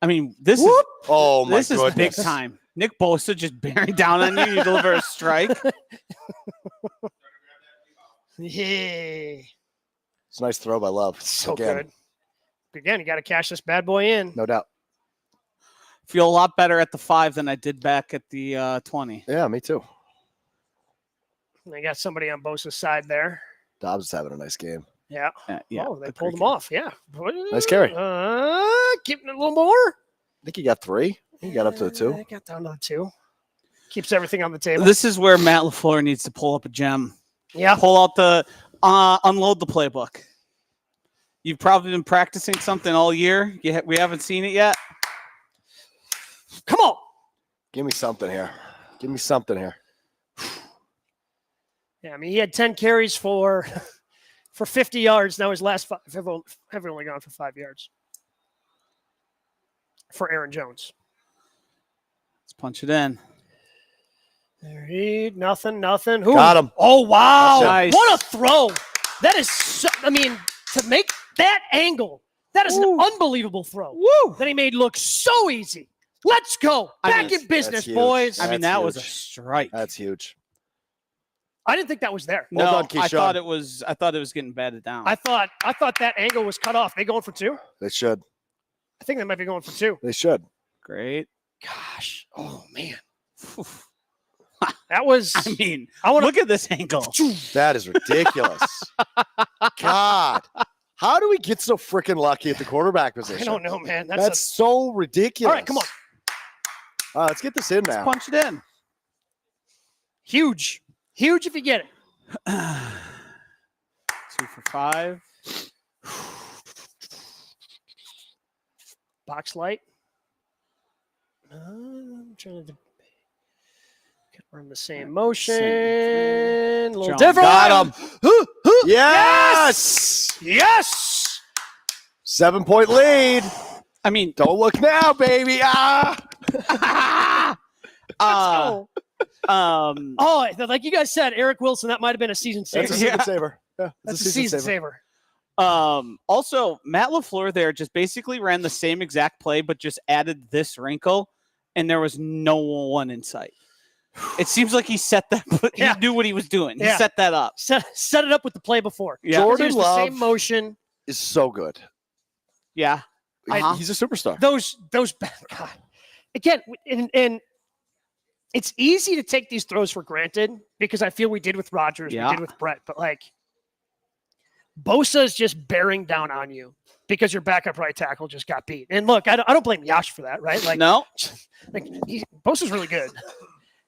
I mean, this is big time. Nick Bosa just bearing down on you. You deliver a strike. Yeah. It's a nice throw by Love. So good. Again, you got to cash this bad boy in. No doubt. Feel a lot better at the 5 than I did back at the 20. Yeah, me too. They got somebody on Bosa's side there. Dobbs is having a nice game. Yeah. Yeah. Oh, they pulled him off. Yeah. Nice carry. Keeping it a little more. I think he got 3. He got up to the 2. Got down to the 2. Keeps everything on the table. This is where Matt LaFleur needs to pull up a gem. Yeah. Pull out the unload the playbook. You've probably been practicing something all year. We haven't seen it yet. Come on. Give me something here. Yeah, I mean, he had 10 carries for 50 yards. Now his last 5 have only gone for 5 yards for Aaron Jones. Let's punch it in. There nothing. Who? Got him. Oh, wow. Nice. What a throw. That is, to make that angle, that is an unbelievable throw. Woo! That he made look so easy. Let's go. Back in business, boys. I mean, that was a strike. That's huge. I didn't think that was there. No, Well done, I Keyshawn. thought it was getting batted down. I thought that angle was cut off. They going for 2? They should. I think they might be going for 2. They should. Great. Gosh. Oh, man. That was. I mean, I want to look at this angle. That is ridiculous. God. How do we get so freaking lucky at the quarterback position? I don't know, man. That's so ridiculous. All right, come on. Let's get this in now. Punch it in. Huge if you get it. 2 for 5. Box light. I'm trying to run the same motion. A little John different. Got him. Yes. Yes. 7-point lead. I mean, Don't look now, baby. Oh, like you guys said, Eric Wilson, that might have been a season saver. That's a season saver. Yeah, That's a season saver. Also, Matt LaFleur there just basically ran the same exact play, but just added this wrinkle, and there was no one in sight. It seems like he set that. He knew what he was doing. He set that up. Set it up with the play before. Yeah. Jordan the Love same motion. is so good. Yeah. He's a superstar. Those God. Again, and it's easy to take these throws for granted because I feel we did with Rodgers, we did with Brett, but like Bosa is just bearing down on you because your backup right tackle just got beat. And look, I don't blame Yash for that, right? Like No. like Bosa's really good.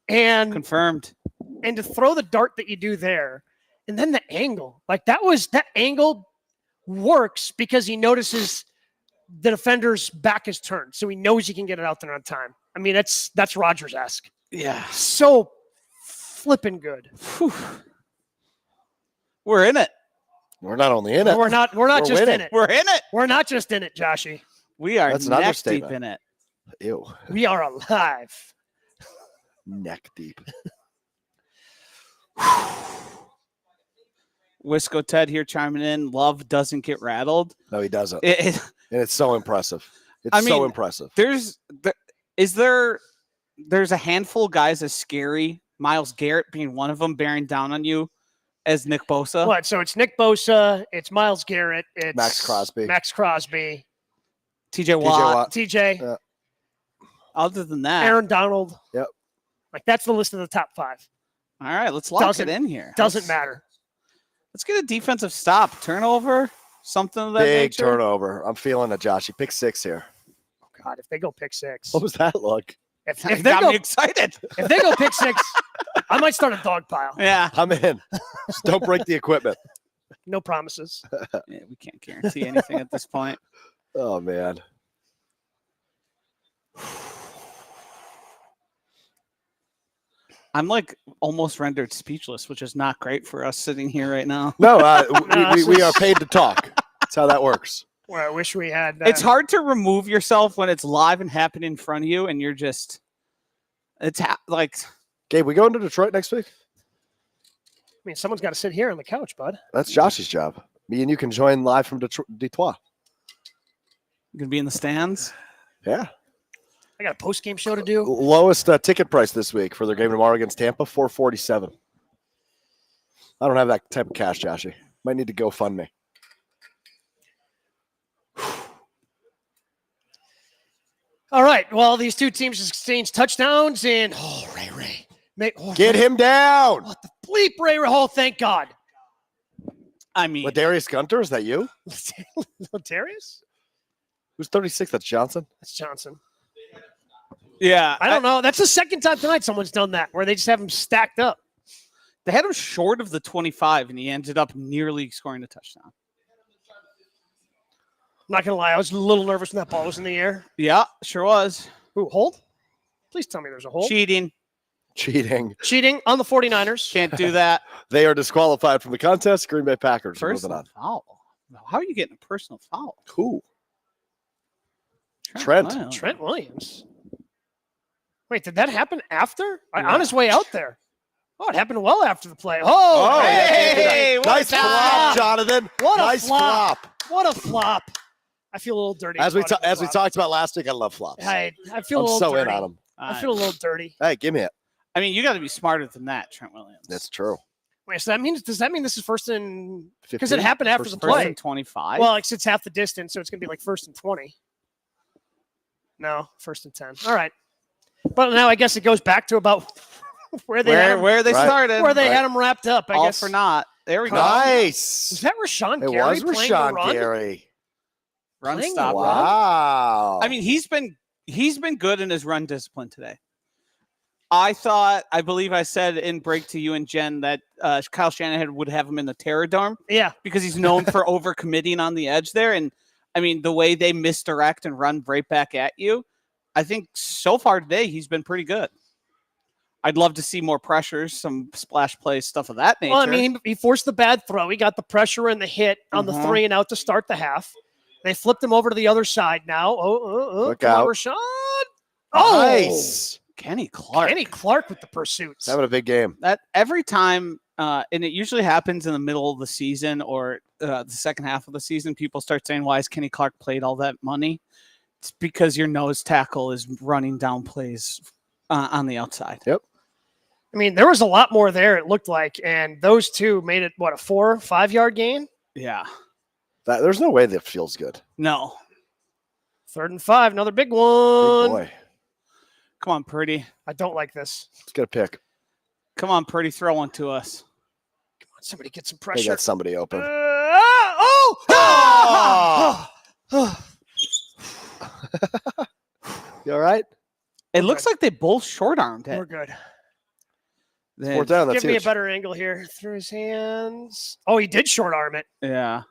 And Confirmed. And to throw the dart that you do there, and then the angle, like that angle works because he notices the defender's back is turned, so he knows he can get it out there on time. I mean, that's Rodgers-esque. Yeah. So flipping good. Whew. We're in it. We're not only in it. We're not just winning. in it. We're in it. We're not just in it, Joshy. We are That's an neck deep understatement. in it. Ew. We are alive. Neck deep. Wisco Ted here chiming in. Love doesn't get rattled. No, he doesn't. And it's so impressive. It's so impressive. There's a handful of guys as scary, Myles Garrett being one of them, bearing down on you as Nick Bosa. What? So it's Nick Bosa, it's Myles Garrett, it's Max Crosby, TJ Watt. TJ. Yeah. Other than that, Aaron Donald. Yep. Like that's the list of the top 5. All right, let's lock it in here. Doesn't matter. Let's get a defensive stop, turnover, something of that big nature. turnover. I'm feeling it, Josh. He picked 6 here. Oh God, if they go pick 6. What was that look? If It they got go me excited. if they go pick 6, I might start a dog pile. Yeah. I'm in. Just don't break the equipment. No promises. Yeah, we can't guarantee anything at this point. Oh man. I'm like almost rendered speechless, which is not great for us sitting here right now. No, we are paid to talk. That's how that works. Well, I wish we had. It's hard to remove yourself when it's live and happening in front of you, and you're just. Like. Gabe, we going to Detroit next week? I mean, someone's got to sit here on the couch, bud. That's Josh's job. Me and you can join live from Detroit. You gonna be in the stands? Yeah. I got a post-game show to do. Lowest ticket price this week for their game tomorrow against Tampa, $447. I don't have that type of cash, Joshy. Might need to GoFundMe. All right. Well, these two teams exchanged touchdowns, and Ray. Get him down. What the bleep, Ray? Oh, thank God. I mean, Ladarius Gunter, is that you? Ladarius? Who's 36? That's Johnson? That's Johnson. Yeah. I don't know. That's the second time tonight someone's done that, where they just have him stacked up. They had him short of the 25, and he ended up nearly scoring a touchdown. I'm not going to lie. I was a little nervous when that ball was in the air. Yeah, sure was. Ooh, hold? Please tell me there's a hold. Cheating On the 49ers. Can't do that. They are disqualified from the contest. Green Bay Packers. Personal foul. How are you getting a personal foul? Who? Trent Williams. Wait, did that happen after? On his way out there. Oh, it happened well after the play. Oh, hey, nice flop, Jonathan. What a nice flop. What a flop. I feel a little dirty. As we talked about last week, I love flops. I feel a little so dirty. in on them. I feel a little dirty. Hey, give me it. I mean, you got to be smarter than that, Trent Williams. That's true. Wait, so does that mean this is first and 15? because it happened after the play? First and 25. Well, it's half the distance, so it's going to be like first and 20. No, first and 10. All right. But now I guess it goes back to about where they started. Where they had him wrapped up, I All guess. for naught. There we go. Nice. Was that Rashawn It Gary was playing the Rashawn run? Gary. Run Playing stop. the Wow. I mean, he's been good in his run discipline today. I believe I said in break to you and Jen that Kyle Shanahan would have him in the terror dorm. Yeah. Because he's known for overcommitting on the edge there. And I mean, the way they misdirect and run right back at you, I think so far today he's been pretty good. I'd love to see more pressures, some splash plays, stuff of that nature. Well, I mean, he forced the bad throw. He got the pressure and the hit on the 3 and out to start the half. They flipped him over to the other side now. Look out. Rashawn. Nice. Kenny Clark with the pursuits. Having a big game. That every time, and it usually happens in the middle of the season or the second half of the season, people start saying, why has Kenny Clark played all that money? It's because your nose tackle is running down plays on the outside. Yep. I mean, there was a lot more there, it looked like, and those two made it, a 4-5 yard gain? Yeah. There's no way that feels good. No. 3rd and 5, another big one. Big boy. Come on, Purdy. I don't like this. Let's get a pick. Come on, Purdy, throw one to us. Come on, somebody get some They pressure. got somebody open. You all right? It looks like they both short-armed it. We're good. Fourth down. That's Give me a huge. better angle here. Through his hands. Oh, he did short arm it. Yeah.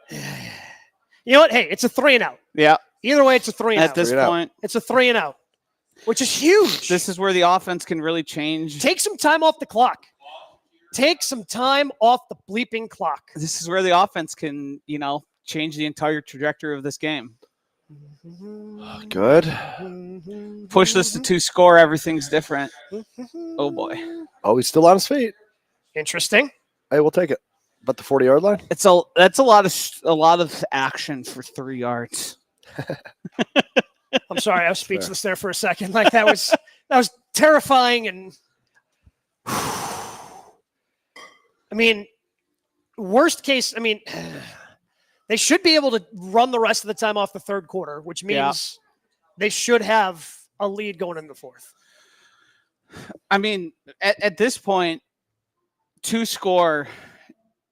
You know what? Hey, it's a 3 and out. Yeah. Either way, it's a 3 and out. At this point, it's a 3 and out, which is huge. this is where the offense can really change. Take some time off the clock. Take some time off the bleeping clock. This is where the offense can, change the entire trajectory of this game. Good. Push this to 2-score. Everything's different. Oh, boy. Oh, he's still on his feet. Interesting. Hey, we'll take it. But the 40-yard line? That's a lot of action for 3 yards. I'm sorry, I was speechless there for a second. Like that was terrifying, and I mean, worst case. I mean, they should be able to run the rest of the time off the third quarter, which means they should have a lead going into the fourth. I mean, at this point, 2-score.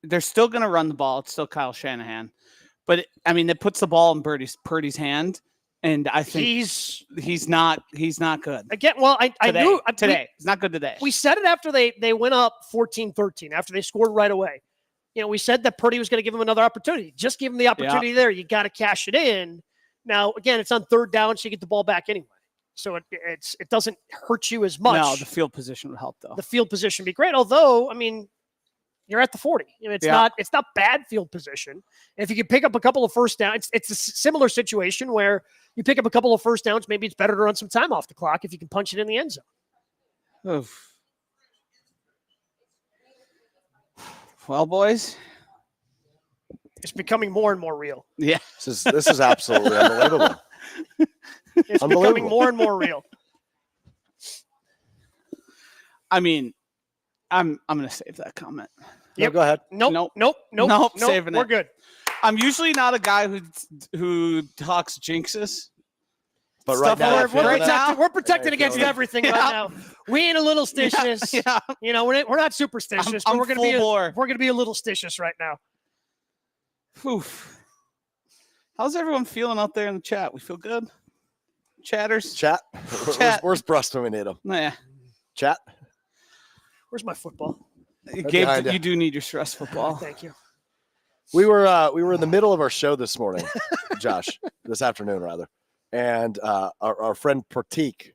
They're still going to run the ball. It's still Kyle Shanahan. But, it puts the ball in Purdy's hand, and I think he's not good. Again, well, I knew – Today. He's not good today. We said it after they went up 14-13, after they scored right away. We said that Purdy was going to give him another opportunity. Just give him the opportunity there. You got to cash it in. Now, again, it's on 3rd down, so you get the ball back anyway. So it doesn't hurt you as much. No, the field position would help, though. The field position would be great, although, you're at the 40. It's not bad field position. If you can pick up a couple of first downs, it's a similar situation where you pick up a couple of first downs. Maybe it's better to run some time off the clock if you can punch it in the end zone. Oof. Well, boys, it's becoming more and more real. Yeah. This is absolutely unbelievable. It's becoming more and more real. I mean, I'm going to save that comment. Yep. No, go ahead. Nope. Saving We're it. good. I'm usually not a guy who talks jinxes. But right now, we're protected against everything right now. We ain't a little stitious. Yeah. You know, we're not superstitious, but we're gonna be a little stitious right now. Oof. How's everyone feeling out there in the chat? We feel good? Chatters? Chat? Where's Brust when we need him? Yeah. Chat? Where's my football? Gabe, you do need your stress football. Thank you. We were in the middle of our show this morning, Josh, this afternoon rather. And our friend Pratik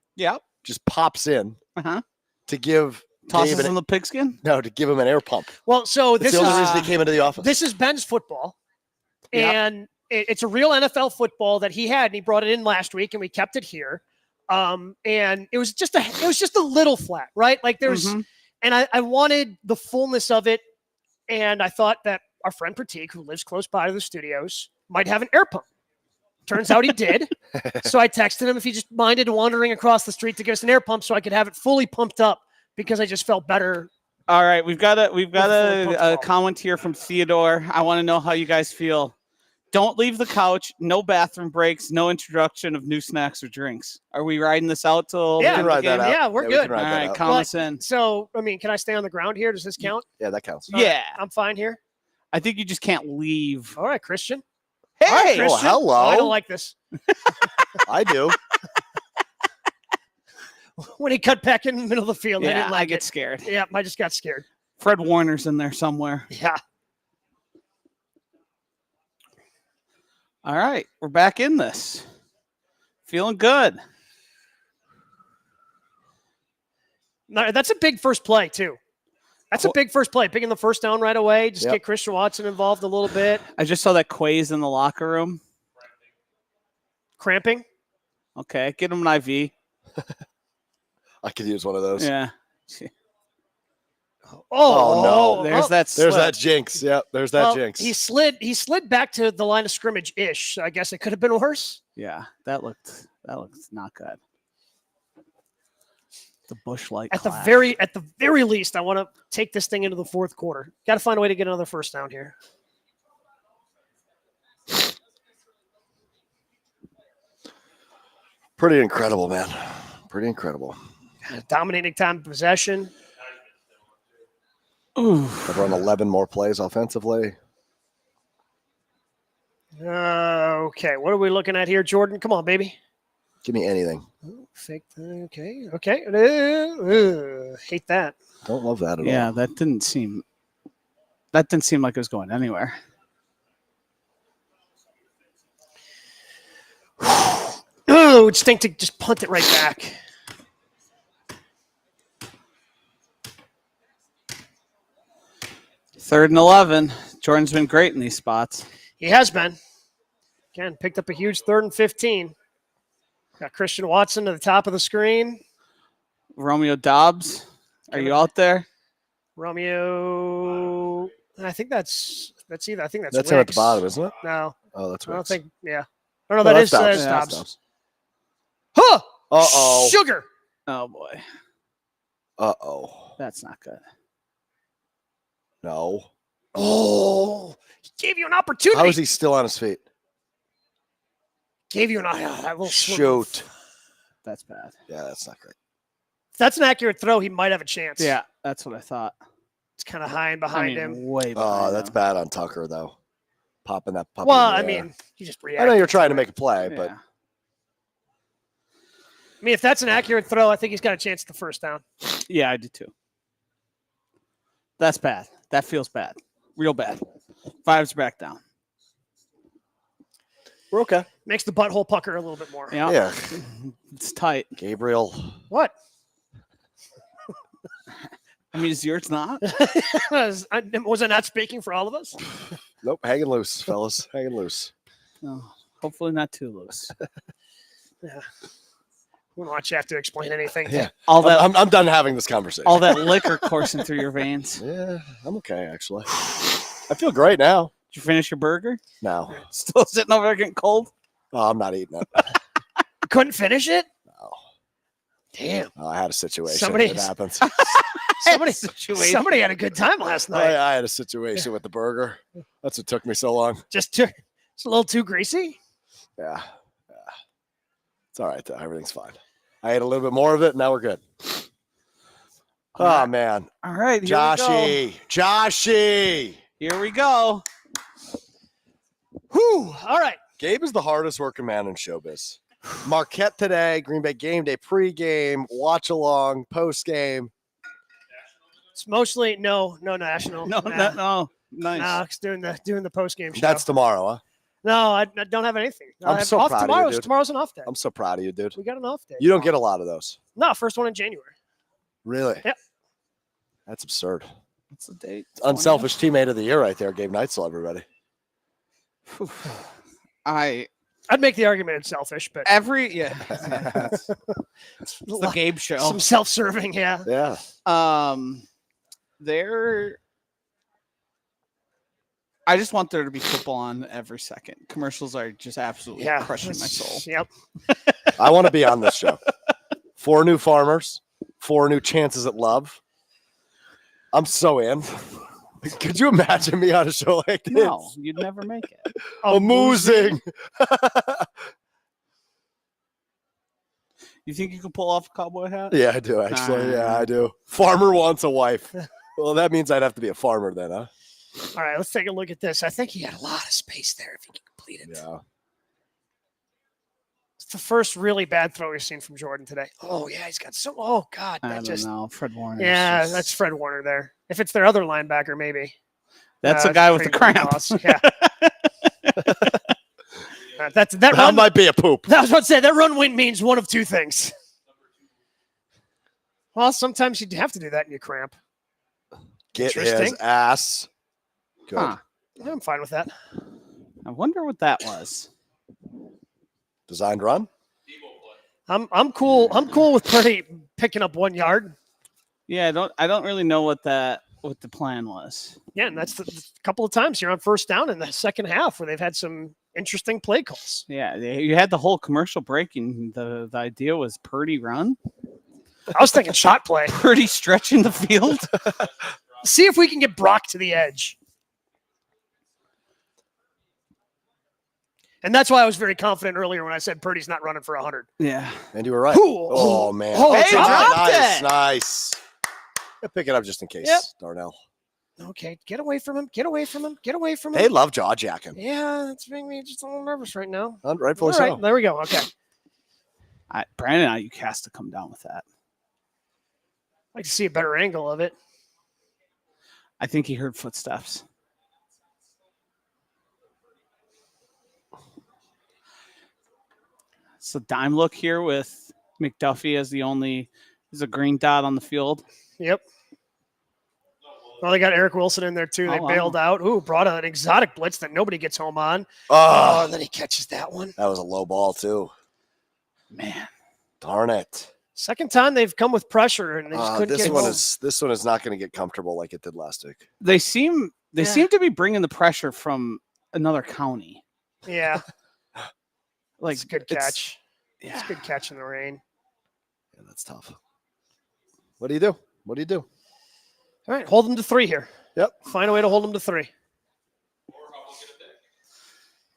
just pops in to give tosses in the pigskin? No, to give him an air pump. Well, so this is the only reason he came into the office. This is Ben's football. And it's a real NFL football that he had, and he brought it in last week, and we kept it here. And it was just a little flat, right? Like there's and I wanted the fullness of it, and I thought that our friend Pratik, who lives close by to the studios, might have an air pump. Turns out he did. So I texted him if he just minded wandering across the street to get us an air pump so I could have it fully pumped up because I just felt better. All right, we've got a comment here from Theodore. I want to know how you guys feel. Don't leave the couch. No bathroom breaks. No introduction of new snacks or drinks. Are we riding this out till we can ride that out? Yeah, we're good. All right, count us in. So, I mean, can I stay on the ground here? Does this count? Yeah, that counts. Yeah. I'm fine here. I think you just can't leave. All right, Christian. Hey! All right, Christian. Oh, hello. Oh, I don't like this. I do. When he cut back in the middle of the field, I get scared. Yeah, I just got scared. Fred Warner's in there somewhere. Yeah. All right, we're back in this. Feeling good. No, that's a big first play, too. That's a big first play. Picking the first down right away. Just get Christian Watson involved a little bit. I just saw that Quay's in the locker room. Cramping? Okay, get him an IV. I could use one of those. Yeah. Oh no! There's that jinx. Yep, there's that jinx. He slid back to the line of scrimmage ish. So I guess it could have been worse. Yeah, that looked not good. The Busch Light. At the very least, I want to take this thing into the fourth quarter. Got to find a way to get another first down here. Pretty incredible, man. Pretty incredible. Dominating time of possession. I've run 11 more plays offensively. Okay, what are we looking at here, Jordan? Come on, baby. Give me anything. Fake. Okay. Hate that. Don't love that at all. Yeah, that didn't seem like it was going anywhere. Oh, it would stink to just punt it right back. Third and 11. Jordan's been great in these spots. He has been. Again, picked up a huge 3rd and 15. Got Christian Watson to the top of the screen. Romeo Dobbs, are you out there? Romeo, I think that's either. I think that's him at the bottom, isn't it? No. Oh, that's I don't Wicks. think. Yeah. No, that is Dobbs. Huh! Uh-oh. Sugar. Oh boy. Uh-oh. That's not good. No. Oh, he gave you an opportunity. How is he still on his feet? Gave you an eye. Shoot. That's bad. Yeah, that's not great. If that's an accurate throw, he might have a chance. Yeah, that's what I thought. It's kind of high and behind him. Way behind that's him. bad on Tucker, though. Popping that puppy. Well, I mean, he just reacted. I know you're trying to make a play, but. Yeah. I mean, if that's an accurate throw, I think he's got a chance at the first down. Yeah, I do too. That's bad. That feels bad. Real bad. Five's back down. We're okay. Makes the butthole pucker a little bit more. Yeah. It's tight. Gabriel. What? I mean, is yours not? Was I not speaking for all of us? Nope. Hanging loose, fellas. Hanging loose. No, hopefully not too loose. Yeah. We don't want you to have to explain anything. Yeah. I'm done having this conversation. All that liquor coursing through your veins. Yeah, I'm okay, actually. I feel great now. Did you finish your burger? No. Still sitting over there getting cold? Oh, I'm not eating it. Couldn't finish it? No. Damn. Oh, I had a situation. Somebody- It happens. Somebody had a good time last night. I had a situation with the burger. That's what took me so long. It's a little too greasy. Yeah. It's all right, though. Everything's fine. I ate a little bit more of it, and now we're good. Oh, man. All right. Joshy. Here we go. Whew. All right. Gabe is the hardest working man in showbiz. Marquette today, Green Bay game day, pregame, watch along, postgame. It's mostly no national. No. Nice. No, it's doing the post game show. That's tomorrow, huh? No, I don't have anything. I'm so proud of you, dude. Tomorrow's an off day. I'm so proud of you, dude. We got an off day. You don't get a lot of those. No, first one in January. Really? Yep. That's absurd. What's the date? Unselfish teammate of the year right there, Gabe Neitzel, everybody. I'd make the argument it's selfish, but it's the Gabe show. Some self-serving, yeah. Yeah. I just want there to be football on every second. Commercials are just absolutely crushing my soul. Yep. I want to be on this show. 4 new farmers, 4 new chances at love. I'm so in. Could you imagine me on a show like this? No, you'd never make it. Amusing. You think you can pull off a cowboy hat? Yeah, I do, actually. Yeah, I do. Farmer wants a wife. Well, that means I'd have to be a farmer then, huh? All right, let's take a look at this. I think he had a lot of space there if he can complete it. Yeah. It's the first really bad throw we've seen from Jordan today. Oh, yeah, he's got so – oh, God. I don't know. Fred Warner. Yeah, that's Fred Warner there. If it's their other linebacker, maybe. That's a guy with the cramp. Yeah. That run might be a poop. I was about to say, that run win means one of two things. Well, sometimes you have to do that in your cramp. Get his ass. Good. Huh. Yeah, I'm fine with that. I wonder what that was. Designed run? I'm cool. I'm cool with Purdy picking up 1 yard. Yeah, I don't really know what the plan was. Yeah, and that's the couple of times here on first down in the second half where they've had some interesting play calls. Yeah, you had the whole commercial breaking. The idea was Purdy run. I was thinking shot play. Purdy stretching the field. See if we can get Brock to the edge. And that's why I was very confident earlier when I said Purdy's not running for 100. Yeah. And you were right. Ooh. Oh, man. Oh, hey, nice. Nice. I'll pick it up just in case, Darnell. Okay, get away from him. Get away from him. Get away from him. They love jaw jacking. Yeah, that's making me just a little nervous right now. Rightfully All right, so. there we go. Okay. Brandon Ayuk has to come down with that. I'd like to see a better angle of it. I think he heard footsteps. It's a dime look here with McDuffie as is a green dot on the field. Yep. Well, they got Eric Wilson in there too. They bailed out. Ooh, brought an exotic blitz that nobody gets home on. Oh, and then he catches that one. That was a low ball too. Man. Darn it. Second time they've come with pressure and they just couldn't get home. This one is not going to get comfortable like it did last week. They seem to be bringing the pressure from another county. Yeah. Like it's a good catch. It's a good catch in the rain. Yeah, that's tough. What do you do? All right, hold them to 3 here. Yep. Find a way to hold them to 3.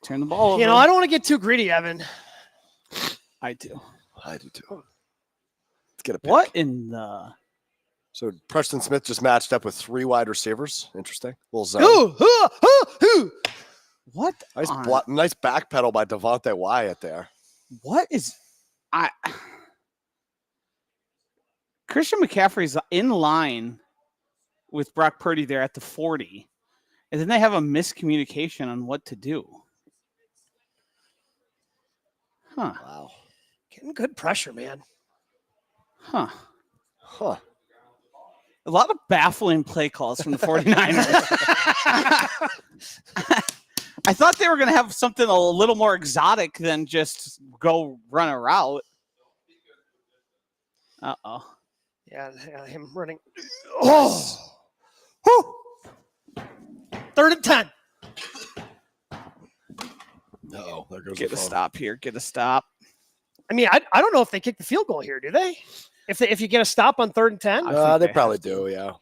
Turn the ball over. You know, I don't want to get too greedy, Evan. I do too. Let's get a pick. What in the... So Preston Smith just matched up with 3 wide receivers. Interesting. Little zone. What? Nice back pedal by Devontae Wyatt there. What is... Christian McCaffrey's in line with Brock Purdy there at the 40. And then they have a miscommunication on what to do. Huh. Wow. Getting good pressure, man. Huh. A lot of baffling play calls from the 49ers. I thought they were going to have something a little more exotic than just go run a route. Uh-oh. Yeah, him running. Oh! Woo! 3rd and 10. Uh-oh, there goes Get the a phone. stop here. Get a stop. I mean, I don't know if they kick the field goal here, do they? If you get a stop on 3rd and 10? They probably do, yeah.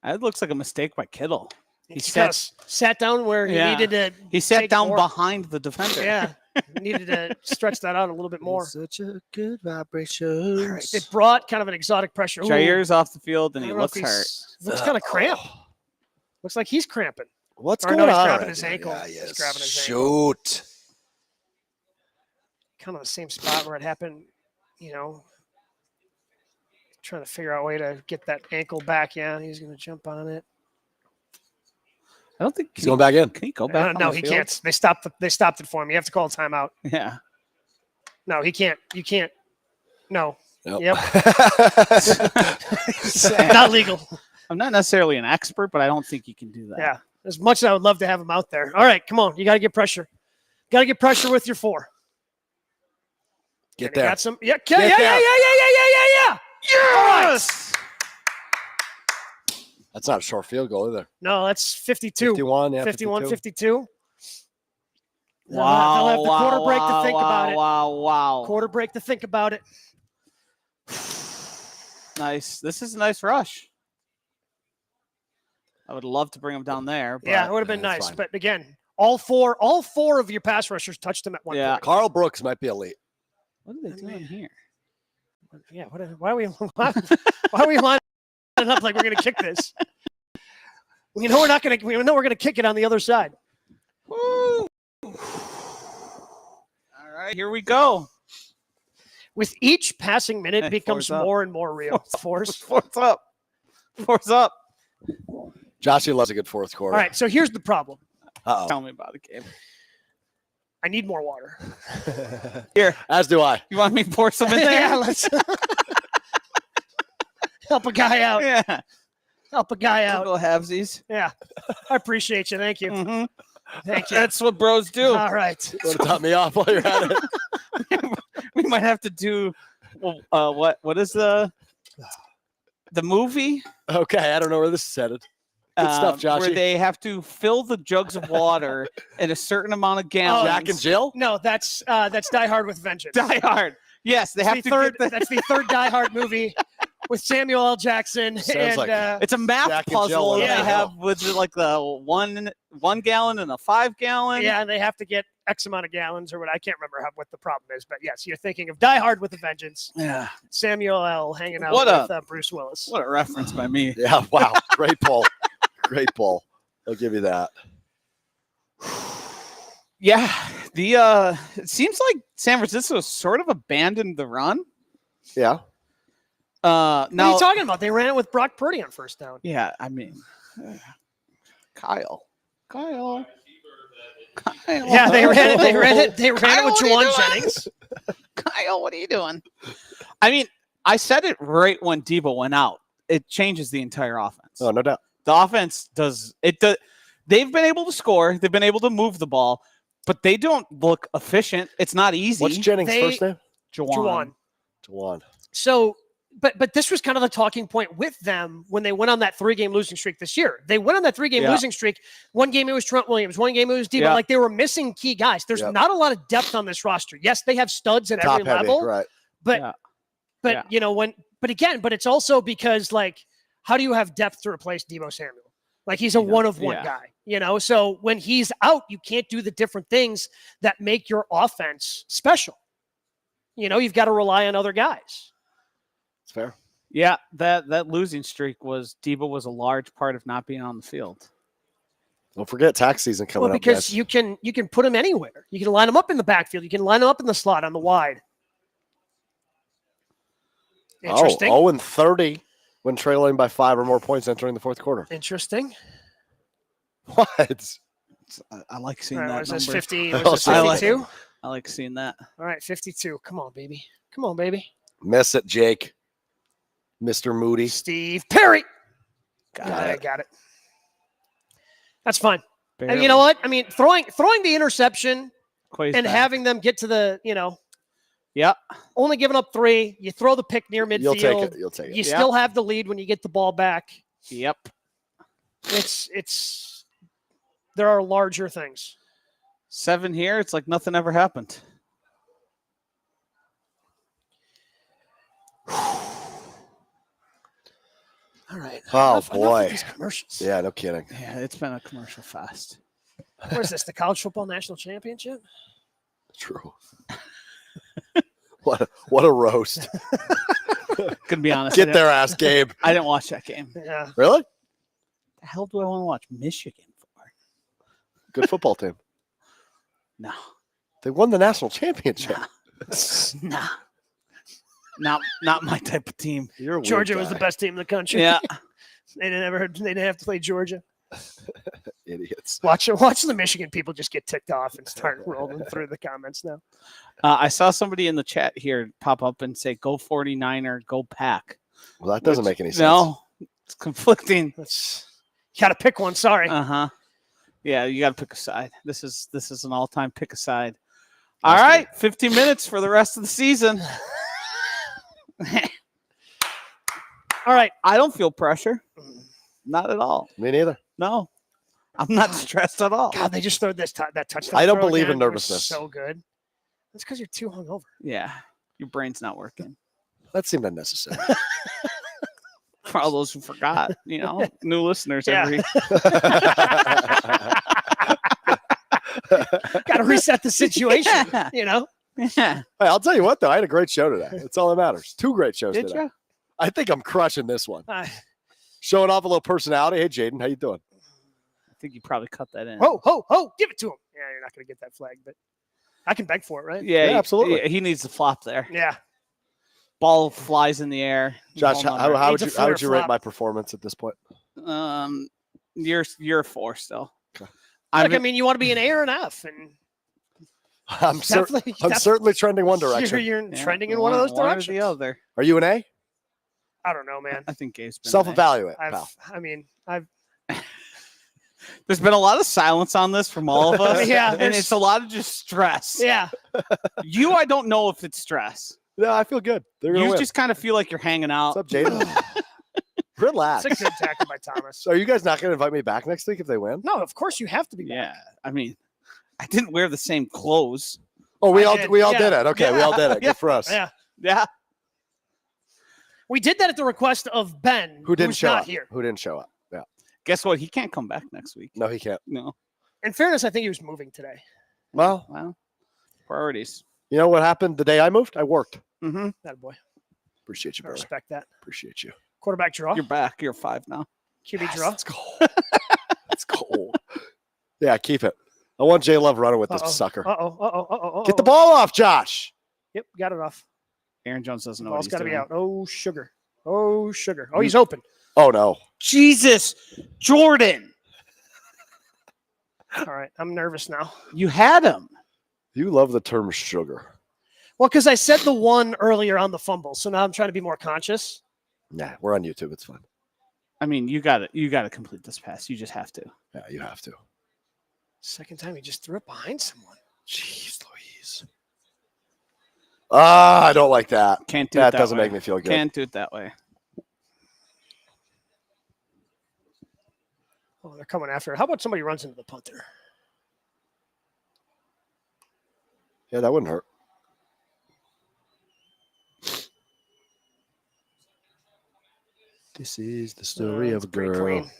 That looks like a mistake by Kittle. He sat down where he needed to. He sat take down more. behind the defender. Yeah, needed to stretch that out a little bit more. Such a good vibration. Right. It brought kind of an exotic pressure. Jair's off the field and I he don't know if looks hurt. Looks kind of cramped. Looks like he's cramping. What's Or going no, he's on? grabbing right his there? ankle. Yeah, He's yes. grabbing his ankle. Shoot. Kind of the same spot where it happened, trying to figure out a way to get that ankle back. Yeah, he's going to jump on it. I don't think He's going back in. Can he go back? No, he can't. They stopped it for him. You have to call a timeout. Yeah. No, he can't. You can't. No. Nope. Yep. Not legal. I'm not necessarily an expert, but I don't think you can do that. Yeah. As much as I would love to have him out there. All right, come on. You got to get pressure. Got to get pressure with your 4. Get there. Got some. Yeah. Get there. Yeah. Yes! That's not a short field goal either. No, that's 52. 51, yeah. 51, 52. Wow. They'll have the quarter break to think about it. Wow. Quarter break to think about it. Nice. This is a nice rush. I would love to bring him down there. But Yeah, it would have been that's nice. fine. But again, all four of your pass rushers touched him at one point. Carl Brooks might be elite. What are they doing here? Yeah, why are we lining up like we're going to kick this? We know we're going to kick it on the other side. Woo. All right, here we go. With each passing minute, it becomes Four's up. more and more real. Four's up. Four's up. Joshy loves a good fourth quarter. All right, so here's the problem. Uh-oh. Tell me about it, Gabe. I need more water. Here. As do I. You want me to pour some in there? Yeah, let's help a guy out. Yeah. Help a guy out. Little halvesies. Yeah. I appreciate you. Thank you. Mm-hmm. Thank you. That's what bros do. All right. You want to top me off while you're at it? We might have to do what is the movie? Okay, I don't know where this is headed. Good stuff, Joshy. Where they have to fill the jugs of water in a certain amount of gallons. Jack and Jill? No, that's Die Hard with Vengeance. Die Hard. Yes, they have to. That's the third Die Hard movie with Samuel L. Jackson. Sounds like it's a math Jack and Jill puzzle. in And a they hell. have with like the one gallon and a 5 gallon. Yeah, and they have to get X amount of gallons or what. I can't remember what the problem is, but yes, you're thinking of Die Hard with a Vengeance. Yeah. Samuel L. hanging out with Bruce Willis. What a reference by me. Yeah, wow. Great pull. Great pull. I'll give you that. Yeah, it seems like San Francisco sort of abandoned the run. Yeah. What now are you talking about? They ran it with Brock Purdy on first down. Yeah, I mean, Kyle. Yeah, they ran it. They ran it with Juwan Jennings. Kyle, what are you doing? I mean, I said it right when Debo went out. It changes the entire offense. Oh, no doubt. The offense does it. They've been able to score. They've been able to move the ball, but they don't look efficient. It's not easy. What's Jennings' first name? Juwan. So, but this was kind of the talking point with them when they went on that 3-game losing streak this year. They went on that 3-game losing streak. One game it was Trent Williams. One game it was Debo. Yeah. Like they were missing key guys. There's not a lot of depth on this roster. Yes, they have studs at Top every heavy, level. right. But it's also because like, how do you have depth to replace Debo Samuel? Like he's a one-of-one guy, So when he's out, you can't do the different things that make your offense special. You've got to rely on other guys. It's fair. Yeah, that losing streak Debo was a large part of not being on the field. Don't forget tax season coming up. Because you can put him anywhere. You can line him up in the backfield. You can line him up in the slot on the wide. Interesting. 0-30 when trailing by 5 or more points entering the fourth quarter. Interesting. What? I like seeing that. Was this number. 50? Was this 52? I like seeing that. All right, 52. Come on, baby. Come on, baby. Miss it, Jake. Mr. Moody. Steve Perry. Got it. That's fine. Barely. And you know what? I mean, throwing the interception Quay's and back. having them get to the, Yeah. Only giving up 3. You throw the pick near midfield. You'll take it. You'll take it. You still have the lead when you get the ball back. Yep. It's there are larger things. 7 here. It's like nothing ever happened. All right. Oh, enough boy. of these commercials. Yeah, no kidding. Yeah, it's been a commercial fest. What is this? The College Football National Championship? True. What a roast. Gonna be honest. Get their ass, Gabe. I didn't watch that game. Yeah. Really? The hell do I want to watch Michigan for? Good football team. No. They won the national championship. Nah. Not my type of team. You're a weird Georgia was guy. the best team in the country. Yeah. They didn't have to play Georgia. Idiots. Watch the Michigan people just get ticked off and start rolling through the comments now. I saw somebody in the chat here pop up and say, "Go 49er, go Pack." Well, that doesn't make any sense. No, it's conflicting. You got to pick one. Sorry. Yeah, you got to pick a side. This is an all-time pick a side. All right, 15 minutes for the rest of the season. All right. I don't feel pressure. Not at all. Me neither. No, I'm not stressed at all. God, they just throw that touchdown. I don't throw believe again. in It was nervousness. So good. That's because you're too hungover. Yeah, your brain's not working. That seemed unnecessary. For all those who forgot, new listeners Yeah. every. Got to reset the situation. Yeah. Hey, I'll tell you what, though. I had a great show today. That's all that matters. 2 great shows Did today. you? I think I'm crushing this one. I Showing off a little personality. Hey, Jaden, how you doing? I think you probably cut that in. Ho, give it to him. Yeah, you're not going to get that flag, but I can beg for it, right? Yeah, absolutely. He needs to flop there. Yeah. Ball flies in the air. Josh, Home how run. would Needs a you flare rate flop. my performance at this point? You're 4 still. Okay. I mean, you want to be an A or an F, and I'm certainly trending one direction. You're trending in one of those directions. Or the other. Are you an A? I don't know, man. I think Gabe's been Self-evaluate, pal. There's been a lot of silence on this from all of us. Yeah, and it's a lot of just stress. Yeah. I don't know if it's stress. No, I feel good. They're gonna You win. just kind of feel like you're hanging out. What's up, Jaden? Relax. It's a good tackle by Thomas. So are you guys not going to invite me back next week if they win? No, of course you have to be back. Yeah. I mean, I didn't wear the same clothes. Oh, we I all did. did it. Okay, we all did it. Yeah. Good for us. Yeah. Yeah. We did that at the request of Ben, Who didn't who's show not up? here. Who didn't show up? Yeah. Guess what? He can't come back next week. No, he can't. No. In fairness, I think he was moving today. Well, Priorities. you know what happened the day I moved? I worked. Mm-hmm. That boy. Appreciate you, I brother. respect that. Appreciate you. Quarterback draw. You're back. You're 5 now. QB draw. It's cold. It's cold. Yeah, keep it. I want J Love running with this sucker. Get the ball off, Josh. Yep, got it off. Aaron Jones doesn't know Ball's what he's got to be doing. out. Oh, sugar. Oh, sugar. Oh, he's open. Oh, no. Jesus, Jordan. All right, I'm nervous now. You had him. You love the term sugar. Well, because I said the one earlier on the fumble, so now I'm trying to be more conscious. Nah, we're on YouTube. It's fine. I mean, you got to complete this pass. You just have to. Yeah, you have to. Second time he just threw it behind someone. Jeez Louise. I don't like that. Can't do that. it that Doesn't way. make me feel good. Can't do it that way. Oh, they're coming after it. How about somebody runs into the punter? Yeah, that wouldn't hurt. This is the story of a Pretty girl. clean.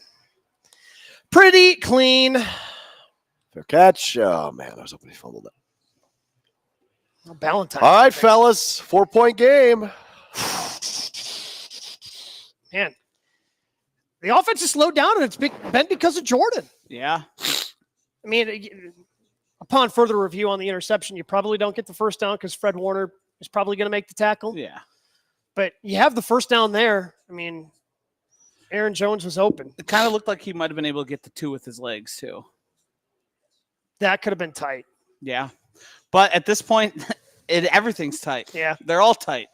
Pretty clean. Fair catch. Oh, man. I was hoping he fumbled it. Oh, Valentine. All right, fellas. 4-point game. Man. The offense is slowed down, and it's been because of Jordan. Yeah. I mean, upon further review on the interception, you probably don't get the first down because Fred Warner is probably going to make the tackle. Yeah. But you have the first down there. I mean, Aaron Jones was open. It kind of looked like he might have been able to get the 2 with his legs, too. That could have been tight. Yeah. But at this point, everything's tight. Yeah. They're all tight.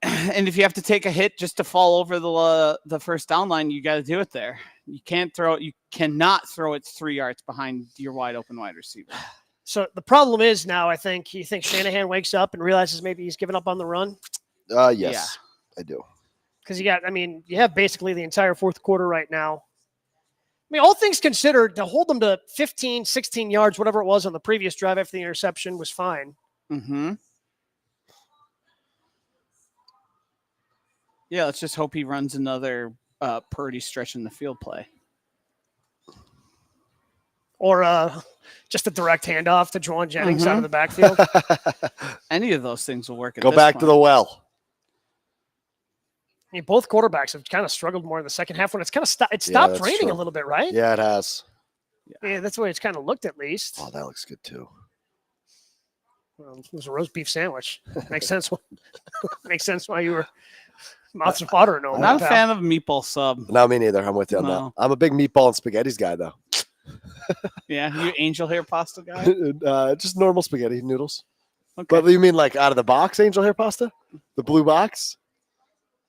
And if you have to take a hit just to fall over the first down line, you got to do it there. You cannot throw it 3 yards behind your wide open wide receiver. So the problem is now, you think Shanahan wakes up and realizes maybe he's given up on the run? Yes, I do. Because you have basically the entire fourth quarter right now. I mean, all things considered, to hold them to 15, 16 yards, whatever it was on the previous drive after the interception was fine. Mm-hmm. Yeah, let's just hope he runs another Purdy stretch in the field play. Or just a direct handoff to Juwan Jennings out of the backfield. Any of those things will work. Go back to the well. I mean, both quarterbacks have kind of struggled more in the second half when it's kind of stopped raining a little bit, right? Yeah, it has. Yeah, that's the way it's kind of looked at least. Oh, that looks good too. Well, it was a roast beef sandwich. Makes sense. Makes sense why you were mouths of water. No, I'm not a fan of meatball sub. No, me neither. I'm with you on that. I'm a big meatball and spaghettis guy, though. Yeah, you angel hair pasta guy? Just normal spaghetti noodles. Okay. But you mean like out of the box angel hair pasta? The blue box?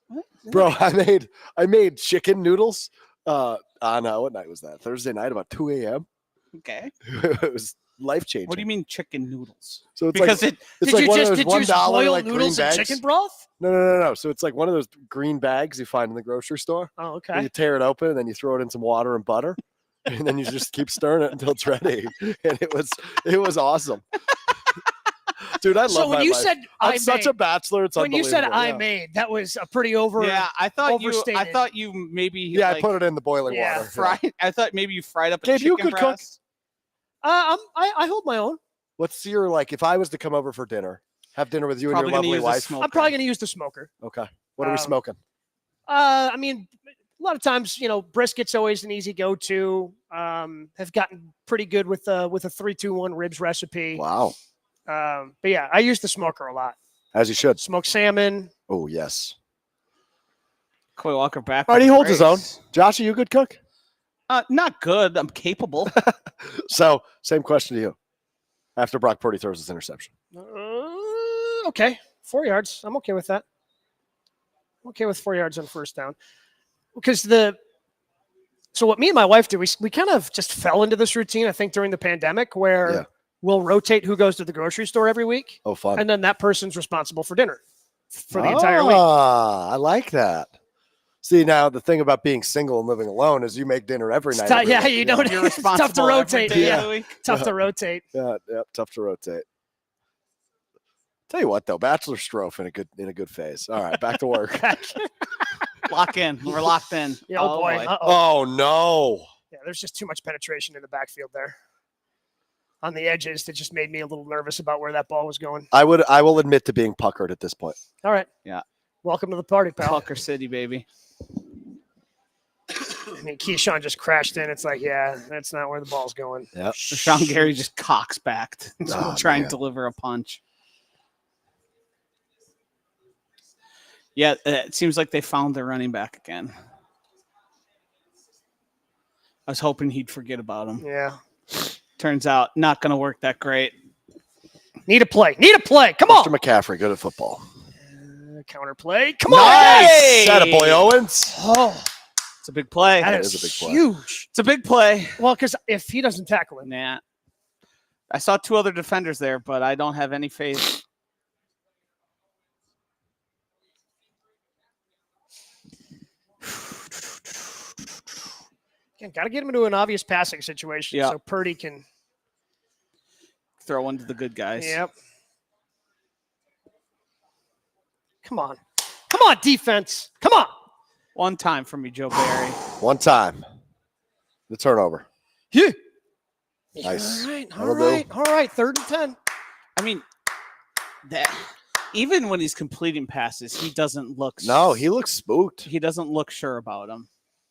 What? Bro, I made chicken noodles on what night was that? Thursday night about 2 a.m. Okay. It was life changing. What do you mean chicken noodles? So it's because like, did like you one just of those $1 boil like noodles green and bags. chicken broth? No. So it's like one of those green bags you find in the grocery store. Oh, okay. And you tear it open and then you throw it in some water and butter. And then you just keep stirring it until it's ready. And it was awesome. Dude, I love so when my you life. said I'm such a bachelor, it's when you said unbelievable. I made, that was a pretty over. Yeah, I thought overstated. you maybe Yeah, I put it in the boiling water. Fried. I thought maybe you fried up a Gabe, chicken you could breast. cook. I hold my own. What's your like? If I was to come over for dinner, have dinner with you and your lovely wife. I'm probably going to use the smoker. Okay. What are we smoking? I mean, a lot of times, brisket's always an easy go-to. Have gotten pretty good with a 3-2-1 ribs recipe. Wow. But yeah, I use the smoker a lot. As you should. Smoked salmon. Oh yes. Coy Walker back. All right, he holds his own. Josh, are you a good cook? Not good. I'm capable. So, same question to you. After Brock Purdy throws his interception. Okay. 4 yards. I'm okay with that. I'm okay with 4 yards on first down. Because so what me and my wife do, we kind of just fell into this routine, I think, during the pandemic where we'll rotate who goes to the grocery store every week. Oh, fun. And then that person's responsible for dinner for the entire week. I like that. See, now the thing about being single and living alone is you make dinner every night. You don't. You're It's tough to rotate. Tough to rotate. Yeah, tough to rotate. Tell you what, though, Bachelor Strofe in a good phase. All right, back to work. Lock in. We're locked in. Yeah, oh boy. Oh no. Yeah, there's just too much penetration in the backfield there. On the edges, that just made me a little nervous about where that ball was going. I will admit to being puckered at this point. All right. Yeah. Welcome to the party, pal. Pucker City, baby. I mean, Keyshawn just crashed in. It's like, yeah, that's not where the ball's going. Yep. Sean Gary just cocks backed to try and man. deliver a punch. Yeah, it seems like they found their running back again. I was hoping he'd forget about him. Yeah. Turns out, not going to work that great. Need a play. Come on. Mr. McCaffrey, good at football. Counter play. Come Nice. on. Attaboy, Owens. Oh, It's a big play. that is is a big play. huge. It's a big play. Well, because if he doesn't tackle him. Nah. I saw two other defenders there, but I don't have any faith. Got to get him into an obvious passing situation so Purdy can throw one to the good guys. Yep. Come on, defense. Come on. One time for me, Joe Barry. One time. The turnover. Yeah. Nice. All right. 3rd and 10. I mean, that even when he's completing passes, he doesn't look. No, he looks spooked. He doesn't look sure about him.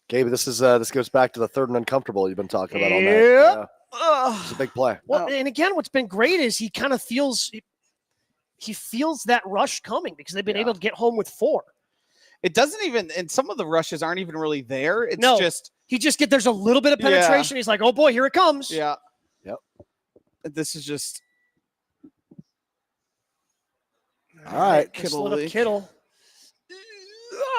Gabe, this goes back to the 3rd and uncomfortable you've been talking about all night. Yeah. It's a big play. Well, and again, what's been great is he kind of feels that rush coming because they've been able to get home with 4. It doesn't even, and some of the rushes aren't even really there. It's just there's a little bit of penetration. He's like, oh boy, here it comes. Yeah. Yep. This is just. All right. Kittle.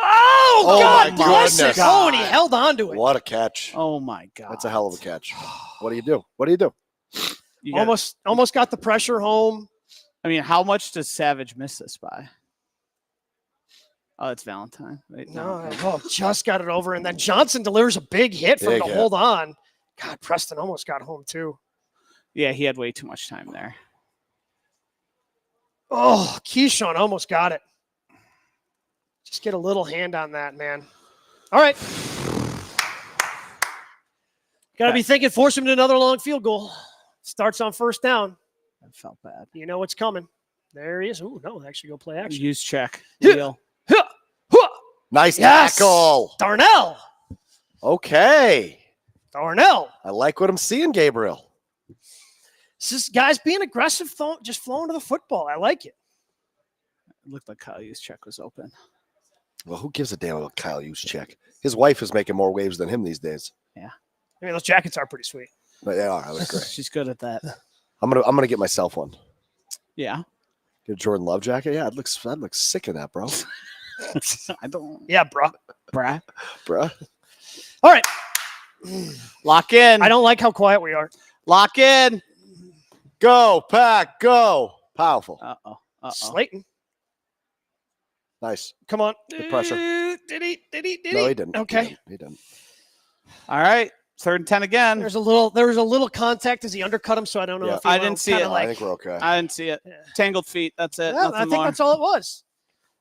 Oh, God bless it. Oh, and he held on to it. What a catch. Oh, my God. That's a hell of a catch. What do you do? Almost got the pressure home. I mean, how much does Savage miss this by? Oh, it's Valentine. Wait, No, just got it over. And then Johnson delivers a big hit for him to hold on. God, Preston almost got home too. Yeah, he had way too much time there. Oh, Keyshawn almost got it. Just get a little hand on that, man. All right. Got to be thinking, force him to another long field goal. Starts on first down. That felt bad. You know what's coming. There he is. Ooh, no, actually go play action. Use check. Deal. Nice tackle. Darnell. Okay. Darnell. I like what I'm seeing, Gabriel. This is guys being aggressive, just flowing to the football. I like it. It looked like Kyle Juszczyk was open. Well, who gives a damn about Kyle Juszczyk? His wife is making more waves than him these days. Yeah. I mean, those jackets are pretty sweet. But they are. I look great. She's good at that. I'm gonna get myself one. Yeah. Get a Jordan Love jacket. Yeah, I'd look sick in that, bro. I don't. Yeah, bro. Bruh. All right. Lock in. I don't like how quiet we are. Lock in. Go, Pack, go. Powerful. Uh-oh. Slayton. Nice. Come on. Good pressure. Did he? No, he didn't. Okay. He didn't. All right. 3rd and 10 again. There was a little contact as he undercut him, so I don't know if he I didn't see it. I think we're okay. I didn't see it. Yeah. Tangled feet. That's it. Yeah, I think that's all it was.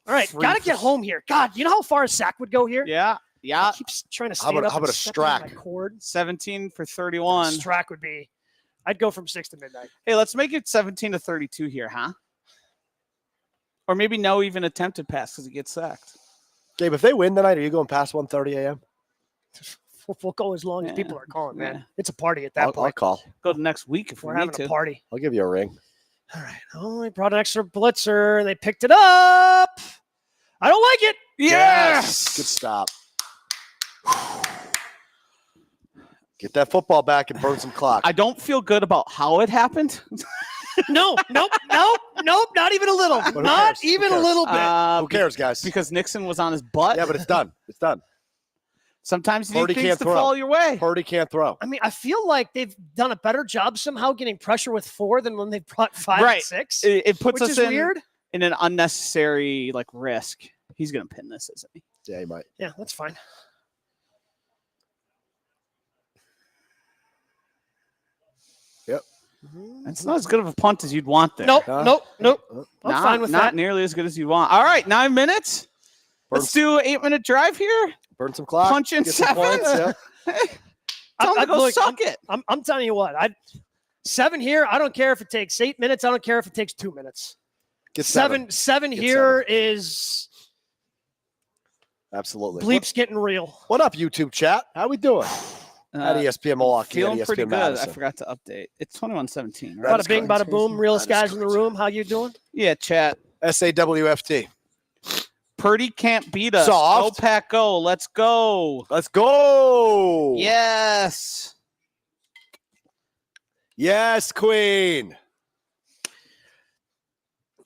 All right. Got to get home here. God, you know how far a sack would go here? Yeah. I keep trying to stand How up. about a Strack? 17 for 31. Strack would be. I'd go from 6 to midnight. Hey, let's make it 17 to 32 here, huh? Or maybe no even attempted pass because he gets sacked. Gabe, if they win tonight, are you going past 1:30 a.m.? We'll go as long as people are calling, man. It's a party at that I'll point. call. Go to next week if We're we need having to. a party. I'll give you a ring. All right. Oh, they brought an extra blitzer and they picked it up. I don't like it. Yes. Good stop. Get that football back and burn some clock. I don't feel good about how it happened. Nope. Not even a little. Not even a little bit. Who cares, guys? Because Nixon was on his butt. Yeah, but it's done. It's done. Sometimes you Purdy need things can't to throw. fall your way. Purdy can't throw. I mean, I feel like they've done a better job somehow getting pressure with 4 than when they brought 5 and 6. It puts which us is weird. in an unnecessary risk. He's going to pin this, isn't he? Yeah, he might. Yeah, that's fine. Yep. It's not as good of a punt as you'd want there. Nope. I'm fine with not that. nearly as good as you want. All right, 9 minutes. Let's do an 8-minute drive here. Burn some clock. Punch in get some 7. points, yeah. Tell him to go suck it. I'm telling you what. 7 here. I don't care if it takes 8 minutes. I don't care if it takes 2 minutes. Get 7 Get here is absolutely. bleeps getting real. What up, YouTube chat? How we doing? At ESPN Milwaukee, Feeling at ESPN pretty good. Madison. I forgot to update. It's 21-17, right? Bada bing, bada boom. Realest guys in the room. How you doing? Yeah, chat. SAWFT. Purdy can't beat us. Soft. Go, Pack, go. Let's go. Let's go. Yes. Yes, Queen.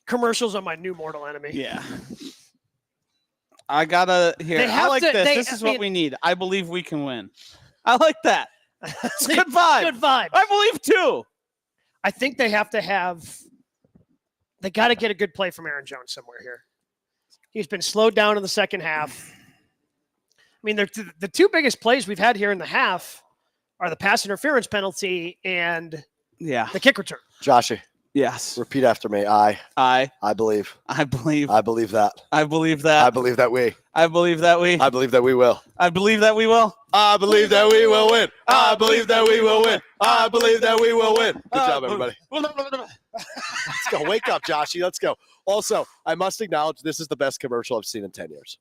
Commercials are my new mortal enemy. Yeah. I gotta hear. They I have like to- this. they- This is I what mean- we need. I believe we can win. I like that. It's good vibe. Good vibe. I believe too. I think they have to have. They got to get a good play from Aaron Jones somewhere here. He's been slowed down in the second half. I mean, the 2 biggest plays we've had here in the half are the pass interference penalty and the kick return. Joshy, Yes. repeat after me. I believe. I believe. I believe that. I believe that. I believe that we. I believe that we. I believe that we will. I believe that we will. I believe that we will win. I believe that we will win. I believe that we will win. Good job, everybody. Let's go. Wake up, Joshy. Let's go. Also, I must acknowledge this is the best commercial I've seen in 10 years.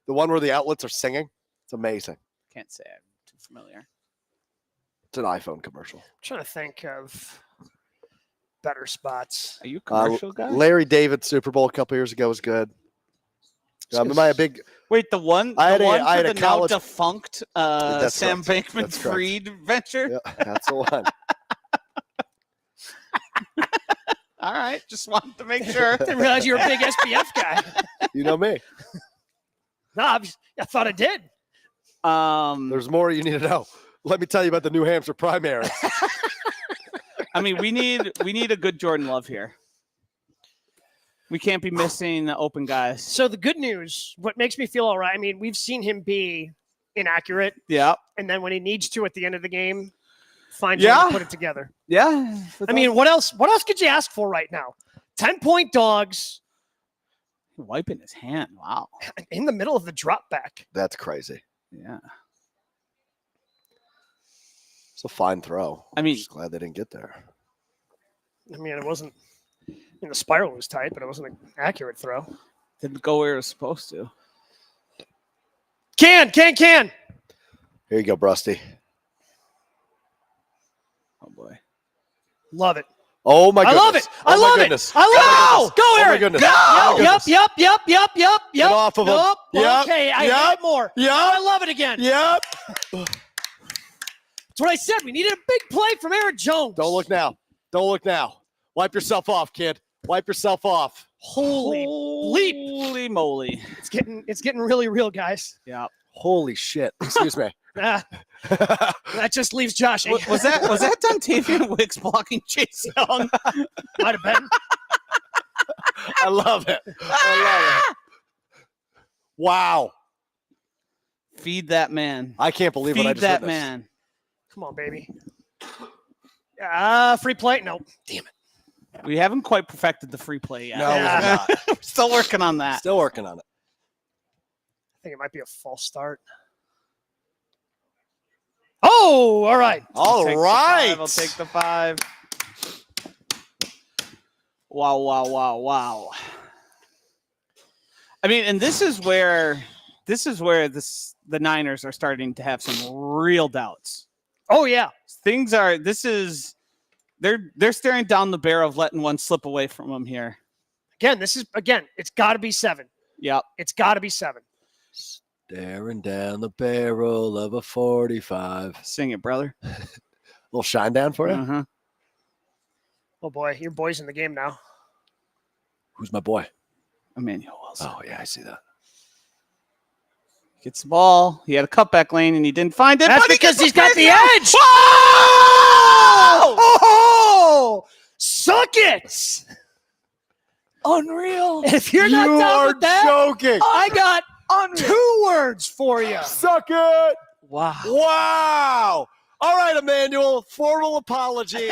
The one where the outlets are singing. It's amazing. Can't say I'm too familiar. It's an iPhone commercial. I'm trying to think of better spots. Are you a commercial guy? Larry David Super Bowl a couple years ago was good. Am I a big? Wait, the one I had for a the college- now defunct That's Sam correct. That's correct. Bankman-Fried venture? Yeah, that's the one. All right, just wanted to make sure. Didn't realize you were a big SPF guy. You know me. No, I thought I did. There's more you need to know. Let me tell you about the New Hampshire primary. I mean, we need a good Jordan Love here. We can't be missing open guys. So the good news, what makes me feel all right, I mean, we've seen him be inaccurate. Yeah. And then when he needs to at the end of the game, find a way to put it together. Yeah. I mean, what else could you ask for right now? 10-point dogs. Wiping his hand. Wow. In the middle of the drop back. That's crazy. Yeah. It's a fine throw. I mean, just glad they didn't get there. I mean, it wasn't. The spiral was tight, but it wasn't an accurate throw. Didn't go where it was supposed to. Can. Here you go, Brusty. Oh boy. Love it. Oh my goodness. I love it. I love it. Go, Aaron. Go. Yep. Get off of him. Nope. Yep. Okay, I Yep. need more. Yep. I love it again. Yep. That's what I said. We needed a big play from Aaron Jones. Don't look now. Wipe yourself off, kid. Wipe yourself off. Holy moly. It's getting really real, guys. Yeah. Holy shit. Excuse me. That just leaves Josh. Was that Dontavian Wicks blocking Chase Young? Might have been. I love it. Wow. Feed that man. I can't believe what I Feed just that witnessed. man. Come on, baby. Free play? No. Damn it. We haven't quite perfected the free play yet. No, we're not. We're still working on that. Still working on it. I think it might be a false start. Oh, all right. All right. I'll take the 5. Wow. I mean, and this is where the Niners are starting to have some real doubts. Oh yeah. They're staring down the barrel of letting one slip away from them here. It's got to be 7. Yep. It's got to be 7. Staring down the barrel of a 45. Sing it, brother. Little shine down for you? Uh-huh. Oh boy, your boy's in the game now. Who's my boy? Emmanuel Wilson. Oh yeah, I see that. Gets the ball. He had a cutback lane and he didn't find it. That's because he's got the edge. Whoa! Oh, suck it! Unreal. If you're not done with that, joking. I got 2 words for you. Suck it. Wow. Wow. All right, Emmanuel, formal apology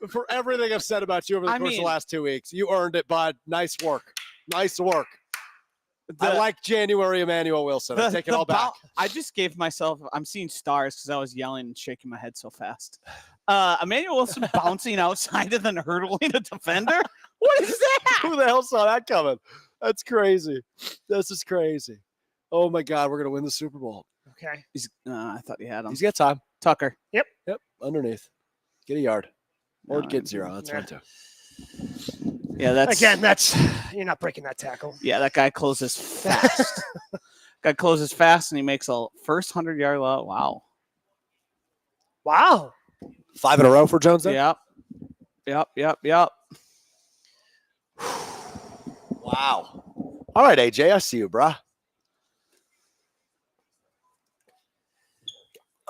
for everything I've said about you over the course of the last 2 weeks. You earned it, bud. Nice work. I like January Emmanuel Wilson. I take it all back. I just gave myself, I'm seeing stars because I was yelling and shaking my head so fast. Emmanuel Wilson bouncing outside and then hurdling a defender? What is that? Who the hell saw that coming? That's crazy. This is crazy. Oh, my God. We're going to win the Super Bowl. Okay. I thought you had him. He's got time. Tucker. Yep. Underneath. Get a yard. Or No, get 0. That's fine, too. Yeah, you're not breaking that tackle. Yeah, that guy closes fast. And he makes a first 100-yard low. Wow. 5 in a row for Jones then? Yep. Wow. All right, AJ, I see you, brah.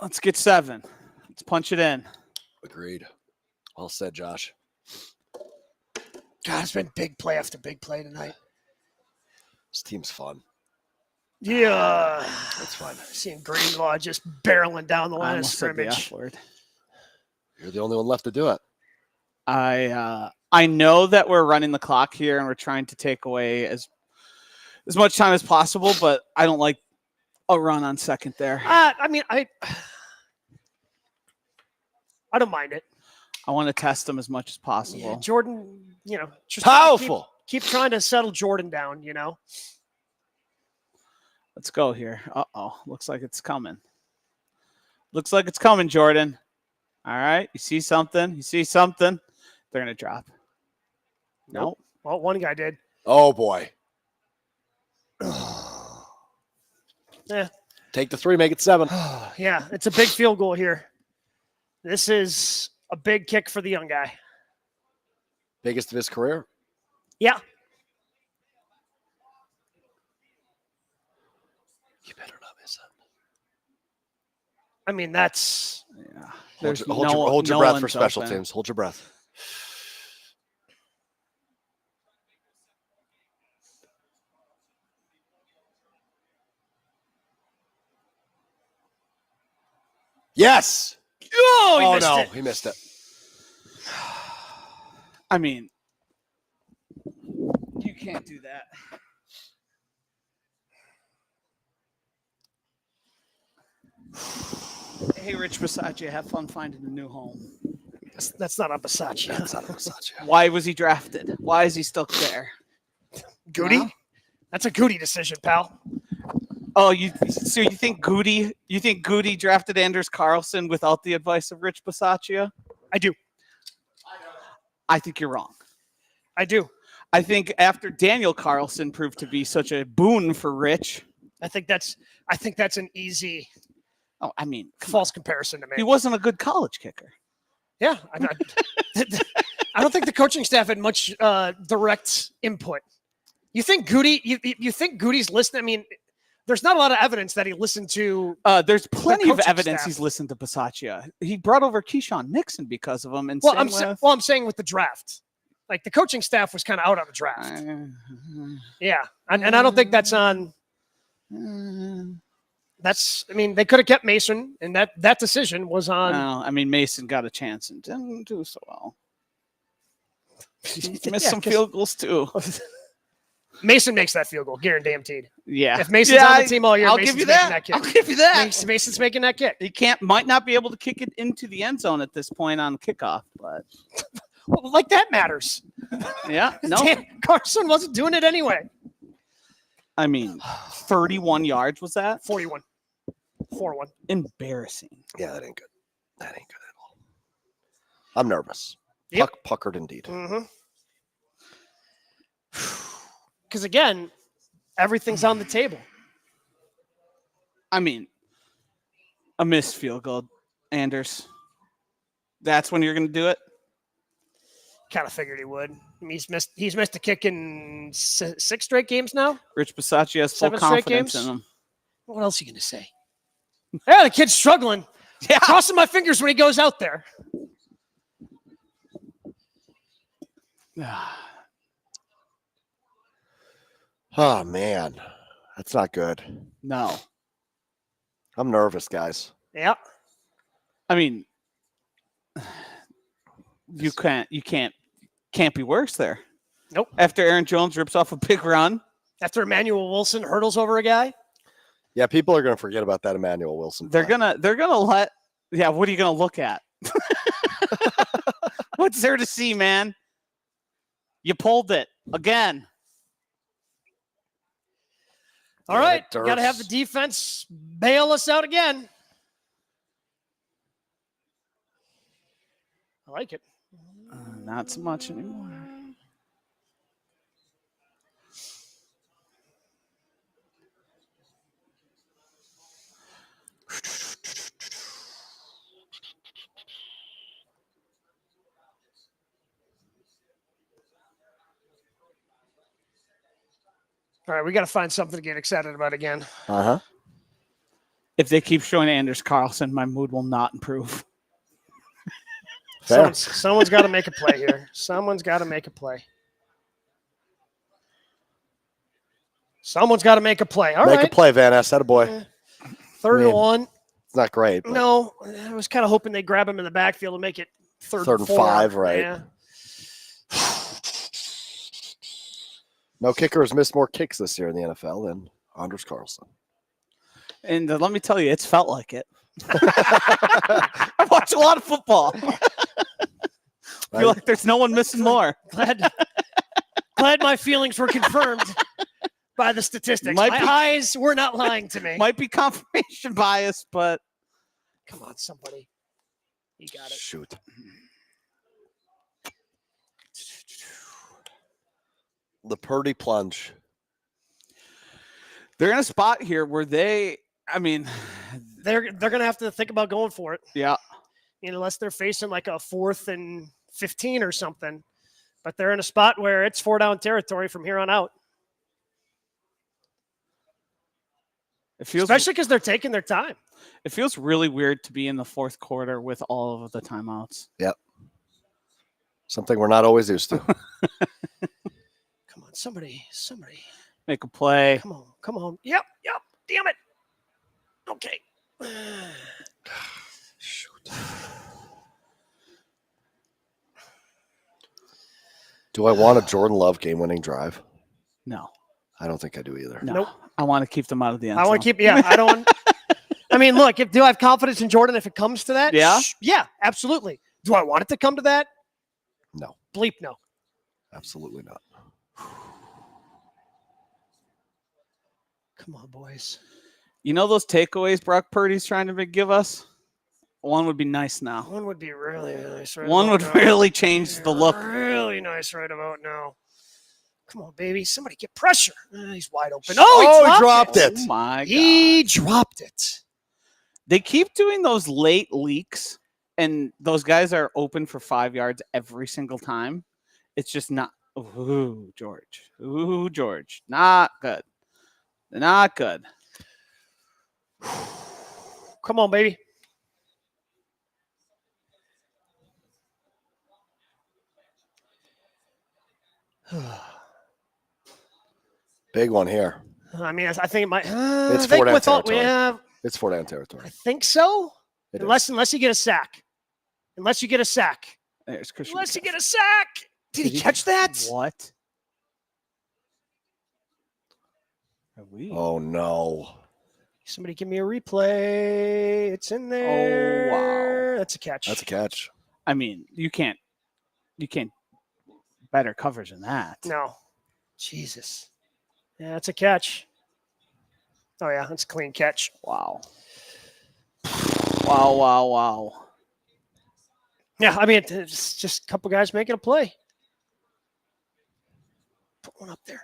Let's get 7. Let's punch it in. Agreed. Well said, Josh. God, it's been big play after big play tonight. This team's fun. Yeah. That's fun. Seeing Greenlaw just barreling down the line of scrimmage. You're the only one left to do it. I know that we're running the clock here and we're trying to take away as much time as possible, but I don't like a run on second there. I don't mind it. I want to test them as much as possible. Yeah, Jordan, just powerful. Keep trying to settle Jordan down, Let's go here. Uh-oh. Looks like it's coming. Jordan. All right. You see something? They're going to drop. Nope. Well, one guy did. Oh, boy. Yeah. Take the 3, make it 7. Yeah, it's a big field goal here. This is a big kick for the young guy. Biggest of his career? Yeah. You better not miss it. I mean, that's Hold your breath for special teams. Hold your breath. Yes. Oh, missed it. He missed it. I mean, you can't do that. Hey, Rich Bisaccia, have fun finding a new home. That's not a Bisaccia. That's not a Bisaccia. Why was he drafted? Why is he still there? Goody? Huh? That's a Goody decision, pal. Oh, you think Goody drafted Anders Carlson without the advice of Rich Bisaccia? I do. I think you're wrong. I do. I think after Daniel Carlson proved to be such a boon for Rich. I think that's an easy false comparison to make. He wasn't a good college kicker. Yeah. I don't think the coaching staff had much direct input. You think Goody? You think Goody's listening? I mean, there's not a lot of evidence that he listened to. There's plenty of evidence staff. He's listened to Bisaccia. He brought over Keyshawn Nixon because of him. And I'm saying with the draft, like the coaching staff was kind of out on the draft. Yeah, and I don't think that's on. They could have kept Mason, and that decision was on. No, I mean, Mason got a chance and didn't do so well. He missed some field goals too. Mason makes that field goal, guaranteed. Yeah. If Mason's on the team all year, I'll Mason's give you making that. kick. I'll give you that. Mason's making that kick. He might not be able to kick it into the end zone at this point on kickoff, but well, like that matters. Yeah. No. Carson wasn't doing it anyway. I mean, 31 yards was that? 41. 4-1. Embarrassing. Yeah, that ain't good. That ain't good at all. I'm nervous. Yep. Puckered indeed. Mm-hmm. Because again, everything's on the table. I mean, a missed field goal, Anders. That's when you're going to do it? Kind of figured he would. I mean, he's missed a kick in 6 straight games now. Rich Bisaccia has full 7 straight confidence games? in him. What else are you going to say? Yeah, the kid's struggling. Yeah. Crossing my fingers when he goes out there. Oh, man. That's not good. No. I'm nervous, guys. Yeah. I mean, you can't be worse there. Nope. After Aaron Jones rips off a big run. After Emmanuel Wilson hurdles over a guy. Yeah, people are going to forget about that Emmanuel Wilson. They're gonna let. Yeah, what are you gonna look at? What's there to see, man? You pulled it again. All right, got to have the defense bail us out again. I like it. Not so much anymore. All right, we got to find something to get excited about again. Uh-huh. If they keep showing Anders Carlson, my mood will not improve. Someone's got to make a play here. Someone's got to make a play. Someone's got to make a play. All right. Make a play, Van Ness. Attaboy. 3rd and 1. It's not great. No, I was kind of hoping they'd grab him in the backfield and make it 3rd and 4. 5, right? Yeah. No kicker has missed more kicks this year in the NFL than Anders Carlson. And let me tell you, it's felt like it. I watch a lot of football. I feel like there's no one missing more. Glad my feelings were confirmed by the statistics. My eyes were not lying to me. Might be confirmation bias, but come on, somebody. You got it. Shoot. The Purdy plunge. They're in a spot here where they're going to have to think about going for it. Yeah. Unless they're facing like a 4th and 15 or something. But they're in a spot where it's 4 down territory from here on out. It feels, especially because they're taking their time. It feels really weird to be in the fourth quarter with all of the timeouts. Yep. Something we're not always used to. Come on, somebody. Make a play. Come on. Yep. Damn it. Okay. Shoot. Do I want a Jordan Love game-winning drive? No. I don't think I do either. No. Nope. I want to keep them out of the end I zone. want to keep. Yeah, I don't. I mean, look. Do I have confidence in Jordan if it comes to that? Yeah. Yeah, absolutely. Do I want it to come to that? No. Bleep no. Absolutely not. Come on, boys. You know those takeaways Brock Purdy's trying to give us? One would be nice now. One would be really nice. Right One about would now. really change the look. Really nice right about now. Come on, baby. Somebody get pressure. He's wide open. He dropped it. Oh, my God. He dropped it. They keep doing those late leaks, and those guys are open for 5 yards every single time. It's just not. Ooh, George. Ooh, George. Not good. Not good. Come on, baby. Big one here. I mean, I think it might. It's I think 4-down with all, territory. yeah, It's 4-down territory. I think so. It Unless is. you get a sack. Unless you get a sack. There's Christian. Unless you get a sack. Did he catch that? What? Are we? Oh, no. Somebody give me a replay. It's in there. Oh, wow. That's a catch. That's a catch. I mean, you can't better coverage than that. No. Jesus. Yeah, that's a catch. Oh, yeah, that's a clean catch. Wow. Wow. Yeah, I mean, it's just a couple guys making a play. Put one up there.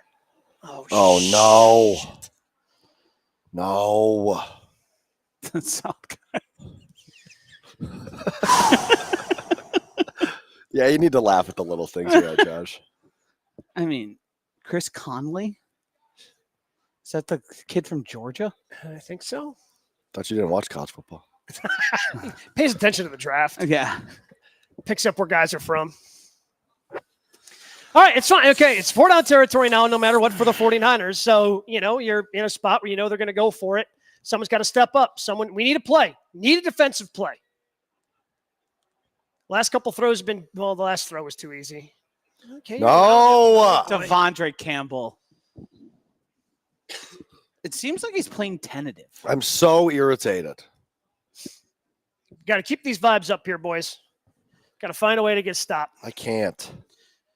Oh, no. Shit. No. That's sound good. Yeah, you need to laugh at the little things here, Josh. I mean, Chris Conley? Is that the kid from Georgia? I think so. Thought you didn't watch college football. Pays attention to the draft. Yeah. Picks up where guys are from. All right, it's fine. Okay, it's 4-down territory now, no matter what for the 49ers. So, you're in a spot where they're going to go for it. Someone's got to step up. We need a play. Need a defensive play. Last couple throws have been, the last throw was too easy. Okay. No. Devondre Campbell. It seems like he's playing tentative. I'm so irritated. Got to keep these vibes up here, boys. Got to find a way to get stopped. I can't.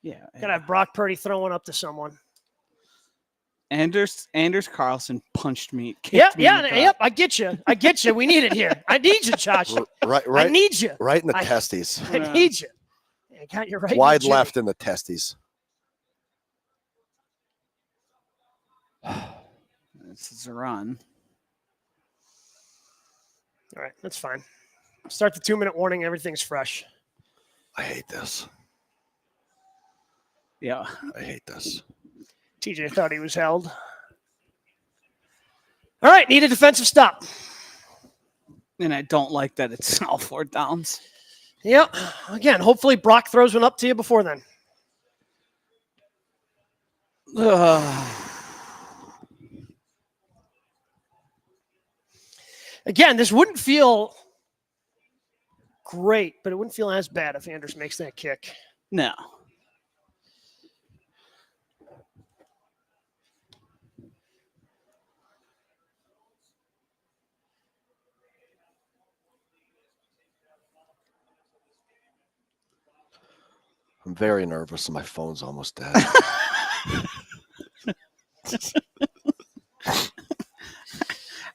Yeah. Got to have Brock Purdy throwing up to someone. Anders Carlson punched me. Yep. I get you. We need it here. I need you, Josh. Right. I need you. Right in the testes. I need you. I got you right. Wide left in the testes. This is a run. All right, that's fine. Start the 2-minute warning. Everything's fresh. I hate this. Yeah. I hate this. TJ thought he was held. All right, need a defensive stop. And I don't like that it's all 4 downs. Yep. Again, hopefully Brock throws one up to you before then. Again, this wouldn't feel great, but it wouldn't feel as bad if Anders makes that kick. No. I'm very nervous and my phone's almost dead.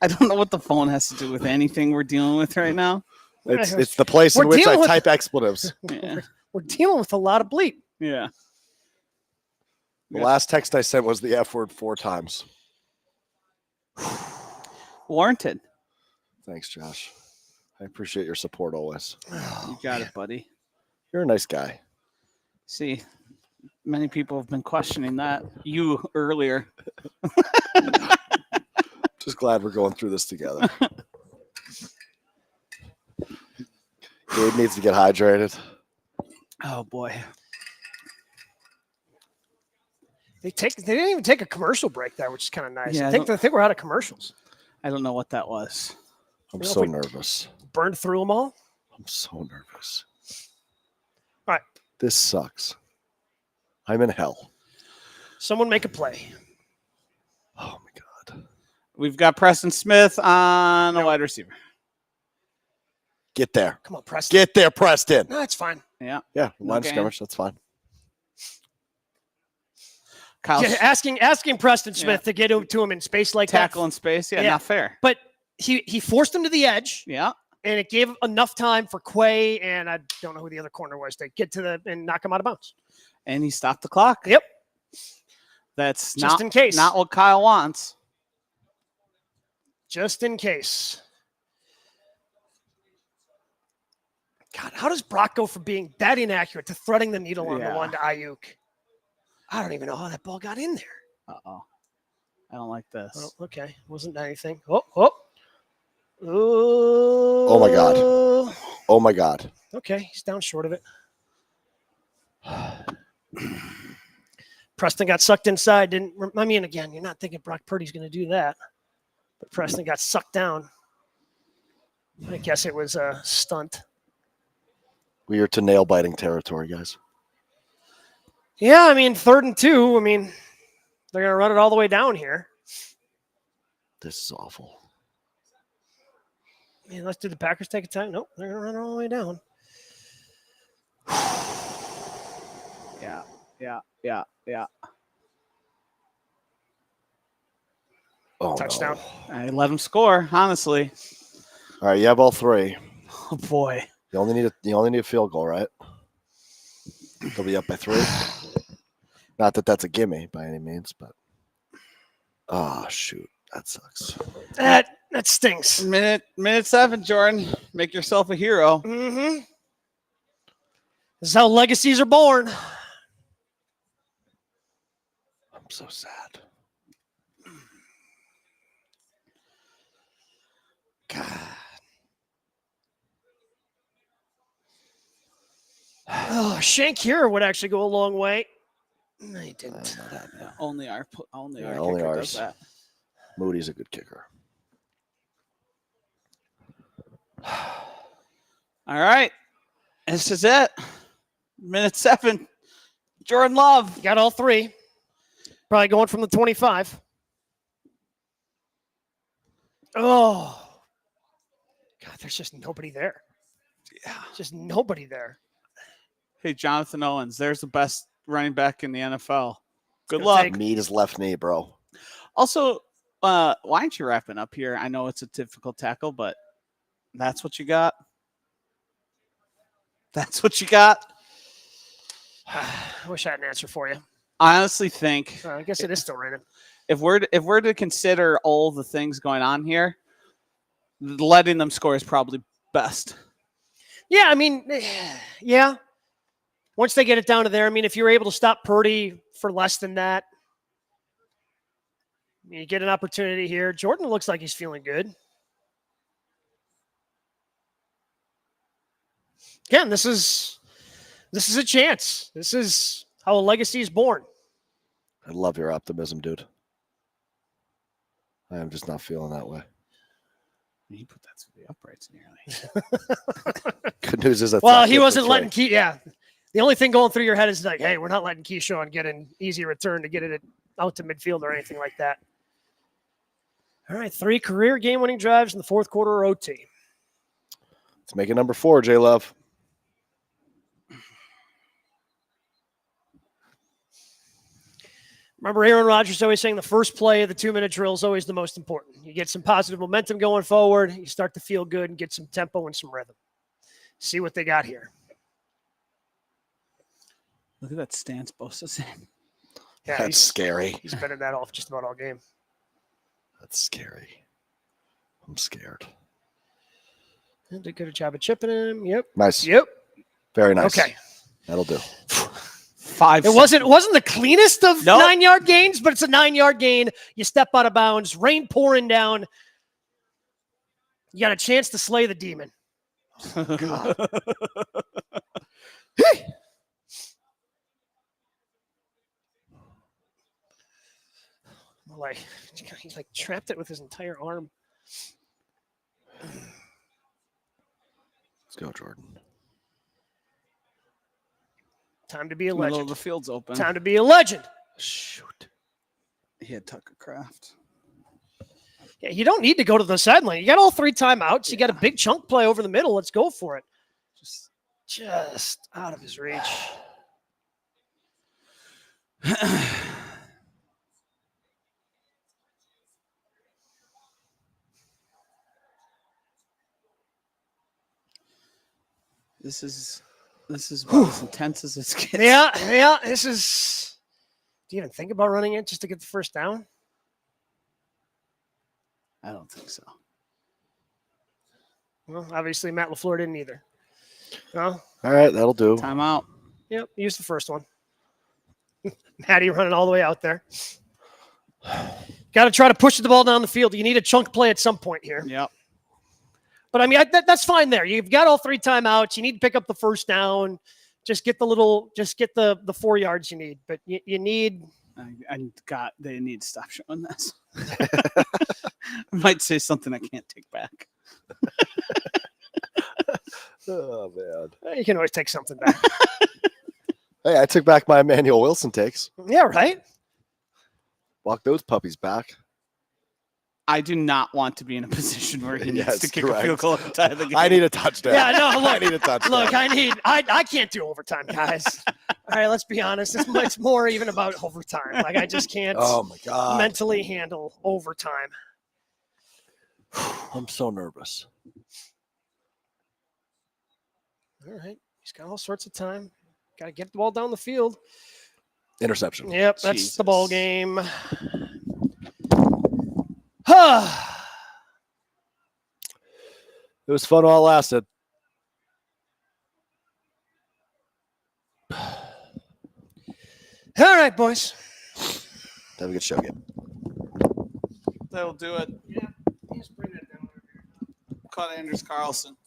I don't know what the phone has to do with anything we're dealing with right now. It's the place in which I type expletives. Yeah. We're dealing with a lot of bleep. Yeah. The last text I sent was the F word 4 times. Warranted. Thanks, Josh. I appreciate your support always. You got it, buddy. You're a nice guy. See, many people have been questioning that. You earlier. Just glad we're going through this together. Gabe needs to get hydrated. Oh boy. They didn't even take a commercial break there, which is kind of nice. Yeah, I think we're out of commercials. I don't know what that was. I'm so nervous. Burned through them all. I'm so nervous. All right. This sucks. I'm in hell. Someone make a play. Oh my God. We've got Preston Smith on a wide receiver. Get there. Come on, Preston. Get there, Preston. No, it's fine. Yeah. Yeah, line of scrimmage. That's fine. Kyle, asking Preston Smith to get to him in space like tackle that. in space. Yeah, not fair. But he forced him to the edge. Yeah. And it gave enough time for Quay and I don't know who the other corner was to get to and knock him out of bounds. And he stopped the clock. Yep. That's just in case. Not what Kyle wants. Just in case. God, how does Brock go from being that inaccurate to threading the needle on the one to Ayuk? I don't even know how that ball got in there. Uh-oh. I don't like this. Oh, okay. Wasn't anything. Oh. Oh my God. Oh my God. Okay, he's down short of it. Preston got sucked inside. Again, you're not thinking Brock Purdy's going to do that. But Preston got sucked down. I guess it was a stunt. We are to nail-biting territory, guys. Yeah, 3rd and 2. They're going to run it all the way down here. This is awful. Let's do the Packers take a time. Nope, they're going to run it all the way down. Yeah. Oh, touchdown. No. I let him score, honestly. All right, you have all three. Oh boy. You only need a field goal, right? They'll be up by 3. Not that that's a gimme by any means, but shoot, that sucks. That stinks. Minute 7, Jordan. Make yourself a hero. Mm-hmm. This is how legacies are born. I'm so sad. God. Oh, Shank here would actually go a long way. No, he didn't. Yeah, only our only kicker ours. does that. Moody's a good kicker. All right. This is it. Minute 7. Jordan Love. Got all 3. Probably going from the 25. Oh. God, there's just nobody there. Yeah. Just nobody there. Hey, Jonathan Owens, there's the best running back in the NFL. Good luck. Meet his left knee, bro. Also, why aren't you wrapping up here? I know it's a difficult tackle, but that's what you got. That's what you got. I wish I had an answer for you. I honestly think I guess it is still raining. If we're to consider all the things going on here, letting them score is probably best. Yeah, yeah. Once they get it down to there, if you're able to stop Purdy for less than that, you get an opportunity here. Jordan looks like he's feeling good. Again, this is a chance. This is how a legacy is born. I love your optimism, dude. I am just not feeling that way. You put that through the uprights nearly. Good news is that. Well, he wasn't letting Key. Yeah, the only thing going through your head is like, hey, we're not letting Keyshawn get an easy return to get it out to midfield or anything like that. All right, 3 career game-winning drives in the fourth quarter or OT. Let's make it number 4, J Love. Remember, Aaron Rodgers always saying the first play of the 2-minute drill is always the most important. You get some positive momentum going forward. You start to feel good and get some tempo and some rhythm. See what they got here. Look at that stance Bosa's in. Yeah, that's scary. He's been in that off just about all game. That's scary. I'm scared. Did a good job of chipping him. Yep. Nice. Yep. Very nice. Okay. That'll do. 5 It wasn't the cleanest of Nope. 9-yard gains, but it's a 9-yard gain. You step out of bounds, rain pouring down. You got a chance to slay the demon. God. He trapped it with his entire arm. Let's go, Jordan. Time to be a Middle legend. of the field's open. Time to be a legend. Shoot. He had Tucker Craft. Yeah, you don't need to go to the sideline. You got all 3 timeouts. You got a big chunk play over the middle. Let's go for it. Just out of his reach. This is about as intense as it gets. Yeah. This is. Do you even think about running it just to get the first down? I don't think so. Well, obviously Matt LaFleur didn't either. No. All right, that'll do. Timeout. Yep. Use the first one. Matty running all the way out there. Got to try to push the ball down the field. You need a chunk play at some point here. Yep. But I mean, that's fine there. You've got all 3 timeouts. You need to pick up the first down. Just get the 4 yards you need. But you need. God, they need to stop showing this. I might say something I can't take back. Oh, man. You can always take something back. Hey, I took back my Emmanuel Wilson takes. Yeah, right? Walk those puppies back. I do not want to be in a position where he needs Yes, to kick correct. a field goal at the time of the game. I need a touchdown. Yeah, no, look. I need a touchdown. Look, I can't do overtime, guys. All right, let's be honest. It's more even about overtime. Like, I just can't Oh, my God. mentally handle overtime. I'm so nervous. All right. He's got all sorts of time. Got to get the ball down the field. Interception. Yep, that's Jesus. the ball game. It was fun while it lasted. All right, boys. Have a good show, Gabe. That'll do it. Yeah, just bring that down over here. Caught Anders Carlson.